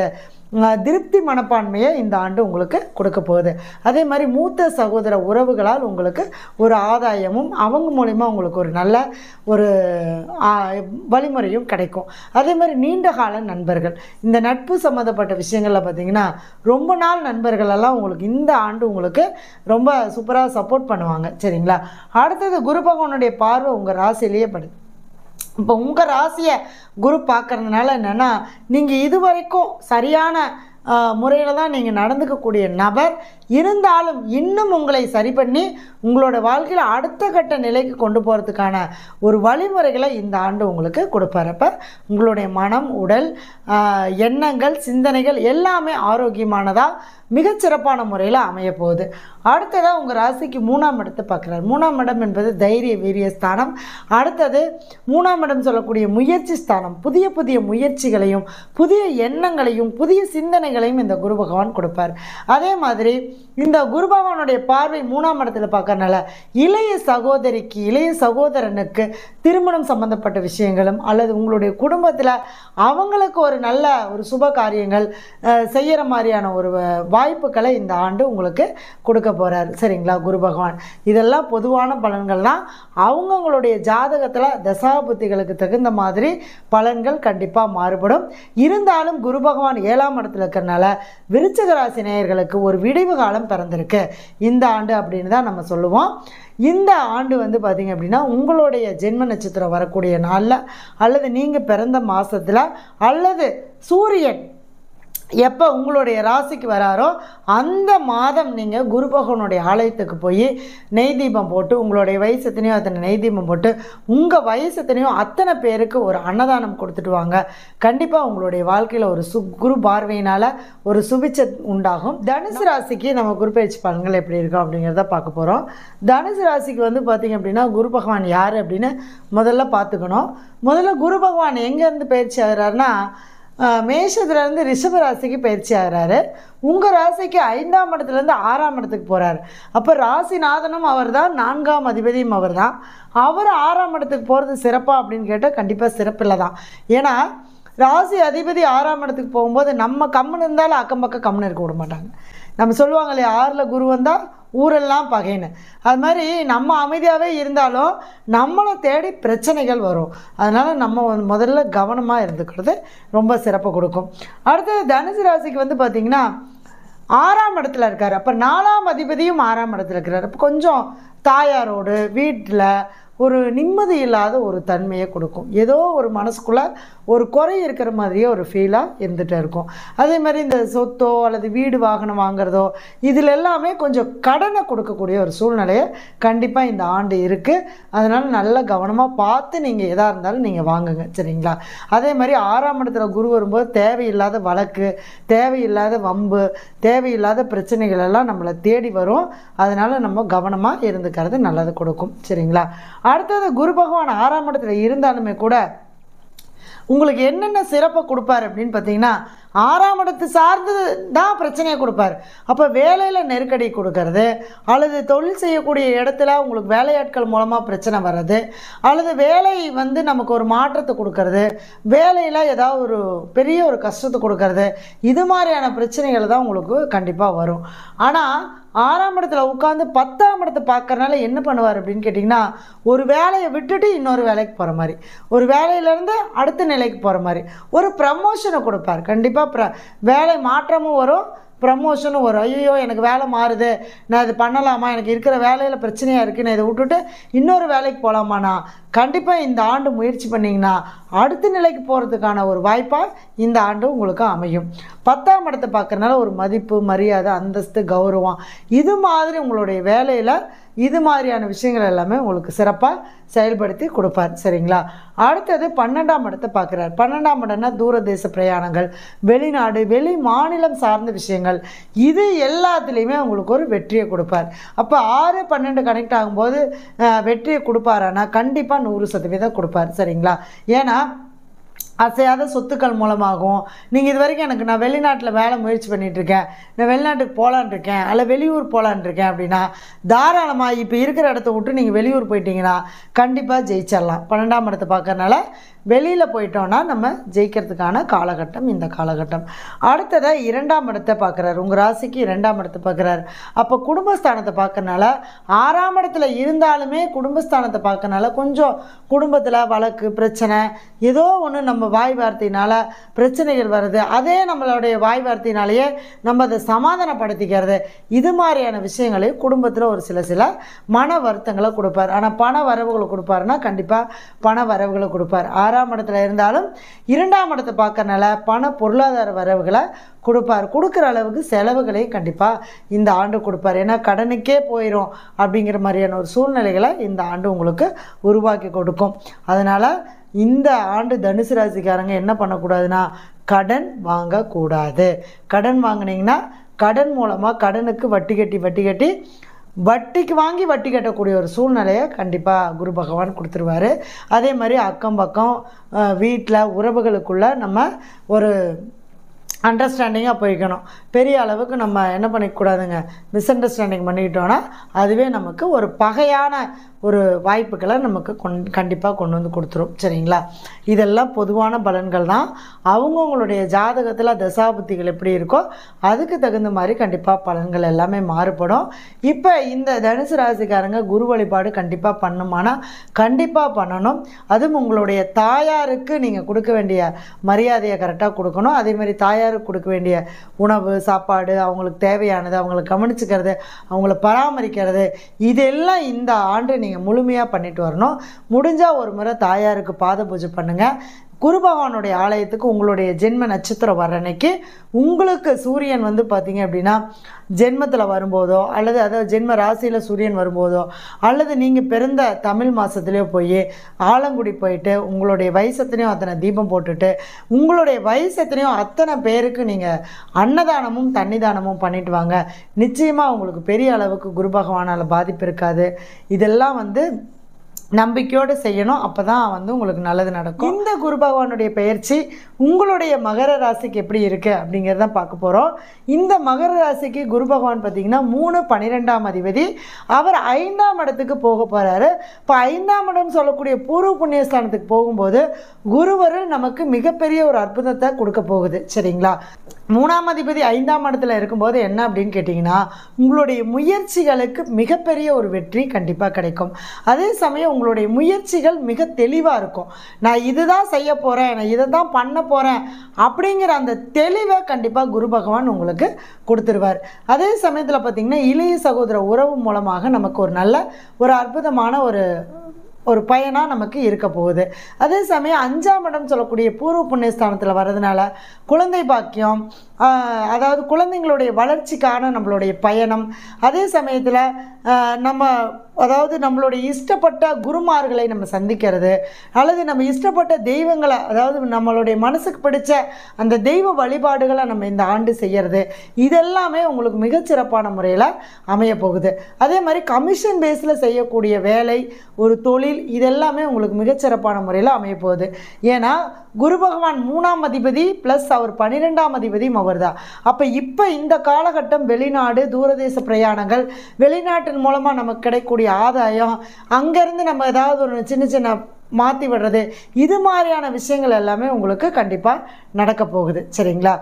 திருப்தி மனப்பான்மையை இந்த ஆண்டு உங்களுக்கு கொடுக்க போகுது. அதே மாதிரி மூத்த சகோதர உறவுகளால் உங்களுக்கு ஒரு ஆதாயமும் அவங்க மூலிமா உங்களுக்கு ஒரு நல்ல ஒரு வழிமுறையும் கிடைக்கும். அதே மாதிரி நீண்ட கால நண்பர்கள், இந்த நட்பு சம்மந்தப்பட்ட விஷயங்களில் பார்த்திங்கன்னா ரொம்ப நாள் நண்பர்களெல்லாம் உங்களுக்கு இந்த ஆண்டு உங்களுக்கு ரொம்ப சூப்பராக சப்போர்ட் பண்ணுவாங்க. சரிங்களா? அடுத்தது குரு பகவானுடைய பார்வை உங்கள் ராசியிலேயே படுது. இப்போ உங்கள் ராசியை குரு பார்க்கறதுனால என்னென்னா நீங்கள் இது வரைக்கும் சரியான முறையில் தான் நீங்கள் நடந்துக்கக்கூடிய நபர் இருந்தாலும் இன்னும் உங்களை சரி பண்ணி உங்களோட வாழ்க்கையில் அடுத்த கட்ட நிலைக்கு கொண்டு போகிறதுக்கான ஒரு வழிமுறைகளை இந்த ஆண்டு உங்களுக்கு கொடுப்பார். அப்போ உங்களுடைய மனம், உடல், எண்ணங்கள், சிந்தனைகள் எல்லாமே ஆரோக்கியமானதாக மிகச்சிறப்பான முறையில் அமைய போகுது. அடுத்ததாக உங்கள் ராசிக்கு 3ஆம் இடத்தை பார்க்குறாரு. 3ஆம் இடம் என்பது தைரிய வீரிய ஸ்தானம். அடுத்தது 3ஆம் இடம் சொல்லக்கூடிய முயற்சி ஸ்தானம். புதிய புதிய முயற்சிகளையும் புதிய எண்ணங்களையும் புதிய சிந்தனைகளையும் இந்த குரு பகவான் கொடுப்பார். அதே மாதிரி இந்த குரு பகவானுடைய பார்வை 3ஆம் இடத்துல பார்க்கறனால இளைய சகோதரிக்கு, இளைய சகோதரனுக்கு திருமணம் சம்பந்தப்பட்ட விஷயங்களும் அல்லது உங்களுடைய குடும்பத்தில் அவங்களுக்கு ஒரு நல்ல ஒரு சுப காரியங்கள் செய்கிற மாதிரியான ஒரு வாய்ப்புகளை இந்த ஆண்டு உங்களுக்கு கொடுக்க போகிறார். சரிங்களா? குரு பகவான் இதெல்லாம் பொதுவான பலன்கள் தான். அவங்கவுங்களுடைய ஜாதகத்தில் தசாபுத்திகளுக்கு தகுந்த மாதிரி பலன்கள் கண்டிப்பாக மாறுபடும். இருந்தாலும் குரு பகவான் 7ஆம் இடத்துல இருக்கிறனால விருச்சிக ராசி நேயர்களுக்கு ஒரு விடிவு காலம் பிறந்திருக்கு இந்த ஆண்டு அப்படின்னு தான் நம்ம சொல்லுவோம். இந்த ஆண்டு வந்து பார்த்திங்க அப்படின்னா உங்களுடைய ஜென்ம நட்சத்திரம் வரக்கூடிய நாளில் அல்லது நீங்கள் பிறந்த மாதத்தில் அல்லது சூரியன் எப்போ உங்களுடைய ராசிக்கு வராரோ அந்த மாதம் நீங்கள் குரு பகவானுடைய ஆலயத்துக்கு போய் நெய் தீபம் போட்டு, உங்களுடைய வயசு எத்தனையோ அத்தனை நெய் தீபம் போட்டு, உங்கள் வயசு எத்தனையோ அத்தனை பேருக்கு ஒரு அன்னதானம் கொடுத்துட்டு வாங்க. கண்டிப்பாக உங்களுடைய வாழ்க்கையில் ஒரு குரு பார்வையினால் ஒரு சுபிச்சம் உண்டாகும். தனுசு ராசிக்கு நம்ம குரு பயிற்சி பலன்கள் எப்படி இருக்கும் அப்படிங்கிறத பார்க்க போகிறோம். தனுசு ராசிக்கு வந்து பார்த்திங்க அப்படின்னா குரு பகவான் யார் அப்படின்னு முதல்ல பார்த்துக்கணும். முதல்ல குரு பகவான் எங்கேருந்து பயிற்சி ஆகிறாருன்னா மேஷத்துலேருந்து ரிஷப ராசிக்கு பயிற்சி ஆகிறாரு. உங்கள் ராசிக்கு 5ஆம் இடத்துலேருந்து 6ஆம் இடத்துக்கு போகிறார். அப்போ ராசிநாதனும் அவர் தான், 4ஆம் அதிபதியும் அவர் தான். அவர் 6ஆம் இடத்துக்கு போகிறது சிறப்பா அப்படின்னு கேட்டால் கண்டிப்பாக சிறப்பில்லை தான். ஏன்னா ராசி அதிபதி 6ஆம் இடத்துக்கு போகும்போது நம்ம கம்முன்னு இருந்தாலும் அக்கம் பக்கம் கம்முன்னு இருக்க விட மாட்டாங்க. நம்ம சொல்லுவாங்க இல்லையா, 6ல் குரு வந்தால் ஊரெல்லாம் பகைன்னு. அது மாதிரி நம்ம அமைதியாகவே இருந்தாலும் நம்மளை தேடி பிரச்சனைகள் வரும். அதனால் நம்ம முதல்ல கவனமாக இருந்துக்கிறது ரொம்ப சிறப்பு கொடுக்கும். அடுத்தது தனுசு ராசிக்கு வந்து பார்த்திங்கன்னா 6ஆம் இடத்துல இருக்கார். அப்போ 4ஆம் அதிபதியும் 6ஆம் இடத்துல இருக்கிறார். அப்போ கொஞ்சம் தாயாரோடு வீட்டில் ஒரு நிம்மதி இல்லாத ஒரு தன்மையை கொடுக்கும். ஏதோ ஒரு மனசுக்குள்ளே ஒரு குறை இருக்கிற மாதிரியே ஒரு ஃபீலாக இருந்துகிட்டே இருக்கும். அதே மாதிரி இந்த சொத்தோ அல்லது வீடு வாகனம் வாங்குறதோ இதில் எல்லாமே கொஞ்சம் கடனை கொடுக்கக்கூடிய ஒரு சூழ்நிலையை கண்டிப்பாக இந்த ஆண்டு இருக்குது. அதனால் நல்ல கவனமாக பார்த்து நீங்கள் எதாக இருந்தாலும் நீங்கள் வாங்குங்க. சரிங்களா? அதே மாதிரி 6ஆம் இடத்துல குரு வரும்போது தேவையில்லாத வழக்கு, தேவையில்லாத வம்பு, தேவையில்லாத பிரச்சனைகள் எல்லாம் நம்மளை தேடி வரும். அதனால் நம்ம கவனமாக இருந்துக்கிறது நல்லது கொடுக்கும். சரிங்களா? அடுத்தது குரு பகவான் 6ஆம் இடத்துல இருந்தாலுமே கூட உங்களுக்கு என்னென்ன சிறப்பை கொடுப்பார் அப்படின்னு பார்த்தீங்கன்னா 6ஆம் இடத்து சார்ந்து தான் பிரச்சனையை கொடுப்பார். அப்போ வேலையில் நெருக்கடி கொடுக்கறது, அல்லது தொழில் செய்யக்கூடிய இடத்துல உங்களுக்கு வேலையாட்கள் மூலமாக பிரச்சனை வர்றது, அல்லது வேலை வந்து நமக்கு ஒரு மாற்றத்தை கொடுக்கறது, வேலையில் ஏதாவது ஒரு பெரிய ஒரு கஷ்டத்தை கொடுக்கறது, இது மாதிரியான பிரச்சனைகள் தான் உங்களுக்கு கண்டிப்பாக வரும். ஆனால் 6ஆம் இடத்துல உட்காந்து 10ஆம் இடத்தை பார்க்கறனால என்ன பண்ணுவார் அப்படின்னு கேட்டிங்கன்னா, ஒரு வேலையை விட்டுட்டு இன்னொரு வேலைக்கு போகிற மாதிரி, ஒரு வேலையிலேருந்து அடுத்த நிலைக்கு போகிற மாதிரி ஒரு ப்ரமோஷனை கொடுப்பார். கண்டிப்பாக வேலை மாற்றமும் வரும், ப்ரமோஷனும் வரும். ஐயோ எனக்கு வேலை மாறுது, நான் இது பண்ணலாமா, எனக்கு இருக்கிற வேலையில் பிரச்சனையாக இருக்குது, நான் இதை விட்டுட்டு இன்னொரு வேலைக்கு போகலாமாண்ணா, கண்டிப்பாக இந்த ஆண்டு முயற்சி பண்ணிங்கன்னா அடுத்த நிலைக்கு போகிறதுக்கான ஒரு வாய்ப்பாக இந்த ஆண்டு உங்களுக்கு அமையும். 10ஆம் இடத்தை பார்க்குறதுனால ஒரு மதிப்பு, மரியாதை, அந்தஸ்து, கௌரவம், இது மாதிரி உங்களுடைய வேலையில் இது மாதிரியான விஷயங்கள் எல்லாமே உங்களுக்கு சிறப்பாக செயல்படுத்தி கொடுப்பார். சரிங்களா? அடுத்தது 12ஆம் இடத்தை பார்க்குறார். 12ஆம் இடம்னா தூரதேச பிரயாணங்கள், வெளிநாடு, வெளி மாநிலம் சார்ந்த விஷயங்கள், இது எல்லாத்துலேயுமே உங்களுக்கு ஒரு வெற்றியை கொடுப்பார். அப்போ 6, 12 கனெக்ட் ஆகும்போது வெற்றியை கொடுப்பாரானா கண்டிப்பாக 100% கொடுப்பார். சரிங்களா? ஏன்னா அசையாத சொத்துக்கள் மூலமாகவும் நீங்கள் இது வரைக்கும் நான் வெளிநாட்டில் வேலை முயற்சி பண்ணிகிட்ருக்கேன், நான் வெளிநாட்டுக்கு போகலான் இருக்கேன், அல்ல வெளியூர் போகலான் இருக்கேன் அப்படின்னா தாராளமாக இப்போ இருக்கிற இடத்த விட்டு நீங்கள் வெளியூர் போயிட்டீங்கன்னா கண்டிப்பாக ஜெயிச்சிடலாம். 12ஆம் இடத்தை பார்க்கறனால வெளியில் போயிட்டோன்னா நம்ம ஜெயிக்கிறதுக்கான காலகட்டம் இந்த காலகட்டம். அடுத்ததாக 2ஆம் இடத்தை பார்க்குறாரு. உங்கள் ராசிக்கு 2ஆம் இடத்தை பார்க்குறாரு. அப்போ குடும்பஸ்தானத்தை பார்க்கறனால 6ஆம் இடத்துல இருந்தாலுமே குடும்பஸ்தானத்தை பார்க்கறனால கொஞ்சம் குடும்பத்தில் வழக்கு பிரச்சனை ஏதோ ஒன்று நம்ம வாய் வார்த்தையினால் பிரச்சனைகள் வருது, அதே நம்மளுடைய வாய் வார்த்தையினாலேயே நம்ம அதை சமாதானப்படுத்திக்கிறது, இது மாதிரியான விஷயங்களையும் குடும்பத்தில் ஒரு சில மன வருத்தங்களை கொடுப்பார். ஆனால் பண வரவுகளை கொடுப்பாருன்னா கண்டிப்பாக பண வரவுகளை கொடுப்பார். 6ஆம் இடத்துல இருந்தாலும் 2ஆம் இடத்தை பார்க்கறனால பண பொருளாதார வரவுகளை கொடுப்பார். கொடுக்குற அளவுக்கு செலவுகளையும் கண்டிப்பாக இந்த ஆண்டு கொடுப்பார். ஏன்னா கடனுக்கே போயிடும் அப்படிங்கிற மாதிரியான ஒரு சூழ்நிலைகளை இந்த ஆண்டு உங்களுக்கு உருவாக்கி கொடுக்கும். அதனால் இந்த ஆண்டு தனுசு ராசிக்காரங்க என்ன பண்ணக்கூடாதுன்னா கடன் வாங்கக்கூடாது. கடன் வாங்கினீங்கன்னா கடன் மூலமாக கடனுக்கு வட்டி கட்டி வட்டிக்கு வாங்கி வட்டி கட்டக்கூடிய ஒரு சூழ்நிலையை கண்டிப்பாக குரு பகவான் கொடுத்துருவார். அதே மாதிரி அக்கம் பக்கம் வீட்டில் உறவுகளுக்குள்ளே நம்ம ஒரு அண்டர்ஸ்டாண்டிங்காக போய்க்கணும். பெரிய அளவுக்கு நம்ம என்ன பண்ணிக்கூடாதுங்க, மிஸ் அண்டர்ஸ்டாண்டிங் பண்ணிக்கிட்டோன்னா அதுவே நமக்கு ஒரு பகையான ஒரு வாய்ப்புகளை நமக்கு கண்டிப்பாக கொண்டு வந்து கொடுத்துரும். சரிங்களா? இதெல்லாம் பொதுவான பலன்கள் தான். அவங்கவுங்களுடைய ஜாதகத்தில் தசாபுத்திகள் எப்படி இருக்கோ அதுக்கு தகுந்த மாதிரி கண்டிப்பாக பலன்கள் எல்லாமே மாறுபடும். இப்போ இந்த தனுசு ராசிக்காரங்க குரு வழிபாடு கண்டிப்பாக பண்ணுமானா கண்டிப்பாக பண்ணணும். அதுவும் உங்களுடைய தாயாருக்கு நீங்கள் கொடுக்க வேண்டிய மரியாதையை கரெக்டாக கொடுக்கணும். அதேமாதிரி தாயாருக்கு கொடுக்க வேண்டிய உணவு சாப்பாடு, அவங்களுக்கு தேவையானது, அவங்களை கவனிச்சுக்கிறது, அவங்கள பராமரிக்கிறது, இதெல்லாம் இந்த ஆண்டு நீங்கள் முழுமையாக பண்ணிட்டு வரணும். முடிஞ்சால் ஒரு முறை தாயாருக்கு பாத பூஜை பண்ணுங்கள். குரு பகவானுடைய ஆலயத்துக்கு உங்களுடைய ஜென்ம நட்சத்திரம் வர அன்னைக்கு உங்களுக்கு சூரியன் வந்து பார்த்திங்க அப்படின்னா ஜென்மத்தில் வரும்போதோ அதாவது ஜென்ம ராசியில் சூரியன் வரும்போதோ அல்லது நீங்கள் பிறந்த தமிழ் மாதத்துலேயோ போய் ஆலங்குடி போயிட்டு உங்களுடைய வயசத்துலேயும் அத்தனை தீபம் போட்டுட்டு உங்களுடைய வயசத்துலேயும் அத்தனை பேருக்கு நீங்கள் அன்னதானமும் தண்ணிதானமும் பண்ணிட்டு வாங்க. நிச்சயமாக உங்களுக்கு பெரிய அளவுக்கு குரு பகவானால் பாதிப்பு இருக்காது. இதெல்லாம் வந்து நம்பிக்கையோடு செய்யணும். அப்போ தான் வந்து உங்களுக்கு நல்லது நடக்கும். இந்த குரு பகவானுடைய பயிற்சி உங்களுடைய மகர ராசிக்கு எப்படி இருக்குது அப்படிங்கிறதான் பார்க்க போகிறோம். இந்த மகர ராசிக்கு குரு பகவான் பார்த்திங்கன்னா 3/12ஆம் அதிபதி. அவர் 5ஆம் இடத்துக்கு போக போகிறாரு. இப்போ 5ஆம் இடம் சொல்லக்கூடிய பூர்வ புண்ணியஸ்தானத்துக்கு போகும்போது குருவர் நமக்கு மிகப்பெரிய ஒரு அற்புதத்தை கொடுக்க போகுது. சரிங்களா? 3ஆம் அதிபதி 5ஆம் இடத்துல இருக்கும்போது என்ன அப்படின்னு கேட்டிங்கன்னா உங்களுடைய முயற்சிகளுக்கு மிகப்பெரிய ஒரு வெற்றி கண்டிப்பாக கிடைக்கும். அதே சமயம் உங்களுடைய முயற்சிகள் மிக தெளிவாக இருக்கும். நான் இதுதான் செய்ய போகிறேன், நான் இதை தான் பண்ண போகிறேன் அப்படிங்கிற அந்த தெளிவை கண்டிப்பாக குரு பகவான் உங்களுக்கு கொடுத்துருவார். அதே சமயத்தில் பார்த்திங்கன்னா இளைய சகோதர உறவு மூலமாக நமக்கு ஒரு நல்ல ஒரு அற்புதமான ஒரு பயனாக நமக்கு இருக்க போகுது. அதே சமயம் 5ஆம் இடம் சொல்லக்கூடிய பூர்வ புண்ணியஸ்தானத்தில் வர்றதுனால குழந்தை பாக்கியம், அதாவது குழந்தைங்களுடைய வளர்ச்சிக்கான நம்மளுடைய பயணம், அதே சமயத்தில் நம்ம அதாவது நம்மளுடைய இஷ்டப்பட்ட குருமார்களை நம்ம சந்திக்கிறது அல்லது நம்ம இஷ்டப்பட்ட தெய்வங்களை, அதாவது நம்மளுடைய மனசுக்கு பிடிச்ச அந்த தெய்வ வழிபாடுகளை நம்ம இந்த ஆண்டு செய்கிறது, இதெல்லாமே உங்களுக்கு மிகச்சிறப்பான முறையில் அமைய போகுது. அதே மாதிரி கமிஷன் பேஸில் செய்யக்கூடிய வேலை, ஒரு தொழில், இதெல்லாமே உங்களுக்கு மிகச்சிறப்பான முறையில் அமைய போகுது. ஏன்னா குரு பகவான் 3ஆம் அதிபதி ப்ளஸ் அவர் 12ஆம் அதிபதியும் அவர் தான். அப்போ இப்போ இந்த காலகட்டம் வெளிநாடு, தூரதேச பிரயாணங்கள், வெளிநாட்டின் மூலமாக நமக்கு கிடைக்கக்கூடிய ஆதாயம், அங்கேருந்து நம்ம ஏதாவது ஒரு சின்ன மாற்றி விடுறது, இது மாதிரியான விஷயங்கள் எல்லாமே உங்களுக்கு கண்டிப்பாக நடக்க போகுது. சரிங்களா?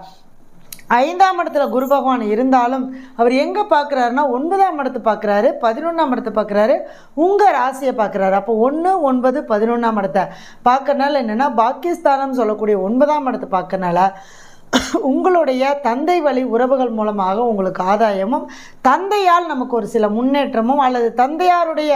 5ஆம் இடத்துல குரு பகவான் இருந்தாலும் அவர் எங்கே பார்க்குறாருன்னா 9ஆம் இடத்தை பார்க்குறாரு, 11ஆம் இடத்தை பார்க்குறாரு, உங்கள் ராசியை பார்க்குறாரு. அப்போ 1, 9, 11ஆம் இடத்தை பார்க்கறனால என்னென்னா பாக்கியஸ்தானம் சொல்லக்கூடிய 9ஆம் இடத்தை பார்க்கறனால உங்களுடைய தந்தை வழி உறவுகள் மூலமாக உங்களுக்கு ஆதாயமும், தந்தையால் நமக்கு ஒரு சில முன்னேற்றமும் அல்லது தந்தையாருடைய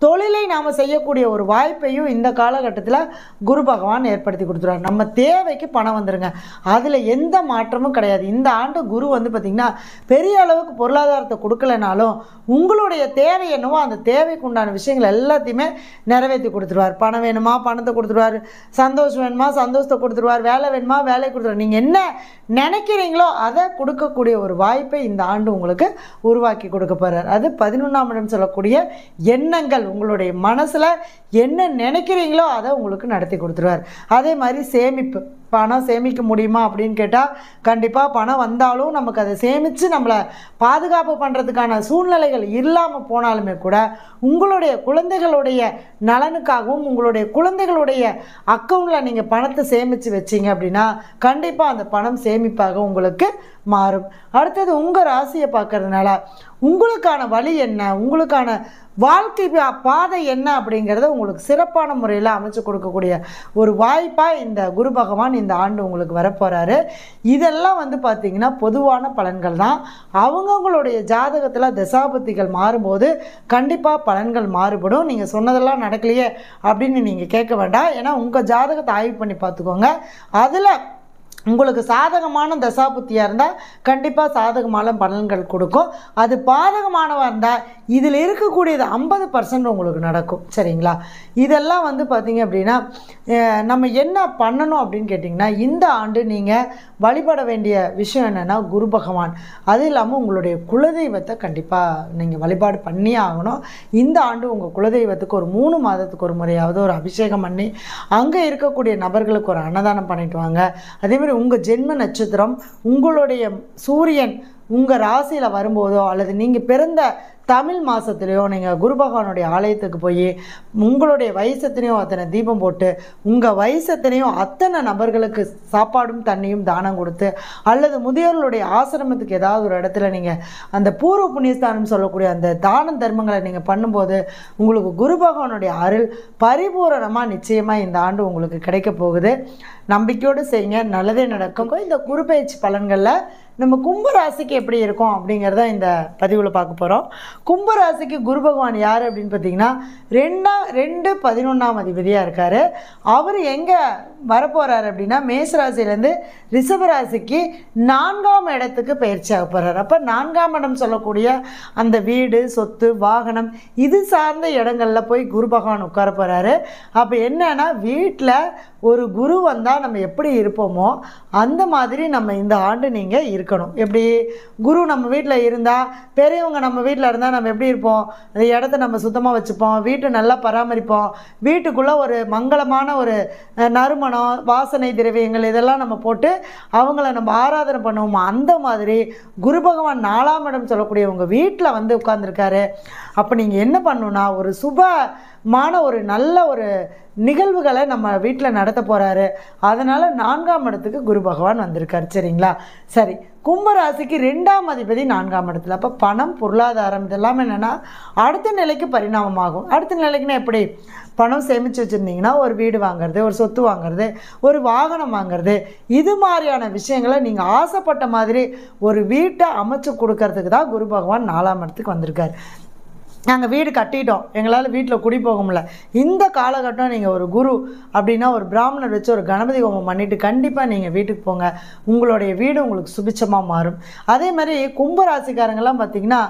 தொழிலை நாம் செய்யக்கூடிய ஒரு வாய்ப்பையும் இந்த காலகட்டத்தில் குரு பகவான் ஏற்படுத்தி கொடுத்துருவார். நம்ம தேவைக்கு பணம் வந்துடுங்க, அதில் எந்த மாற்றமும் கிடையாது. இந்த ஆண்டு குரு வந்து பார்த்திங்கன்னா பெரிய அளவுக்கு பொருளாதாரத்தை கொடுக்கலனாலும் உங்களுடைய தேவை என்னவோ அந்த தேவைக்கு உண்டான விஷயங்கள் எல்லாத்தையுமே நிறைவேற்றி கொடுத்துருவார். பணம் வேணுமா பணத்தை கொடுத்துருவார், சந்தோஷம் வேணுமா சந்தோஷத்தை கொடுத்துருவார், வேலை வேணுமா வேலை கொடுத்துருவார். நீங்கள் என்ன நினைக்கிறீங்களோ அதை கொடுக்கக்கூடிய ஒரு வாய்ப்பை இந்த ஆண்டு உங்களுக்கு உருவாக்கி கொடுக்க போகிறார். அது 11ஆம் இடம் சொல்லக்கூடிய எண்ணங்கள், உங்களுடைய மனசில் என்ன நினைக்கிறீங்களோ அதை உங்களுக்கு நடத்தி கொடுத்துருவார். அதே மாதிரி சேமிப்பு, பணம் சேமிக்க முடியுமா அப்படின்னு கேட்டால் கண்டிப்பாக பணம் வந்தாலும் நமக்கு அதை சேமித்து நம்மளை பாதுகாப்பு பண்ணுறதுக்கான சூழ்நிலைகள் இல்லாமல் போனாலுமே கூட உங்களுடைய குழந்தைகளுடைய நலனுக்காகவும் உங்களுடைய குழந்தைகளுடைய அக்கௌண்ட்டில் நீங்கள் பணத்தை சேமித்து வச்சிங்க அப்படின்னா கண்டிப்பாக அந்த பணம் சேமிப்பாக உங்களுக்கு மாறும். அடுத்தது உங்கள் ராசியை பார்க்கறதுனால உங்களுக்கான வழி என்ன, உங்களுக்கான வாழ்க்கை பாதை என்ன அப்படிங்கிறத உங்களுக்கு சிறப்பான முறையில் அமைச்சு கொடுக்கக்கூடிய ஒரு வாய்ப்பாக இந்த குரு பகவான் இந்த ஆண்டு உங்களுக்கு வரப்போகிறாரு. இதெல்லாம் வந்து பார்த்திங்கன்னா பொதுவான பலன்கள் தான். அவங்கவுங்களுடைய ஜாதகத்தில் தசாபுத்திகள் மாறும்போது கண்டிப்பாக பலன்கள் மாறுபடும். நீங்கள் சொன்னதெல்லாம் நடக்கலையே அப்படின்னு நீங்கள் கேட்க வேண்டாம். ஏன்னா உங்கள் ஜாதகத்தை ஆய்வு பண்ணி பார்த்துக்கோங்க. அதில் உங்களுக்கு சாதகமான தசாபுத்தியாக இருந்தால் கண்டிப்பாக சாதகமான பலன்கள் கொடுக்கும். அது பாதகமானவாக இருந்தால் இதில் இருக்கக்கூடியது 50% உங்களுக்கு நடக்கும். சரிங்களா? இதெல்லாம் வந்து பார்த்திங்க அப்படின்னா நம்ம என்ன பண்ணணும் அப்படின்னு கேட்டிங்கன்னா, இந்த ஆண்டு நீங்கள் வழிபட வேண்டிய விஷயம் என்னென்னா குரு பகவான். அது இல்லாமல் உங்களுடைய குலதெய்வத்தை கண்டிப்பாக நீங்கள் வழிபாடு பண்ணியே ஆகணும். இந்த ஆண்டு உங்கள் குலதெய்வத்துக்கு ஒரு 3 மாதத்துக்கு ஒரு முறையாவது ஒரு அபிஷேகம் பண்ணி அங்கே இருக்கக்கூடிய நபர்களுக்கு ஒரு அன்னதானம் பண்ணிட்டு வாங்க. அதேமாதிரி உங்கள் ஜென்ம நட்சத்திரம் உங்களுடைய சூரியன் உங்கள் ராசியில் வரும்போதோ அல்லது நீங்கள் பிறந்த தமிழ் மாதத்துலேயோ நீங்கள் குரு பகவானுடைய ஆலயத்துக்கு போய் உங்களுடைய வயசத்தினையும் அத்தனை தீபம் போட்டு உங்கள் வயசத்தினையும் அத்தனை நபர்களுக்கு சாப்பாடும் தண்ணியும் தானம் கொடுத்து அல்லது முதியோர்களுடைய ஆசிரமத்துக்கு ஏதாவது ஒரு இடத்துல நீங்கள் அந்த பூர்வ புண்ணியஸ்தானம் சொல்லக்கூடிய அந்த தான தர்மங்களை நீங்கள் பண்ணும்போது உங்களுக்கு குரு பகவானுடைய அருள் பரிபூரணமாக நிச்சயமாக இந்த ஆண்டு உங்களுக்கு கிடைக்க போகுது. நம்பிக்கையோடு செய்யுங்க, நல்லதே நடக்கும். இந்த குரு பயிற்சி பலன்களில் நம்ம கும்பராசிக்கு எப்படி இருக்கும் அப்படிங்கிறத இந்த பதிவில் பார்க்க போகிறோம். கும்பராசிக்கு குரு பகவான் யார் அப்படின்னு பார்த்தீங்கன்னா 2-11ஆம் அதிபதியாக இருக்கார். அவர் எங்கே வரப்போகிறார் அப்படின்னா மேஷராசிலேருந்து ரிஷபராசிக்கு 4ஆம் இடத்துக்கு பயிற்சி ஆக போகிறார். அப்போ 4ஆம் இடம் சொல்லக்கூடிய அந்த வீடு, சொத்து, வாகனம் இது சார்ந்த இடங்களில் போய் குரு பகவான் உட்கார போகிறாரு. அப்போ என்னன்னா வீட்டில் ஒரு குரு வந்தால் நம்ம எப்படி இருப்போமோ அந்த மாதிரி நம்ம இந்த ஆண்டு நீங்கள் இருக்கணும். எப்படி குரு நம்ம வீட்டில் இருந்தால், பெரியவங்க நம்ம வீட்டில் இருந்தால் நம்ம எப்படி இருப்போம்? அந்த இடத்த நம்ம சுத்தமாக வச்சுப்போம், வீட்டை நல்லா பராமரிப்போம், வீட்டுக்குள்ளே ஒரு மங்களமான ஒரு நறுமணம், வாசனை திரவியங்கள் இதெல்லாம் நம்ம போட்டு அவங்கள நம்ம ஆராதனை பண்ணுவோமா? அந்த மாதிரி குரு பகவான் 4ஆம் இடம் சொல்லக்கூடிய உங்கள் வீட்டில் வந்து உட்கார்ந்துருக்காரு. அப்போ நீங்கள் என்ன பண்ணணுன்னா ஒரு சுபமான ஒரு நல்ல ஒரு நிகழ்வுகளை நம்ம வீட்டில் நடத்த போகிறாரு. அதனால் 4ஆம் இடத்துக்கு குரு பகவான் வந்திருக்கார். சரிங்களா? சரி, கும்பராசிக்கு 2ஆம் அதிபதி 4ஆம் இடத்துல. அப்போ பணம், பொருளாதாரம் இதெல்லாம் என்னென்னா அடுத்த நிலைக்கு பரிணாமமாகும். அடுத்த நிலைக்குன்னா எப்படி? பணம் சேமித்து வச்சுருந்தீங்கன்னா ஒரு வீடு வாங்குறது, ஒரு சொத்து வாங்குறது, ஒரு வாகனம் வாங்குறது, இது மாதிரியான விஷயங்களை நீங்கள் ஆசைப்பட்ட மாதிரி ஒரு வீட்டை அமைச்சு கொடுக்கறதுக்கு தான் குரு பகவான் 4ஆம் இடத்துக்கு வந்திருக்கார். நாங்கள் வீடு கட்டிட்டோம், எங்களால் வீட்டில் குடி போக முடியல. இந்த காலகட்டம் நீங்கள் ஒரு குரு அப்படின்னா ஒரு பிராமணர் வச்சு ஒரு கணபதி ஹோமம் பண்ணிவிட்டு கண்டிப்பாக நீங்கள் வீட்டுக்கு போங்க. உங்களுடைய வீடு உங்களுக்கு சுபிட்சமாக மாறும். அதே மாதிரி கும்பராசிக்காரங்கெல்லாம் பார்த்திங்கன்னா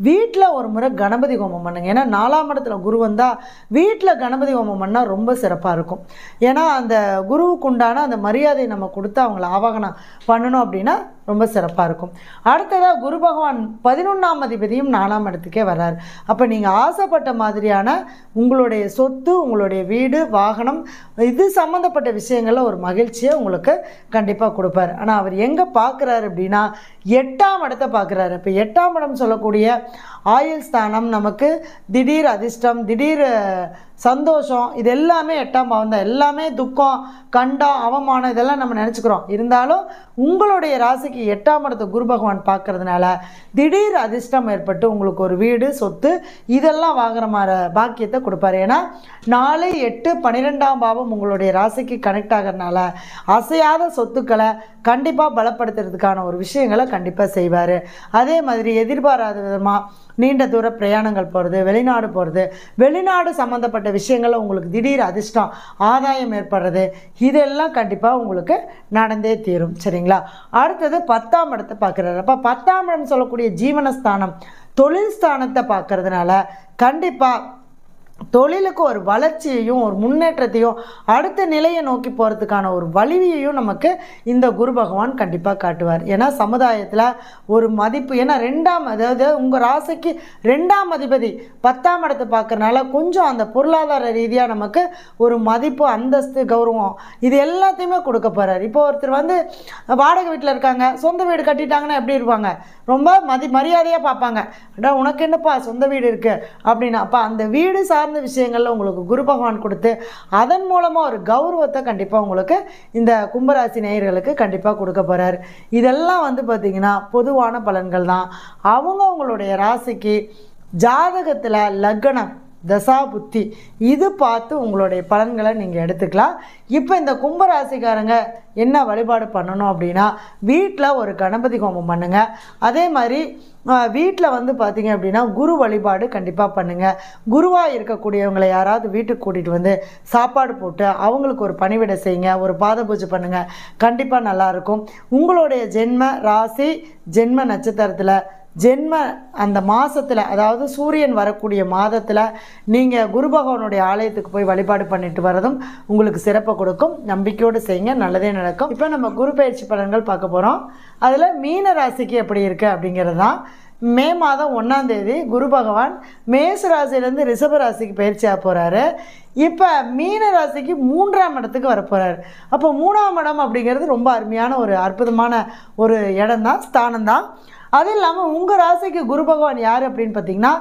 வீட்டில் ஒரு முறை கணபதி ஹோமம் பண்ணுங்க. ஏன்னா 4ஆம் இடத்துல குரு வந்தால் வீட்டில் கணபதி ஹோமம் பண்ணால் ரொம்ப சிறப்பாக இருக்கும். ஏன்னா அந்த குருவுக்கு உண்டான அந்த மரியாதையை நம்ம கொடுத்து அவங்கள ஆவாகனம் பண்ணணும் அப்படின்னா ரொம்ப சிறப்பாக இருக்கும். அடுத்ததாக குரு பகவான் 11ஆம் அதிபதியும் 4ஆம் இடத்துக்கே வர்றார். அப்போ நீங்கள் ஆசைப்பட்ட மாதிரியான உங்களுடைய சொத்து, உங்களுடைய வீடு, வாகனம் இது சம்மந்தப்பட்ட விஷயங்களில் ஒரு மகிழ்ச்சியை உங்களுக்கு கண்டிப்பாக கொடுப்பார். ஆனால் அவர் எங்கே பார்க்குறாரு அப்படின்னா 8ஆம் இடத்தை பார்க்குறாரு. இப்போ 8ஆம் இடம் சொல்லக்கூடிய ஆயுள் ஸ்தானம் நமக்கு திடீர் அதிர்ஷ்டம், திடீர் சந்தோஷம், இது எல்லாமே 8ஆம் பாவம் தான். எல்லாமே துக்கம், கண்டம், அவமானம் இதெல்லாம் நம்ம நினச்சிக்கிறோம். இருந்தாலும் உங்களுடைய ராசிக்கு 8ஆம் இடத்தை குரு பகவான் பார்க்கறதுனால திடீர் அதிர்ஷ்டம் ஏற்பட்டு உங்களுக்கு ஒரு வீடு, சொத்து இதெல்லாம் வாங்குற மாதிரி பாக்கியத்தை கொடுப்பாரு. ஏன்னா 4, 8, 12ஆம் பாவம் உங்களுடைய ராசிக்கு கனெக்ட் ஆகிறதுனால அசையாத சொத்துக்களை கண்டிப்பாக பலப்படுத்துறதுக்கான ஒரு விஷயங்களை கண்டிப்பாக செய்வார். அதே மாதிரி எதிர்பாராத விதமாக நீண்ட தூர பிரயாணங்கள் போகிறது, வெளிநாடு போகிறது, வெளிநாடு சம்மந்தப்பட்ட விஷயங்களில் உங்களுக்கு திடீர் அதிர்ஷ்டம், ஆதாயம் ஏற்படுறது இதெல்லாம் கண்டிப்பாக உங்களுக்கு நடந்தே தீரும். சரிங்களா? அடுத்தது 10ஆம் இடத்தை பார்க்குறாரு. அப்போ 10ஆம் இடம் சொல்லக்கூடிய ஜீவனஸ்தானம், தொழில் ஸ்தானத்தை பார்க்கறதுனால கண்டிப்பாக தொழிலுக்கு ஒரு வளர்ச்சியையும் ஒரு முன்னேற்றத்தையும் அடுத்த நிலையை நோக்கி போகிறதுக்கான ஒரு வலிமையையும் நமக்கு இந்த குரு பகவான் கண்டிப்பாக காட்டுவார். ஏன்னா சமுதாயத்தில் ஒரு மதிப்பு, ஏன்னா 2ஆம் அதாவது உங்கள் ராசிக்கு 2ஆம் அதிபதி 10ஆம் இடத்தை பார்க்கறனால கொஞ்சம் அந்த பொருளாதார ரீதியாக நமக்கு ஒரு மதிப்பு, அந்தஸ்து, கௌரவம் இது எல்லாத்தையுமே கொடுக்க போகிறார். இப்போ ஒருத்தர் வந்து வாடகை வீட்டில் இருக்காங்க, சொந்த வீடு கட்டிட்டாங்கன்னா எப்படி இருப்பாங்க? ரொம்ப மரியாதையாக பார்ப்பாங்க. அடா உனக்கு என்னப்பா சொந்த வீடு இருக்குது அப்படின்னா, அப்போ அந்த வீடு சார்ந்த விஷயங்களில் உங்களுக்கு குரு பகவான் கொடுத்து அதன் மூலமாக ஒரு கௌரவத்தை கண்டிப்பாக உங்களுக்கு இந்த கும்பராசி நேயர்களுக்கு கண்டிப்பாக கொடுக்க போகிறார். இதெல்லாம் வந்து பார்த்திங்கன்னா பொதுவான பலன்கள் தான். அவங்களுடைய ராசிக்கு ஜாதகத்தில் லக்னம் தசா புத்தி இது பார்த்து உங்களுடைய பலன்களை நீங்கள் எடுத்துக்கலாம். இப்போ இந்த கும்பராசிக்காரங்க என்ன வழிபாடு பண்ணணும் அப்படின்னா, வீட்டில் ஒரு கணபதி ஹோமம் பண்ணுங்கள். அதே மாதிரி வீட்டில் வந்து பார்த்திங்க அப்படின்னா குரு வழிபாடு கண்டிப்பாக பண்ணுங்கள். குருவாக இருக்கக்கூடியவங்களை யாராவது வீட்டுக்கு கூட்டிகிட்டு வந்து சாப்பாடு போட்டு அவங்களுக்கு ஒரு பணிவிடை செய்யுங்க, ஒரு பாத பூஜை பண்ணுங்கள். கண்டிப்பாக நல்லாயிருக்கும். உங்களுடைய ஜென்ம ராசி ஜென்ம நட்சத்திரத்தில் ஜென்ம அந்த மாதத்தில், அதாவது சூரியன் வரக்கூடிய மாதத்தில் நீங்கள் குரு பகவானுடைய ஆலயத்துக்கு போய் வழிபாடு பண்ணிட்டு வரதும் உங்களுக்கு சிறப்பை கொடுக்கும். நம்பிக்கையோடு செய்யுங்க, நல்லதே நடக்கும். இப்போ நம்ம குரு பயிற்சி பலன்கள் பார்க்க போகிறோம். அதில் மீன ராசிக்கு எப்படி இருக்குது அப்படிங்கிறது தான். மே மாதம் 1ஆம் தேதி குரு பகவான் மேச ராசியிலேருந்து ரிஷப ராசிக்கு பயிற்சியாக போகிறாரு. இப்போ மீன ராசிக்கு 3ஆம் இடத்துக்கு வரப்போகிறார். அப்போ 3ஆம் இடம் அப்படிங்கிறது ரொம்ப அருமையான ஒரு அற்புதமான ஒரு இடம் தான், ஸ்தானம் தான். அது இல்லாமல் உங்கள் ராசிக்கு குரு பகவான் யார் அப்படின்னு பார்த்தீங்கன்னா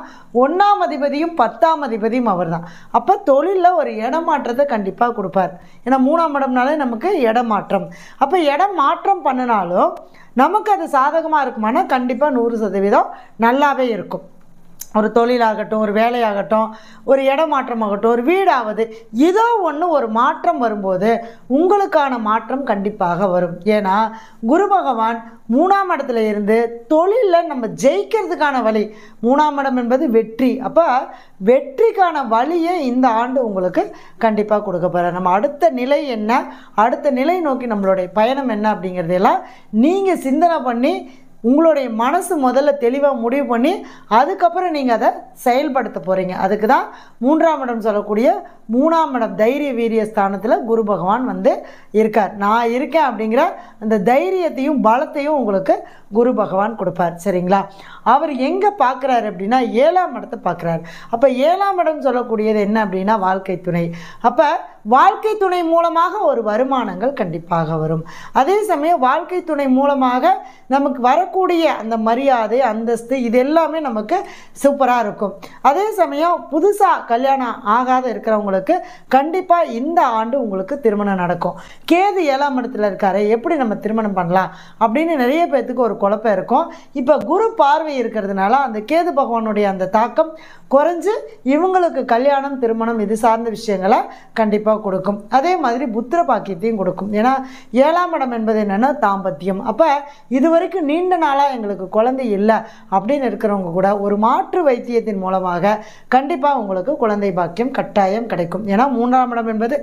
1ஆம் அதிபதியும் 10ஆம் அதிபதியும் அவர் தான். அப்போ தொழிலில் ஒரு இடமாற்றத்தை கண்டிப்பாக கொடுப்பார். ஏன்னா 3ஆம் இடம்னாலே நமக்கு இடமாற்றம். அப்போ இடம் மாற்றம் பண்ணினாலும் நமக்கு அது சாதகமாக இருக்குமானா கண்டிப்பாக 100% நல்லாவே இருக்கும். ஒரு தொழிலாகட்டும், ஒரு வேலையாகட்டும், ஒரு இடமாற்றமாகட்டும், ஒரு வீடாவது, ஏதோ ஒன்று ஒரு மாற்றம் வரும்போது உங்களுக்கான மாற்றம் கண்டிப்பாக வரும். ஏன்னா குரு பகவான் 3ஆம் இடத்துல இருந்து தொழிலில் நம்ம ஜெயிக்கிறதுக்கான வழி, 3ஆம் இடம் என்பது வெற்றி. அப்போ வெற்றிக்கான வழியை இந்த ஆண்டு உங்களுக்கு கண்டிப்பாக கொடுக்க போகிறார். நம்ம அடுத்த நிலை என்ன, அடுத்த நிலை நோக்கி நம்மளுடைய பயணம் என்ன அப்படிங்கிறதெல்லாம் நீங்கள் சிந்தனை பண்ணி உங்களுடைய மனசு முதல்ல தெளிவாக முடிவு பண்ணி அதுக்கப்புறம் நீங்கள் அதை செயல்படுத்த போகிறீங்க. அதுக்கு தான் 3ஆம் இடம் சொல்லக்கூடிய 3ஆம் இடம் தைரிய வீரிய ஸ்தானத்தில் குரு பகவான் வந்து இருக்கார். நான் இருக்கேன் அப்படிங்கிற அந்த தைரியத்தையும் பலத்தையும் உங்களுக்கு குரு பகவான் கொடுப்பார். சரிங்களா? அவர் எங்கே பார்க்குறாரு அப்படின்னா 7ஆம் இடத்தை பார்க்குறாரு. அப்போ 7ஆம் இடம் சொல்லக்கூடியது என்ன அப்படின்னா வாழ்க்கை துணை. அப்போ வாழ்க்கை துணை மூலமாக ஒரு வருமானங்கள் கண்டிப்பாக வரும். அதே சமயம் வாழ்க்கை துணை மூலமாக நமக்கு வரக்கூடிய அந்த மரியாதை, அந்தஸ்து, இது எல்லாமே நமக்கு சூப்பராக இருக்கும். அதே சமயம் புதுசாக கல்யாணம் ஆகாத இருக்கிறவங்களுக்கு கண்டிப்பாக இந்த ஆண்டு உங்களுக்கு திருமணம் நடக்கும். கேது 7ஆம் இடத்துல இருக்காரு, எப்படி நம்ம திருமணம் பண்ணலாம் அப்படின்னு நிறைய பேர்த்துக்கு ஒரு குழப்பம் இருக்கும். இப்போ குரு பார்வை இருக்கிறதுனால அந்த கேது பகவானுடைய அந்த தாக்கம் குறைஞ்சு இவங்களுக்கு கல்யாணம், திருமணம் இது சார்ந்த விஷயங்களை கண்டிப்பாக கொடுக்கும். அதே மாதிரி புத்திர பாக்கியத்தையும் கொடுக்கும். ஏன்னா 7ஆம் இடம் என்பது என்னென்னா தாம்பத்தியம். அப்போ இது வரைக்கும் நீண்ட நாளாக எங்களுக்கு குழந்தை இல்லை அப்படின்னு இருக்கிறவங்க கூட ஒரு மாற்று வைத்தியத்தின் மூலமாக கண்டிப்பாக உங்களுக்கு குழந்தை பாக்கியம் கட்டாயம் கிடைக்கும். ஏன்னா 3ஆம் இடம் என்பது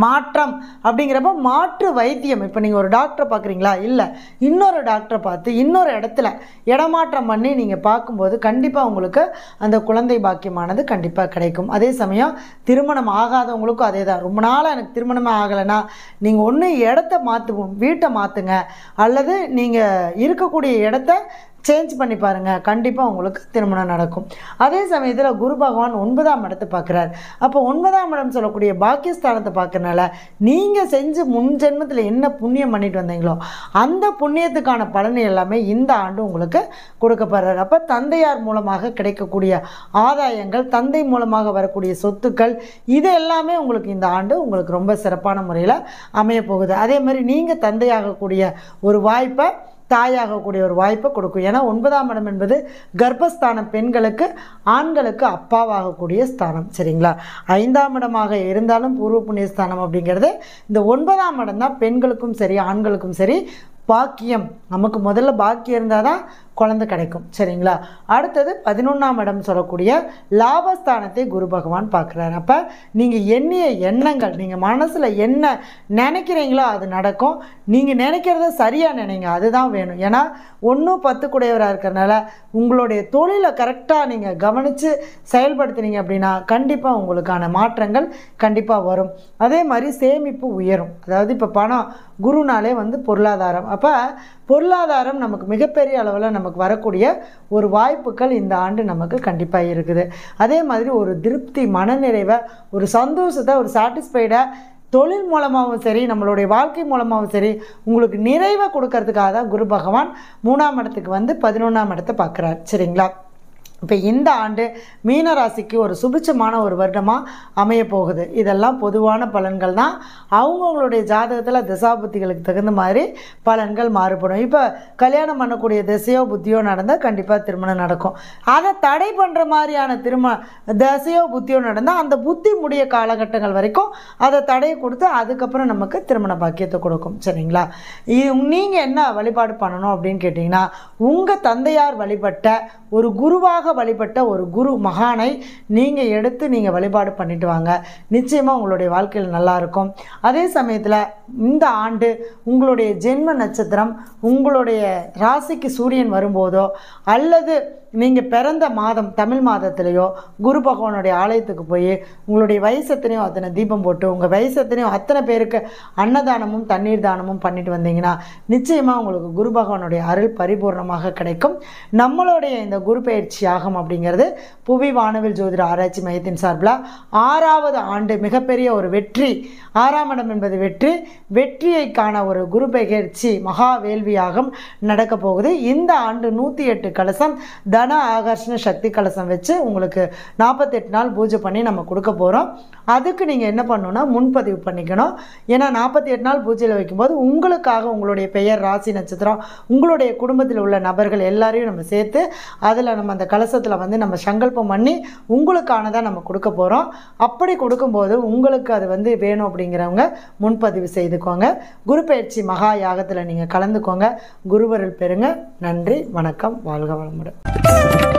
மாற்றம் அப்படிங்கிறப்ப மாற்று வைத்தியம். இப்போ நீங்கள் ஒரு டாக்டரை பார்க்குறீங்களா, இல்லை இன்னொரு டாக்டரை பார்த்து இன்னொரு இடத்துல இடமாற்றம் பண்ணி நீங்கள் பார்க்கும்போது கண்டிப்பாக உங்களுக்கு அந்த குழந்தை பாக்கியமானது கண்டிப்பாக கிடைக்கும். அதே சமயம் திருமணம் ஆகாதவங்களுக்கும் அதே தான். ரொம்ப நாளாக எனக்கு திருமணமே ஆகலைன்னா நீங்கள் ஒன்று இடத்த மாற்றுவோம், வீட்டை மாற்றுங்க, அல்லது நீங்கள் இருக்கக்கூடிய இடத்த சேஞ்ச் பண்ணி பாருங்கள், கண்டிப்பாக உங்களுக்கு திருமணம் நடக்கும். அதே சமயத்தில் குரு பகவான் 9ஆம் இடத்தை பார்க்குறார். அப்போ 9ஆம் இடம் சொல்லக்கூடிய பாக்கியஸ்தானத்தை பார்க்கறனால நீங்கள் செஞ்சு முன் ஜென்மத்தில் என்ன புண்ணியம் பண்ணிட்டு வந்தீங்களோ அந்த புண்ணியத்துக்கான பலன் எல்லாமே இந்த ஆண்டு உங்களுக்கு கொடுக்கப்படுறார். அப்போ தந்தையார் மூலமாக கிடைக்கக்கூடிய ஆதாயங்கள், தந்தை மூலமாக வரக்கூடிய சொத்துக்கள், இது எல்லாமே உங்களுக்கு இந்த ஆண்டு உங்களுக்கு ரொம்ப சிறப்பான முறையில் அமைய போகுது. அதே மாதிரி நீங்கள் தந்தையாகக்கூடிய ஒரு வாய்ப்பை, தாயாகக்கூடிய ஒரு வாய்ப்பை கொடுக்கும். ஏன்னா 9ஆம் இடம் என்பது கர்ப்பஸ்தானம், பெண்களுக்கு, ஆண்களுக்கு அப்பாவாகக்கூடிய ஸ்தானம். சரிங்களா? 5ஆம் இடமாக இருந்தாலும் பூர்வ புண்ணியஸ்தானம் அப்படிங்கிறது இந்த 9ஆம் இடம் தான் பெண்களுக்கும் சரி ஆண்களுக்கும் சரி பாக்கியம். நமக்கு முதல்ல பாக்கியம் இருந்தால் தான் குழந்தை கிடைக்கும். சரிங்களா? அடுத்தது 11ஆம் இடம் சொல்லக்கூடிய லாபஸ்தானத்தை குரு பகவான் பார்க்குறாரு. அப்போ நீங்கள் எண்ணிய எண்ணங்கள், நீங்கள் மனசில் என்ன நினைக்கிறீங்களோ அது நடக்கும். நீங்கள் நினைக்கிறத சரியாக நினைங்க, அதுதான் வேணும். ஏன்னா 1-10 கூடையவராக இருக்கிறனால உங்களுடைய தொழிலை கரெக்டாக நீங்கள் கவனித்து செயல்படுத்தினீங்க அப்படின்னா கண்டிப்பாக உங்களுக்கான மாற்றங்கள் கண்டிப்பாக வரும். அதே மாதிரி சேமிப்பு உயரும். அதாவது இப்போ பணம், குருனாலே வந்து பொருளாதாரம். அப்போ பொருளாதாரம் நமக்கு மிகப்பெரிய அளவில் நமக்கு வரக்கூடிய ஒரு வாய்ப்புகள் இந்த ஆண்டு நமக்கு கண்டிப்பாக இருக்குது. அதே மாதிரி ஒரு திருப்தி, மனநிறைவை, ஒரு சந்தோஷத்தை, ஒரு சாட்டிஸ்ஃபைடாக தொழில் மூலமாகவும் சரி நம்மளுடைய வாழ்க்கை மூலமாகவும் சரி உங்களுக்கு நிறைவை கொடுக்கறதுக்காக தான் குரு பகவான் 3ஆம் இடத்துக்கு வந்து 11ஆம் இடத்தை பார்க்குறார். சரிங்களா? இப்போ இந்த ஆண்டு மீனராசிக்கு ஒரு சுபிட்சமான ஒரு வருடமாக அமைய போகுது. இதெல்லாம் பொதுவான பலன்கள் தான். அவங்கவுங்களுடைய ஜாதகத்தில் திசாபுத்திகளுக்கு தகுந்த மாதிரி பலன்கள் மாறுபடும். இப்போ கல்யாணம் பண்ணக்கூடிய திசையோ புத்தியோ நடந்தால் கண்டிப்பாக திருமணம் நடக்கும். அதை தடை பண்ணுற மாதிரியான திசையோ புத்தியோ நடந்தால் அந்த புத்தி முடிய காலகட்டங்கள் வரைக்கும் அதை தடையை கொடுத்து அதுக்கப்புறம் நமக்கு திருமண பாக்கியத்தை கொடுக்கும். சரிங்களா? நீங்கள் என்ன வழிபாடு பண்ணணும் அப்படின்னு கேட்டிங்கன்னா, உங்கள் தந்தையார் வழிபட்ட ஒரு குருவாக வழிபட்ட ஒரு குரு மகானை நீங்கள் எடுத்து நீங்கள் வழிபாடு பண்ணிட்டு வாங்க. நிச்சயமாக உங்களுடைய வாழ்க்கையில் நல்லாயிருக்கும். அதே சமயத்தில் இந்த ஆண்டு உங்களுடைய ஜென்ம நட்சத்திரம் உங்களுடைய ராசிக்கு சூரியன் வரும்போதோ அல்லது நீங்கள் பிறந்த மாதம் தமிழ் மாதத்துலேயோ குரு பகவானுடைய ஆலயத்துக்கு போய் உங்களுடைய வயசத்தினையும் அத்தனை தீபம் போட்டு உங்கள் வயசத்தினையும் அத்தனை பேருக்கு அன்னதானமும் தண்ணீர் தானமும் பண்ணிட்டு வந்தீங்கன்னா நிச்சயமாக உங்களுக்கு குரு பகவானுடைய அருள் பரிபூர்ணமாக கிடைக்கும். நம்மளுடைய இந்த குரு பயிற்சி யாகம் அப்படிங்கிறது புவி வானவில் ஜோதிட ஆராய்ச்சி மையத்தின் சார்பில் 6வது ஆண்டு மிகப்பெரிய ஒரு வெற்றி. 6ஆம் இடம் என்பது வெற்றி. வெற்றியைக்கான ஒரு குரு பயிற்சி மகா வேள்வி யாகம் நடக்க போகுது. இந்த ஆண்டு 108 கலசம் தன ஆகர்ஷண சக்தி கலசம் வச்சு உங்களுக்கு 48 நாள் பூஜை பண்ணி நம்ம கொடுக்க போகிறோம். அதுக்கு நீங்கள் என்ன பண்ணணும்னா முன்பதிவு பண்ணிக்கணும். ஏன்னா 48 நாள் பூஜையில் வைக்கும்போது உங்களுக்காக உங்களுடைய பெயர், ராசி, நட்சத்திரம், உங்களுடைய குடும்பத்தில் உள்ள நபர்கள் எல்லாரையும் நம்ம சேர்த்து அதில் நம்ம அந்த கலசத்தில் வந்து நம்ம சங்கல்பம் பண்ணி உங்களுக்கானதான் நம்ம கொடுக்க போகிறோம். அப்படி கொடுக்கும்போது உங்களுக்கு அது வந்து வேணும் அப்படிங்கிறவங்க முன்பதிவு செய்துக்கோங்க. குரு பயிற்சி மகா யாகத்தில் நீங்கள் கலந்துக்கோங்க. குருவருள் பெறுங்க. நன்றி, வணக்கம், வாழ்க வளமுடன்.